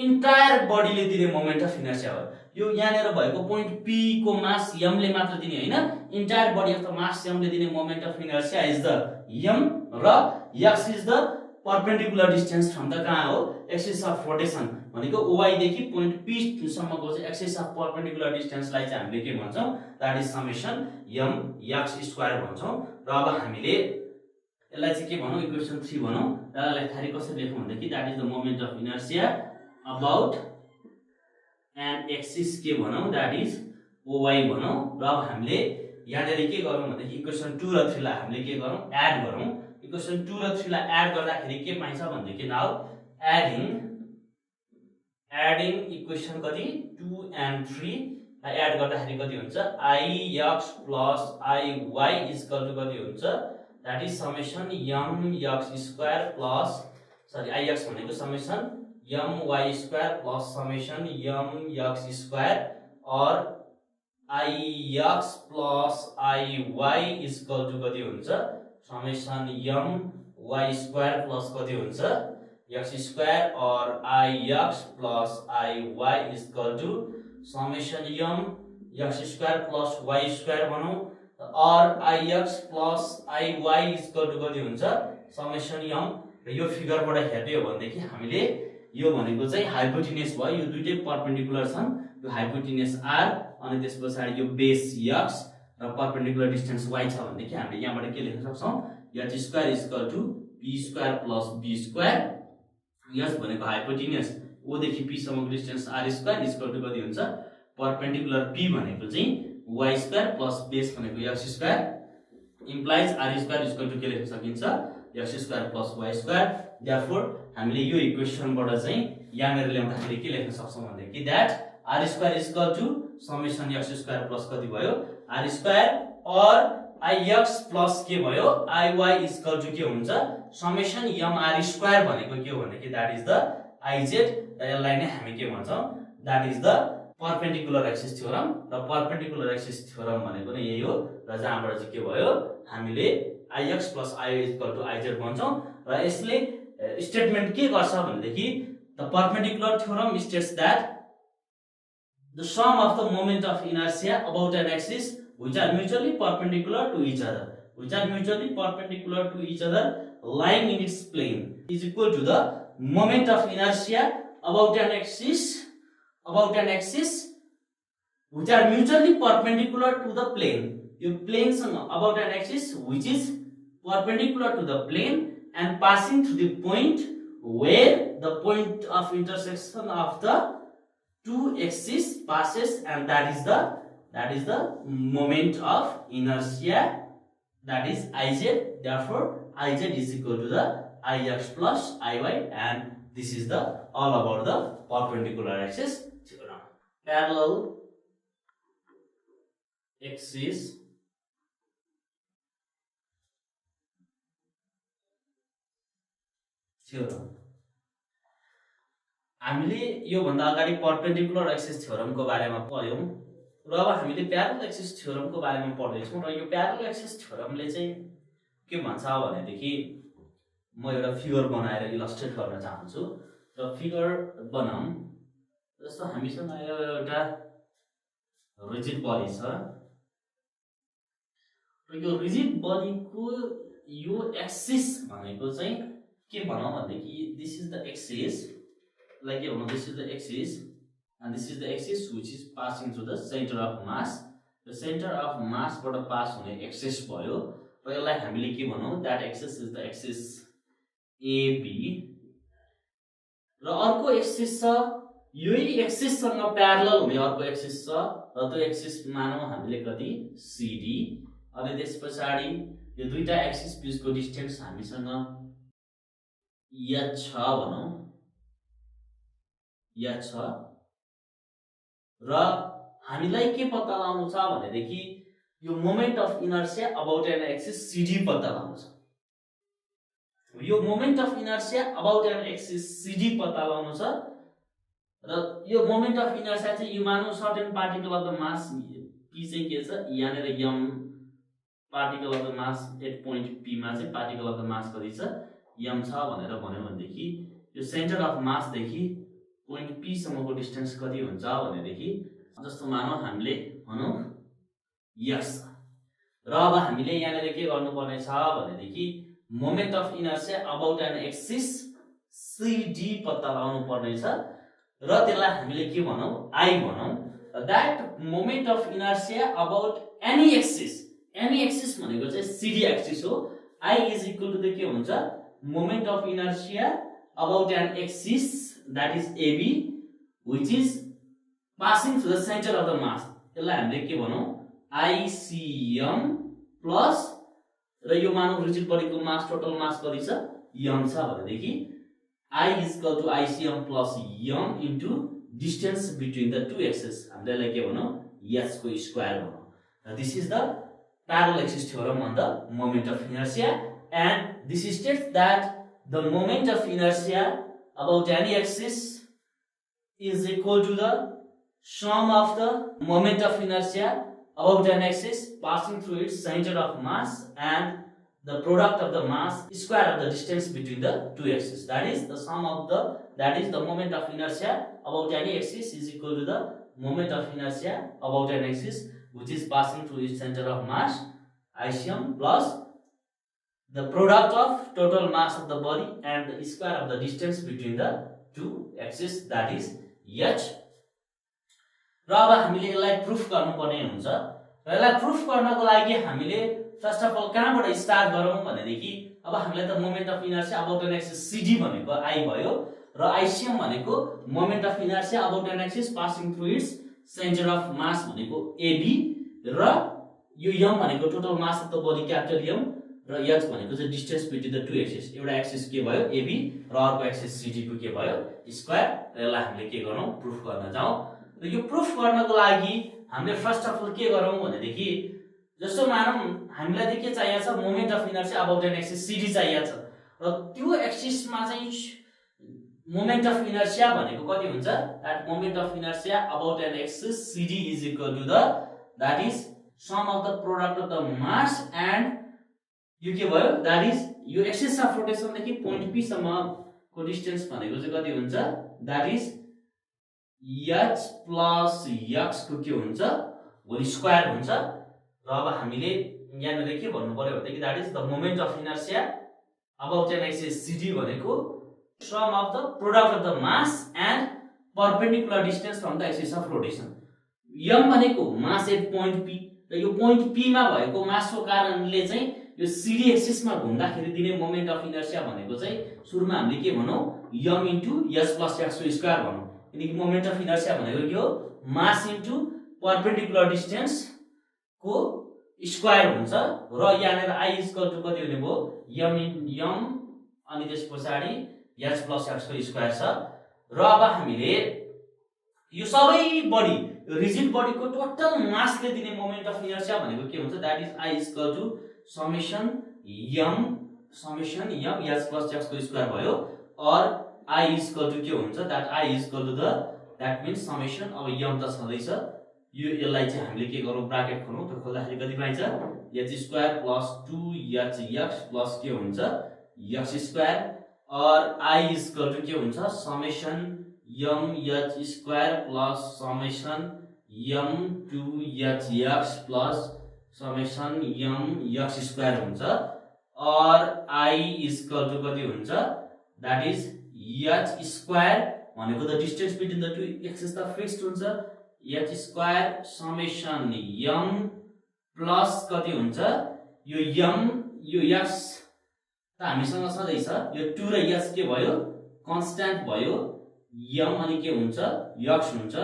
A: इन्टायर बडीले दिने मोमेन्ट अफ इनर्सिया हो। यो यहाँनेर भएको पोइन्ट P को मास m ले मात्र दिने हैन entire body of the mass m ले दिने moment of inertia is the m र x is the perpendicular distance from the कहाँ हो एक्सिस अफ रोटेसन भनेको OY देखि पोइन्ट P सम्मको चाहिँ एक्सिस अफ परपेन्डिकुलर डिस्टेन्सलाई चाहिँ हामीले के भन्छौं that is summation mx square भन्छौं। र अब हामीले यसलाई चाहिँ के भनौं इक्वेसन 3 भनौं र यसलाई थरी कसरी लेखौं भन्दाखेरि that is the moment of inertia about an axis के भनौं दैट इज OY भनौं। र अब हामीले यहाँनेर के गरौं भन्दाखेरि इक्वेसन 2 र 3 लाई हामीले के गरौं एड गरौं। इक्वेसन 2 र 3 लाई एड गर्दाखेरि के पाइन्छ भन्दाखेरि नाउ एडिङ इक्वेसन कति 2 and 3 लाई एड गर्दाखेरि कति हुन्छ IX plus IY equal to कति हुन्छ that is summation mx square plus sorry IX भनेको summation my square plus summation mx square और IX plus IY equal to कति हुन्छ समेसन my स्क्वायर प्लस कति हुन्छ x स्क्वायर और IX plus IY equal to summation x square plus y square भनौं और IX plus IY equal to कति हुन्छ समेसन र यो फिगरबाट हेर्ने हो भनेदेखि हामीले यो भनेको चाहिँ हाइपोटेन्युस भयो यो दुईटै परपेन्डिकुलर छन् यो हाइपोटेन्युस r अनि त्यसपछि यो बेस x र परपेन्डिकुलर डिस्टेन्स y छ भनेदेखि हामीले यहाँबाट के लेख्न सक्छौं h square equal to p square plus b square h भनेको हाइपोटेन्युस o देखि p सम्मको distance r square equal to कति हुन्छ परपेन्डिकुलर p भनेको चाहिँ y स्क्वायर प्लस बेस भनेको x square implies r square equal to के लेख्न सकिन्छ x square plus y square. Therefore हामीले यो इक्वेसनबाट चाहिँ यहाँनेर ल्याउँदाखेरि के लेख्न सक्छौं भन्दाखेरि that r square equal to summation x square plus कति भयो आर स्क्वायर और आइएक्स प्लस के भयो आइवाई इक्वल टु के हुन्छ समेसन एम आर स्क्वायर भनेको के हो भनेदेखि दैट इज द आइजेड यसलाई नै हामी के भन्छौं that is the perpendicular axis theorem र परपेंडिकुलर एक्सिस थ्योरम भनेको नै यही हो र जहाँबाट चाहिँ के भयो हामीले I X plus I equal to I Z भन्छौं र यसले स्टेटमेन्ट के गर्छ भनेदेखि the perpendicular theorem states that the sum of the moment of inertia about an axis which are mutually perpendicular to each other lying in its plane is equal to the moment of inertia about an axis which are mutually perpendicular to the plane. You plane about an axis which is perpendicular to the plane and passing through the point where the point of intersection of the two axes passes, and that is the moment of inertia, that is Iz. Therefore Iz is equal to the Ix plus Iy, and this is the all about the perpendicular axis theorem. Parallel axis theorem. हामीले यो भन्दा अगाडि perpendicular axis थ्योरमको बारेमा पढ्यौं र अब हामीले parallel axis थ्योरमको बारेमा पढ्दै छौं र यो प्यारलल एक्सिस थ्योरमले चाहिँ के भन्छ भनेदेखि म एउटा फिगर बनाएर इलस्ट्रेट गर्न चाहन्छु र फिगर बनाऊं जस्तो हामीसँग एउटा रिजिड बडी छ र यो रिजिड बडीको यो एक्सिस भनेको चाहिँ के भनौं भनेदेखि this is the axis like you know this is the axis and this is the axis which is passing through the center of mass. The center of mass बाट पास हुने axis भयो र यसलाई हामीले के भनौं that axis is the axis AB र अर्को एक्सिस छ यही एक्सिस सँग प्यारलल हुने अर्को एक्सिस छ र त्यो एक्सिस मानौं हामीले कति CD अनि त्यसपछि यो दुईटा एक्सिस बीचको डिस्टेन्स हामीसँग h छ भनौं या छ र हामीलाई के पत्ता लगाउनु छ भनेदेखि यो moment of inertia about an axis CD पत्ता लगाउनु छ यो moment of inertia about an axis CD पत्ता लगाउनु छ र यो मोमेन्ट अफ इनर्शिया चाहिँ यो मानौ certain particle of the mass p चाहिँ के छ यहाँनेर m particle of the mass at point p मा चाहिँ पार्टिकल अफ द मास कति छ m छ भनेर भन्यो भनेदेखि यो सेन्टर अफ मास देखि पोइन्ट p सम्मको डिस्टेन्स कति हुन्छ भनेदेखि जस्तो मानौ हामीले भनौं x र अब हामीले यहाँनेर के गर्नुपर्ने छ भनेदेखि moment of inertia about an axis CD पत्ता लगाउनु पर्ने छ र त्यसलाई हामीले के भनौं I भनौं that moment of inertia about any axis भनेको चाहिँ CD एक्सिस हो I is equal to the के हुन्छ moment of inertia about an axis that is AB which is passing through the center of the mass. यसलाई हामीले के भनौं ICM plus र यो मानव रिजिड बडीको मास टोटल मास कति छ m छ भनेदेखि I is equal to ICM plus m into distance between the two axes. हामीले यसलाई के भनौं h को स्क्वायर भनौं. This is the parallel axis theorem on the moment of inertia, and this states that the moment of inercia about any axis is equal to the sum of the moment of inertia about an axis passing through its center of mass and the product of the mass square of the distance between the two axes. That is the sum of the moment of inertia about any axis is equal to the moment of inertia about an axis which is passing through its center of mass ICM plus the product of total mass of the body and the square of the distance between the two axes, that is h. र अब हामीले यसलाई proof गर्नुपर्ने हुन्छ र यसलाई proof गर्नको लागि हामीले फर्स्ट अफ अल कहाँबाट स्टार्ट गरौं भनेदेखि अब हामीले त moment of inertia about an axis CD भनेको I भयो र ICM भनेको moment of inertia about an axis passing through its centre of mass भनेको AB र यो m भनेको total mass of the body capital M र h भनेको चाहिँ distance between the two axis. एउटा एक्सिस के भयो AB र अर्को एक्सिस CD को के भयो स्क्वायर. र यसलाई हामीले के गर्नु प्रुफ गर्न जाऊ र यो प्रुफ गर्नको लागि हामीले फर्स्ट अफ अल के गरौँ भनेदेखि जस्तो मानौँ हामीलाई चाहिँ के चाहिएको छ moment of inertia about an axis CD चाहिएको छ र त्यो एक्सिसमा चाहिँ मोमेन्ट अफ इनर्सिया भनेको कति हुन्छ that moment of inertia about an axis CD is equal to the that is sum of the product of the mass and यो के भयो दैट इज यो एक्सिस अफ रोटेसन देखि पोइन्ट P सम्मको distance भनेको चाहिँ कति हुन्छ that is h plus x को के हुन्छ होल स्क्वायर हुन्छ र अब हामीले यहाँनिर के भन्नु पर्यो भनेदेखि that is the moment of inertia about an axis CD भनेको sum of the product of the mass and perpendicular distance from the axis of rotation m भनेको मास एट पोइन्ट P र यो पोइन्ट P मा भएको मासको कारणले चाहिँ यो CD एक्सिसमा घुम्दाखेरि दिने मोमेन्ट अफ इनर्सिया भनेको चाहिँ सुरुमा हामीले के भनौं m into s plus x को स्क्वायर भनौं किनकि मोमेन्ट अफ इनर्सिया भनेको के हो मास इन्टु परपेन्डिकुलर डिस्टेन्स को स्क्वायर हुन्छ र यहाँनिर I इक्वल टु कति हुने भयो m अनि त्यसपछि h प्लस x को स्क्वायर छ र अब हामीले यो सबै बडी रिजिड बडीको टोटल मासले दिने मोमेन्ट अफ इनर्सिया भनेको के हुन्छ that is I equal to summation m h plus x को स्क्वायर भयो और I इक्वल टु के हुन्छ that I equal to the that means summation अब m त छँदैछ यो यसलाई चाहिँ हामीले के गरौँ ब्राकेट खोलौँ त खोल्दाखेरि कति पाइन्छ h square plus 2hx plus के हुन्छ x स्क्वायर और I इक्वल टु के हुन्छ summation m h square plus summation m 2hx plus summation m x square हुन्छ और I इक्वल टु कति हुन्छ दैट इज h स्क्वायर भनेको the distance between the two axis त fixed हुन्छ h square summation m plus कति हुन्छ यो m यो x त हामीसँग सधैँ छ यो 2 र h के भयो कन्स्ट्यान्ट भयो m अनि के हुन्छ x हुन्छ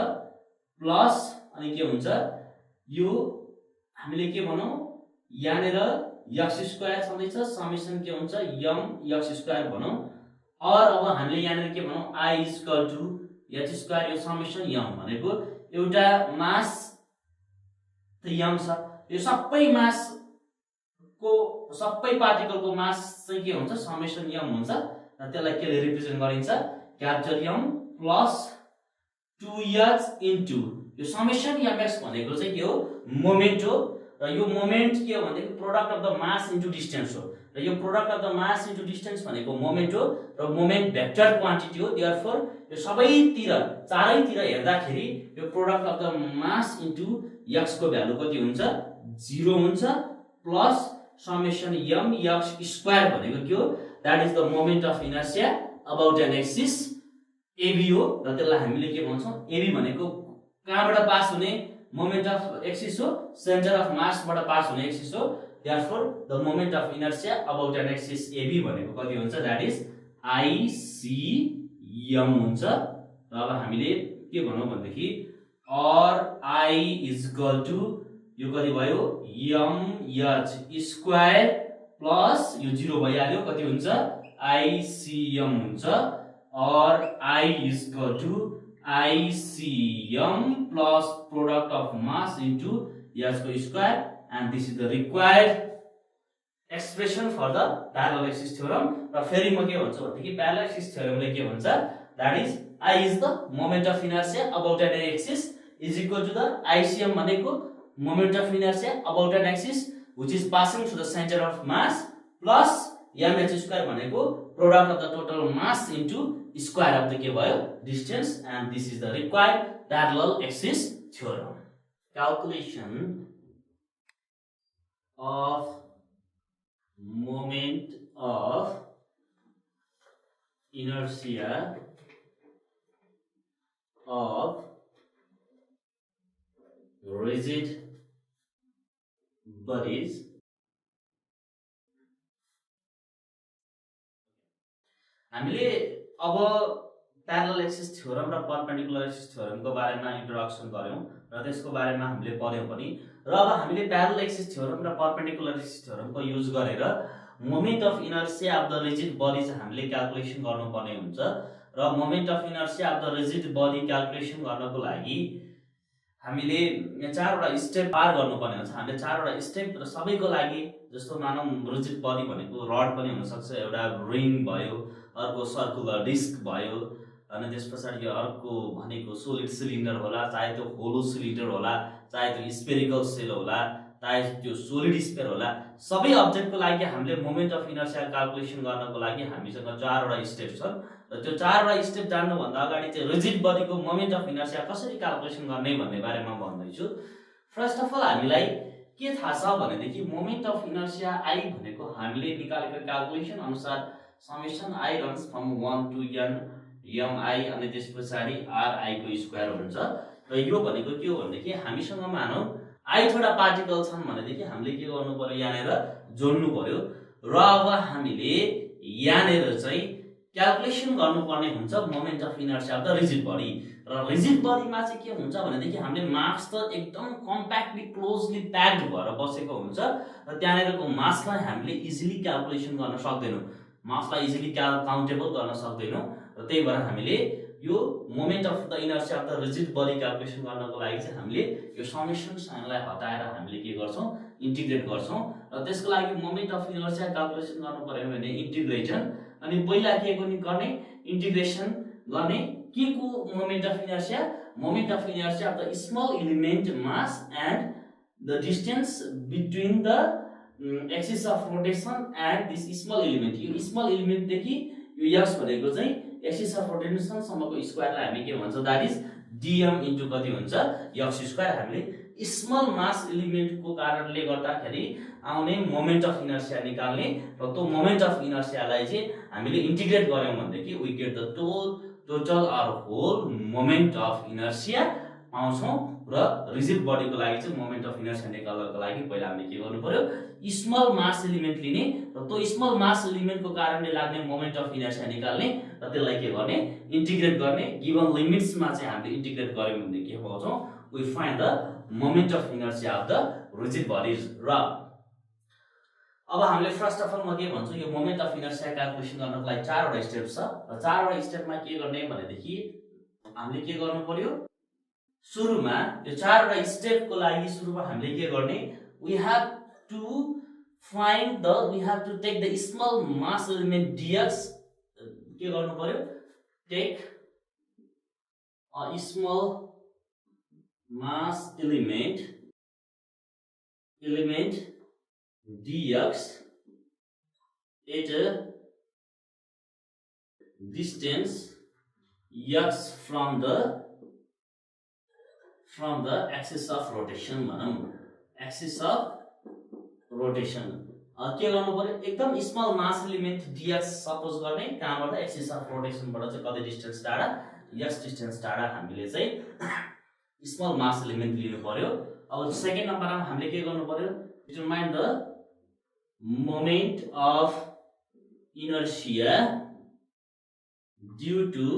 A: प्लस अनि के हुन्छ यो हामीले के भनौं यहाँनेर x स्क्वायर सधैँ छ समेसन के हुन्छ m x स्क्वायर भनौं और अब हामीले यहाँनेर के भनौं I equal to h square यो समेसन m भनेको एउटा मास त m छ यो सबै मास को सबै पार्टिकलको मास चाहिँ के हुन्छ समेसन m हुन्छ र त्यसलाई केले रिप्रेजेन्ट गरिन्छ capital M plus 2h into यो समेसन mx भनेको चाहिँ के हो मोमेन्ट हो र यो मोमेन्ट के हो भन्दाखेरि product of the mass into distance हो र यो product of the mass into distance भनेको मोमेन्ट हो र मोमेन्ट भेक्टर क्वान्टिटी हो देयरफोर यो सबैतिर चारैतिर हेर्दाखेरि यो product of the mass into x को भ्यालु कति हुन्छ 0 हुन्छ plus summation m x square भनेको के हो that is the moment of inertia about an axis AB हो र त्यसलाई हामीले के भन्छौं AB भनेको कहाँबाट पास हुने मोमेन्ट अफ एक्सिस हो सेन्टर अफ मास बाट पास हुने एक्सिस हो therefore the moment of inertia about an axis AB भनेको कति हुन्छ दैट इज ICM हुन्छ र अब हामीले के भनौं भन्दाखेरि और I इक्वल टु यो कति भयो mh स्क्वायर प्लस यो 0 भइहाल्यो कति हुन्छ ICM हुन्छ और I equal to ICM plus product of mass into h को square and this is the required expression for the parallel axis theorem र फेरि म के भन्छु भन्दाखेरि प्यारलल एक्सिस थ्योरमले के भन्छ that is I is the moment of inertia about an axis is equal to the ICM भनेको moment of inertia about an axis which is passing to the centre of mass plus mh square भनेको product of the total mass into square of the के भयो distance and this is the required parallel axis theorem calculation of moment of inertia of rigid bodies हामीले अब parallel axis theorem र perpendicular axis थ्योरमको बारेमा introduction गर्यौं र त्यसको बारेमा हामीले पढ्यौं पनि र अब हामीले प्यारलल एक्सिस थ्योरम र परपेन्डिकुलर एक्सिस थ्योरमको युज गरेर moment of inertia of the rigid body चाहिँ हामीले क्याल्कुलेसन गर्नुपर्ने हुन्छ र moment of inertia of the rigid body calculation गर्नको लागि हामीले 4वटा स्टेप पार गर्नुपर्ने हुन्छ। हामीले 4वटा स्टेप र सबैको लागि जस्तो मानौँ रिजिड बडी भनेको रड पनि हुनसक्छ, एउटा रिङ भयो, अर्को सर्कुलर डिस्क भयो, अनि त्यस पछाडि अर्को भनेको सोलिड सिलिन्डर होला, चाहे त्यो होलो सिलिन्डर होला, चाहे त्यो स्पेरिकल सेल होला, चाहे त्यो सोलिड स्फेयर होला। सबै अब्जेक्टको लागि हामीले मोमेन्ट अफ इनर्सिया क्यालकुलेसन गर्नको लागि हामीसँग 4वटा स्टेप छन्। र त्यो 4वटा स्टेप जान्नुभन्दा अगाडि चाहिँ रिजिड बडीको मोमेन्ट अफ इनर्सिया कसरी क्यालकुलेसन गर्ने भन्ने बारेमा भन्दैछु। फर्स्ट अफ अल हामीलाई के थाहा छ भनेदेखि मोमेन्ट अफ इनर्सिया आई भनेको हामीले निकालेको क्यालकुलेसन अनुसार summation i runs from 1 to n mi अनि त्यस पछाडि ri को स्क्वायर हुन्छ। र यो भनेको के हो भनेदेखि हामीसँग मानौँ 8 वटा पार्टिकल छन् भनेदेखि हामीले के गर्नु पर्यो, यहाँनिर जोड्नु पर्यो। र अब हामीले यहाँनिर चाहिँ क्यालकुलेसन गर्नुपर्ने हुन्छ moment of inertia of the rigid body. र रिजिड बडीमा चाहिँ के हुन्छ भनेदेखि हामीले मास त एकदम कम्प्याक्टली क्लोजली प्याक्ड भएर बसेको हुन्छ र त्यहाँनिरको मासलाई हामीले इजिली क्यालकुलेसन गर्न सक्दैनौँ, मासलाई इजिली काउन्टेबल गर्न सक्दैनौँ। र त्यही भएर हामीले यो moment of the inertia of the rigid body calculation गर्नको लागि चाहिँ हामीले यो समेसन साइनलाई हटाएर हामीले के गर्छौँ, इन्टिग्रेट गर्छौँ। र त्यसको लागि मोमेन्ट अफ इनर्सिया क्यालकुलेसन गर्नु पर्यो भने इन्टिग्रेसन, अनि पहिला के गर्ने, इन्टिग्रेसन गर्ने के को moment of inertia, moment of inertia of the small element mass and the distance between the axis of rotation and this small element. यो स्मल एलिमेन्टदेखि यो यस भनेको चाहिँ एक्सिस अफ रोटेसन सम्मको स्क्वायरलाई हामी के भन्छ, द्याट इज dm इन्टु कति हुन्छ, यक्स स्क्वायर। हामीले स्मल मास एलिमेन्टको कारणले गर्दाखेरि आउने मोमेन्ट अफ इनर्सिया निकाल्ने, र त्यो मोमेन्ट अफ इनर्सियालाई चाहिँ हामीले इन्टिग्रेट गर्यौँ भनेदेखि we get the total or whole moment of inertia पाउँछौँ। र रिजिड बडीको लागि चाहिँ मोमेन्ट अफ इनर्सिया निकाल्नको लागि पहिला हामीले के गर्नु पर्यो, स्मल मास एलिमेन्ट लिने र त्यो स्मल मास एलिमेन्टको कारणले लाग्ने मोमेन्ट अफ इनर्सिया निकाल्ने र त्यसलाई के गर्ने, इन्टिग्रेट गर्ने। गिभन लिमिट्समा चाहिँ हामीले इन्टिग्रेट गर्यौँ भने के पाउँछौँ, we find the moment of inertia of the rigid bodies. र अब हामीले फर्स्ट अफ अल म के भन्छु, यो मोमेन्ट अफ इनर्सिया क्यालकुलेसन गर्नको लागि 4वटा स्टेप छ। र 4वटा स्टेपमा के गर्ने भनेदेखि हामीले के गर्नु पर्यो, सुरुमा यो 4वटा स्टेपको लागि सुरुमा हामीले के गर्ने, we have to take the small mass element dx। के गर्नु पर्यो, take a small mass element dx at a distance x from the axis of rotation भनौँ, axis of rotation। के गर्नु पर्यो, एकदम small mass element dx suppose गर्ने, कहाँबाट, एक्सिस अफ रोटेसनबाट चाहिँ कति डिस्टेन्स टाढा, x डिस्टेन्स टाढा हामीले चाहिँ स्मल मास एलिमेन्ट लिनु पर्यो। अब सेकेन्ड नम्बरमा हामीले के गर्नु पर्यो, determine the moment of inertia due to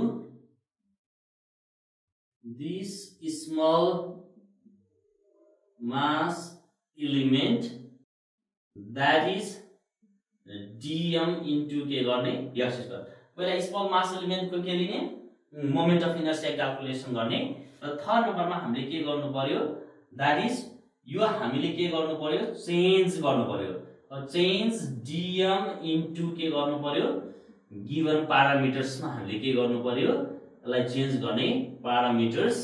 A: this small mass element that is dm into के गर्ने, यक्स स्क्वायर। पहिला स्मल मास एलिमेन्टको के लिने, मोमेन्ट अफ इनर्सिया क्यालकुलेसन गर्ने। र थर्ड नम्बरमा हामीले के गर्नु पर्यो, द्याट इज यो हामीले के गर्नु पर्यो, चेन्ज गर्नु पर्यो। चेन्ज dm इन्टु के गर्नु पर्यो, गिभन प्यारामिटर्समा हामीले के गर्नु पर्यो, यसलाई चेन्ज गर्ने प्यारामिटर्स।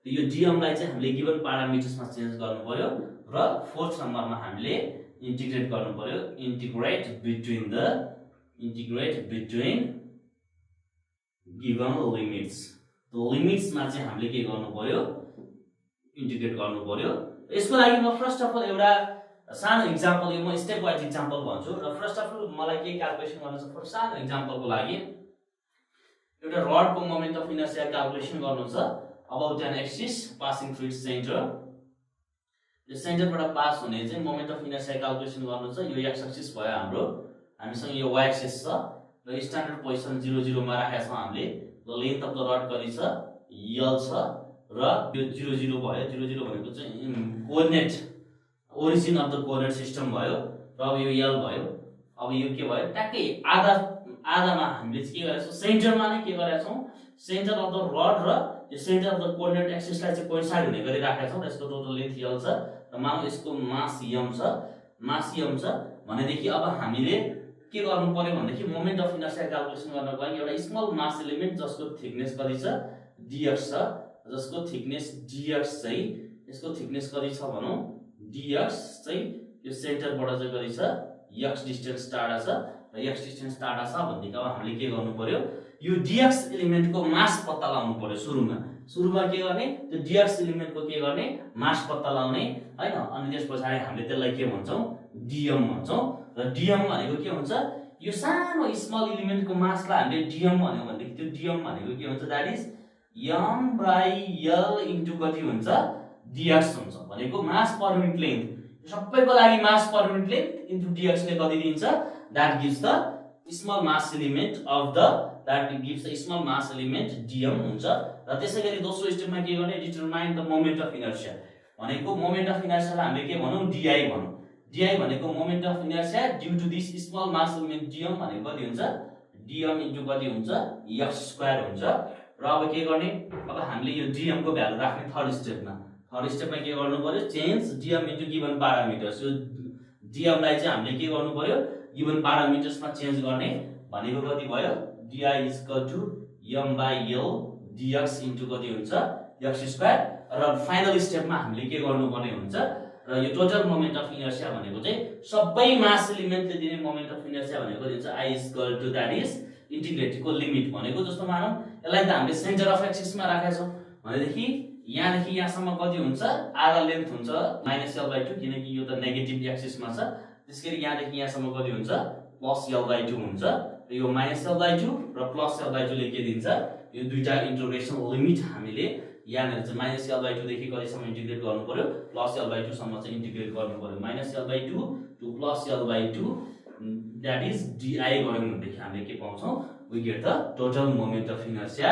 A: यो dm लाई चाहिँ हामीले गिभन प्यारामिटर्समा चेन्ज गर्नु पर्यो। र फोर्थ नम्बरमा हामीले इन्टिग्रेट गर्नु पर्यो, इन्टिग्रेट बिट्विन गिभन लिमिट्स। लिमिट्समा चाहिँ हामीले के गर्नु पर्यो, इन्टिग्रेट गर्नु पर्यो। यसको लागि म फर्स्ट अफ अल एउटा सानो इक्जाम्पल, यो म स्टेप वाइज इक्जाम्पल भन्छु। र फर्स्ट अफ अल मलाई के क्यालकुलेसन गर्नु छ, फर्स्ट सानो इक्जाम्पलको लागि एउटा रडको मोमेन्ट अफ इनर्सिया क्यालकुलेसन गर्नु छ about an axis passing through its centre. यो सेन्टरबाट पास हुने चाहिँ मोमेन्ट अफ इनर्सिया क्यालकुलेसन गर्नु छ। यो एक्स एक्सिस भयो हाम्रो, हामीसँग यो वाइ एक्सिस छ र स्ट्यान्डर्ड पोजिसन 0 0 मा राखेका छौँ हामीले। र लेन्थ अफ द रड कति छ, यल छ। र यो 0 0 भयो, 0 0 भनेको चाहिँ coordinate, origin of the coordinate system भयो। र अब यो यल भयो। अब यो के भयो, ट्याक्कै आधामा हामीले चाहिँ के गरेका छौँ सेन्टरमा नै के गरेका छौँ सेन्टर अफ द रड र यो सेन्टर अफ द कोअर्डिनेट एक्सिसलाई चाहिँ कोइन्साइड हुने गरी राखेका छौँ र यसको टोटल लेन्थ यल छ र मानौ यसको मास यम छ भनेदेखि अब हामीले के गर्नु पर्यो भनेदेखि मोमेन्ट अफ इनर्सिया क्याल्कुलेसन गर्नको लागि एउटा स्मल मास एलिमेन्ट जसको थिकनेस कति छ dx छ जसको थिकनेस dx चाहिँ यसको थिकनेस कति छ भनौँ dx चाहिँ यो सेन्टरबाट चाहिँ कति छ x डिस्टेन्स टाढा छ र x डिस्टेन्स टाढा छ भनेदेखि अब हामीले के गर्नु पर्यो यो dx एलिमेन्टको मास पत्ता लगाउनु पर्यो सुरुमा के गर्ने त्यो dx एलिमेन्टको के गर्ने मास पत्ता लगाउने हैन अनि त्यसपछि हामीले त्यसलाई के भन्छौँ dm भन्छौँ र dm भनेको के हुन्छ यो सानो स्मल एलिमेन्टको मासलाई हामीले dm भन्यो भनेदेखि त्यो dm भनेको के हुन्छ दैट इज m/l इन्टु कति हुन्छ dx हुन्छ भनेको मास पर युनिट लेन्थ सबैको लागि mass per unit length into dx ले कति दिन्छ that gives the small mass element of the dm हुन्छ र त्यसैगरी दोस्रो स्टेपमा के गर्ने determine the moment of inertia भनेको मोमेन्ट अफ इनर्शियालाई हामीले के भनौँ di भनौँ di भनेको moment of inertia due to this small mass element dm भनेको कति हुन्छ dm इन्टु कति हुन्छ x² हुन्छ र अब के गर्ने अब हामीले यो dm को भ्यालु राख्ने थर्ड स्टेपमा के गर्नु पर्यो change dm into given parameters यो dm लाई चाहिँ हामीले के गर्नु पर्यो गिवन प्यारामिटर्समा चेन्ज गर्ने भनेको कति भयो di m/l dx इन्टु कति हुन्छ x² र फाइनल स्टेपमा हामीले के गर्नुपर्ने हुन्छ र यो टोटल मोमेन्ट अफ इनर्शिया भनेको चाहिँ सबै मास एलिमेन्टले दिने मोमेन्ट अफ इनर्शिया भनेको कति हुन्छ I = दैट इज इन्टिग्रेटेडको लिमिट भनेको जस्तो मानौँ यसलाई त हामीले सेन्टर अफ एक्सिसमा राखेका छौँ भनेदेखि यहाँदेखि यहाँसम्म कति हुन्छ आधा लेन्थ हुन्छ -l/2 किनकि यो त नेगेटिभ एक्सिसमा छ त्यसैगरी यहाँदेखि यहाँसम्म कति हुन्छ +l/2 हुन्छ र यो -l/2 र +l/2 ले के दिन्छ यो दुईटा इन्टिग्रेसन लिमिट हामीले यहाँनिर चाहिँ -l/2 देखि कतिसम्म इन्टिग्रेट गर्नु पर्यो +l/2 सम्म चाहिँ इन्टिग्रेट गर्नु पर्यो -l/2 to +l/2 that is di गऱ्यौँ भनेदेखि हामीले के पाउँछौँ we get the total moment of inertia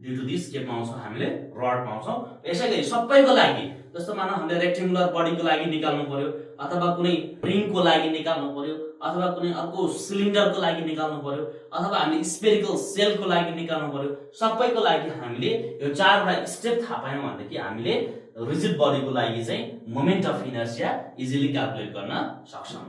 A: due to this के पाउँछौँ हामीले रड पाउँछौँ यसैगरी सबैको लागि जस्तो मानौ हामीले रेक्टेंगुलर बडीको लागि निकाल्नु पर्यो अथवा कुनै रिङको लागि निकाल्नु पर्यो अथवा कुनै अर्को सिलिन्डरको लागि निकाल्नु पर्यो अथवा हामीले स्फेरिकल सेलको लागि निकाल्नु पर्यो सबैको लागि हामीले यो चारवटा स्टेप थाहा पायौँ भनेदेखि हामीले रिजिड बडीको लागि चाहिँ moment of inertia easily calculate गर्न सक्छौँ।